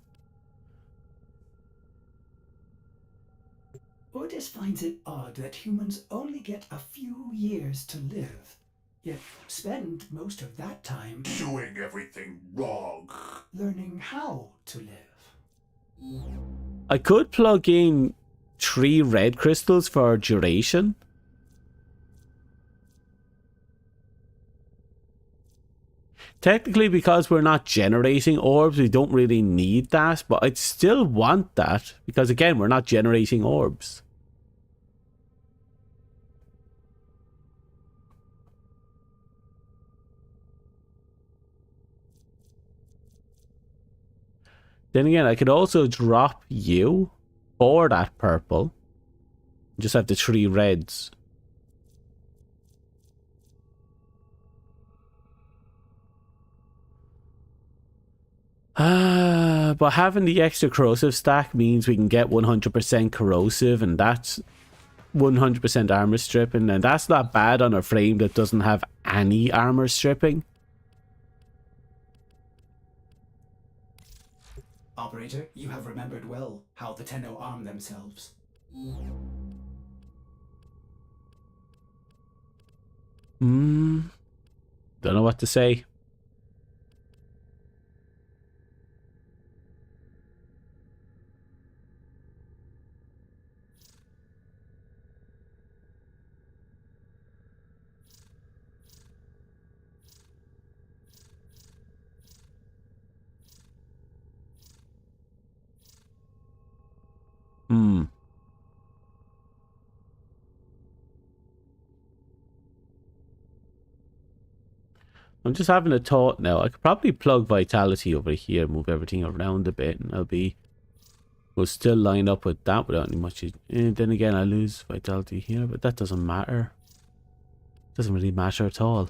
Otis finds it odd that humans only get a few years to live, yet spend most of that time Doing everything wrong. learning how to live. I could plug in 3 red crystals for duration. Technically, because we're not generating orbs, we don't really need that, but I'd still want that, because again, we're not generating orbs. Then again, I could also drop you for that purple. Just have the 3 reds. But having the extra corrosive stack means we can get 100% corrosive, and that's 100% armor stripping, and that's not bad on a frame that doesn't have any armor stripping. Operator, you have remembered well how the Tenno arm themselves. Don't know what to say. I'm just having a thought now. I could probably plug Vitality over here, move everything around a bit, and we'll still line up with that without any much. Then again, I lose Vitality here, but that doesn't matter. Doesn't really matter at all.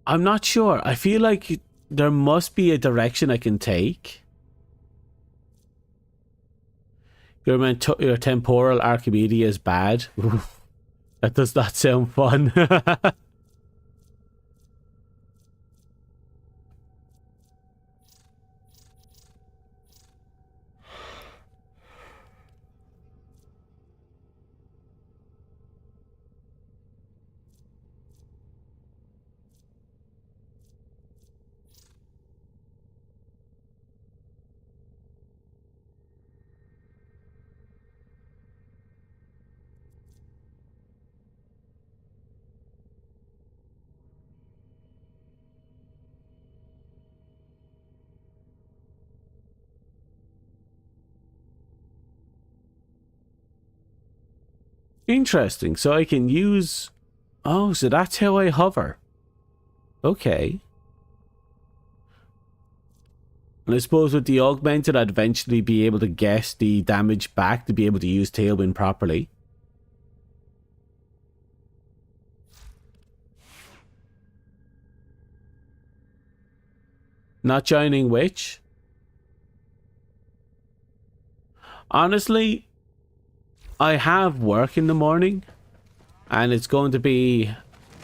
I'm not sure. I feel like there must be a direction I can take. Your temporal Archimedes is bad. That does not sound fun. Interesting. So I can use... Oh, so that's how I hover. Okay. And I suppose with the augmented, I'd eventually be able to guess the damage back to be able to use Tailwind properly. Not joining which? Honestly, I have work in the morning, and it's going to be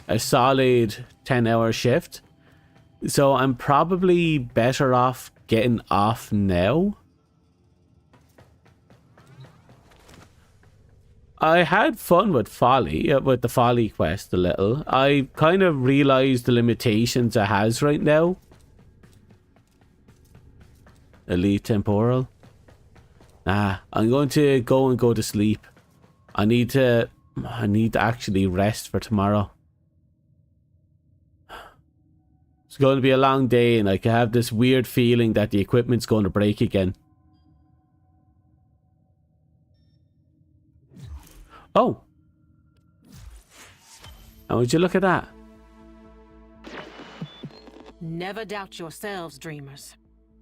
a solid 10-hour shift. So I'm probably better off getting off now. I had fun with Folly, with the Folly quest a little. I kind of realized the limitations it has right now. Elite Temporal. Nah, I'm going to go to sleep. I need to actually rest for tomorrow. It's going to be a long day, and I can have this weird feeling that the equipment's going to break again. Oh. And would you look at that? Never doubt yourselves, dreamers.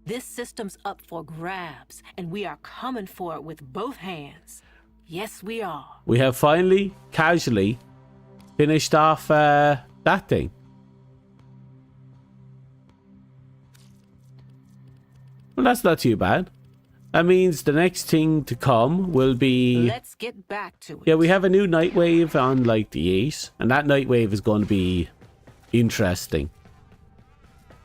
This system's up for grabs, and we are coming for it with both hands. Yes, we are. We have finally, casually, finished off that thing. Well, that's not too bad. That means the next thing to come will be... Let's get back to it. Yeah, we have a new Nightwave on, like, the 8. And that Nightwave is going to be interesting.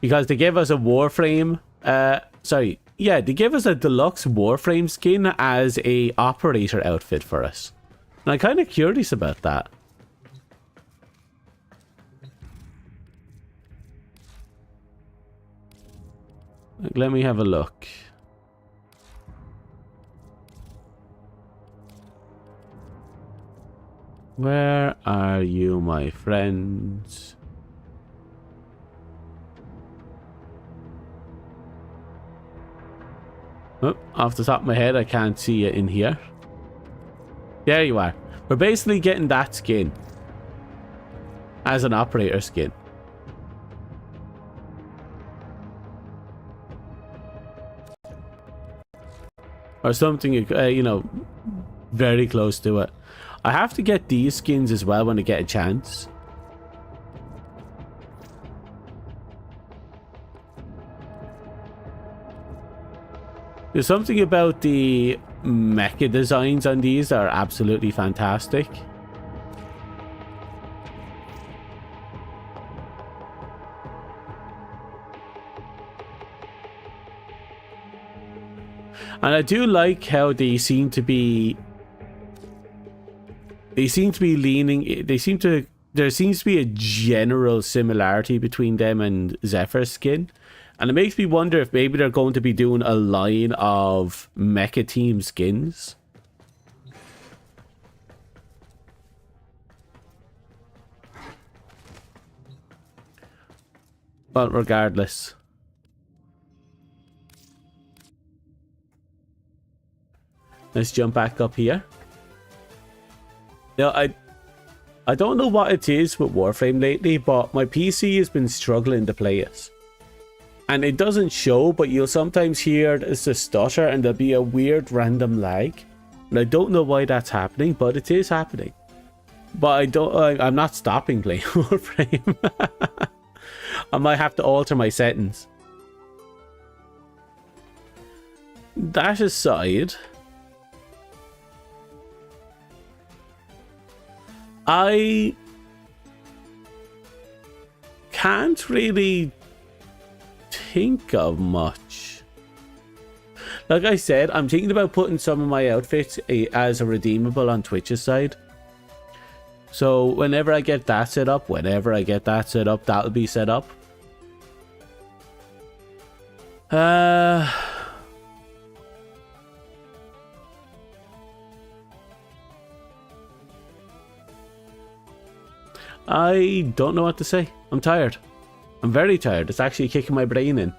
Because they gave us a Warframe... Yeah, they gave us a deluxe Warframe skin as a operator outfit for us. And I'm kind of curious about that. Let me have a look. Where are you, my friends? Oh, off the top of my head, I can't see you in here. There you are. We're basically getting that skin as an operator skin. Or something, you know, very close to it. I have to get these skins as well when I get a chance. There's something about the mecha designs on these that are absolutely fantastic. And I do like how there seems to be a general similarity between them and Zephyr's skin. And it makes me wonder if maybe they're going to be doing a line of mecha team skins. But regardless. Let's jump back up here. Now, I don't know what it is with Warframe lately, but my PC has been struggling to play it. And it doesn't show, but you'll sometimes hear it's a stutter and there'll be a weird random lag. And I don't know why that's happening, but it is happening. But I'm not stopping playing Warframe. I might have to alter my settings. That aside, I can't really think of much. Like I said, I'm thinking about putting some of my outfits as a redeemable on Twitch's side. So whenever I get that set up, that'll be set up. I don't know what to say. I'm tired. I'm very tired. It's actually kicking my brain in.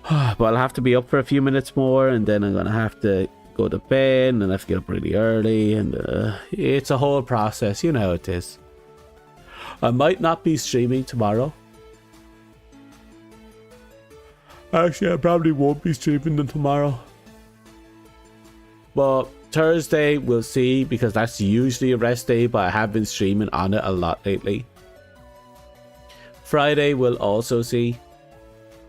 But I'll have to be up for a few minutes more, and then I'm gonna have to go to bed, and I have to get up really early, and it's a whole process. You know how it is. I might not be streaming tomorrow. Actually, I probably won't be streaming tomorrow. But Thursday, we'll see, because that's usually a rest day, but I have been streaming on it a lot lately. Friday, we'll also see.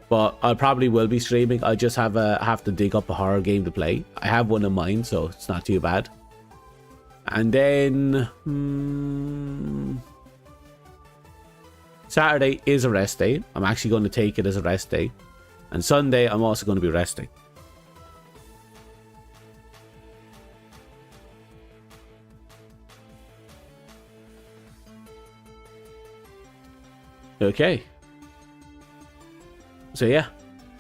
But I probably will be streaming. I just have to dig up a horror game to play. I have one in mind, so it's not too bad. And then Saturday is a rest day. I'm actually going to take it as a rest day. And Sunday, I'm also going to be resting. Okay. So yeah,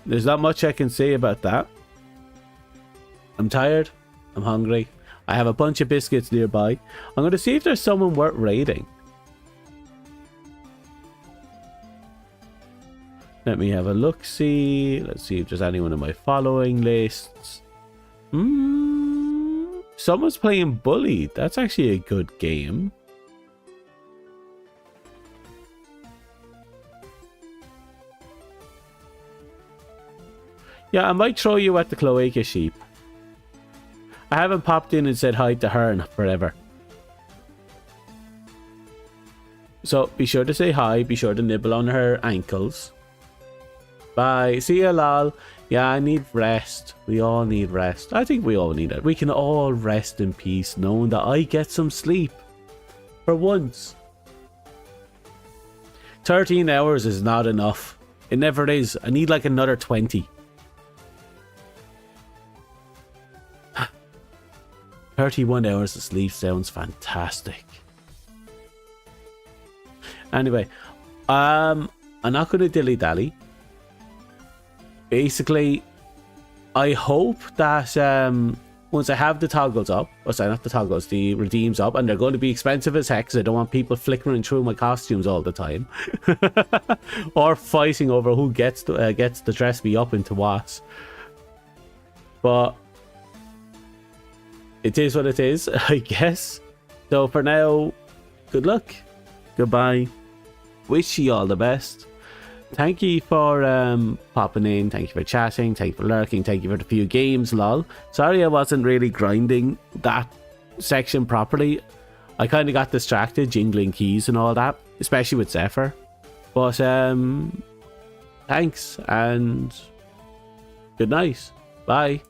there's not much I can say about that. I'm tired. I'm hungry. I have a bunch of biscuits nearby. I'm going to see if there's someone worth raiding. Let me have a look-see. Let's see if there's anyone in my following lists. Someone's playing Bully. That's actually a good game. Yeah, I might throw you at the cloaca sheep. I haven't popped in and said hi to her in forever. So be sure to say hi. Be sure to nibble on her ankles. Bye. See ya, lol. Yeah, I need rest. We all need rest. I think we all need it. We can all rest in peace knowing that I get some sleep. For once. 13 hours is not enough. It never is. I need like another 20. 31 hours of sleep sounds fantastic. Anyway, I'm not going to dilly-dally. Basically, I hope that once I have the toggles up, or sorry, not the toggles, the redeems up, and they're going to be expensive as heck because I don't want people flickering through my costumes all the time. Or fighting over who gets to dress me up into what. But it is what it is, I guess. So for now, good luck. Goodbye. Wish you all the best. Thank you for popping in. Thank you for chatting. Thank you for lurking. Thank you for the few games, lol. Sorry I wasn't really grinding that section properly. I kind of got distracted, jingling keys and all that, especially with Zephyr. But thanks and good night. Bye.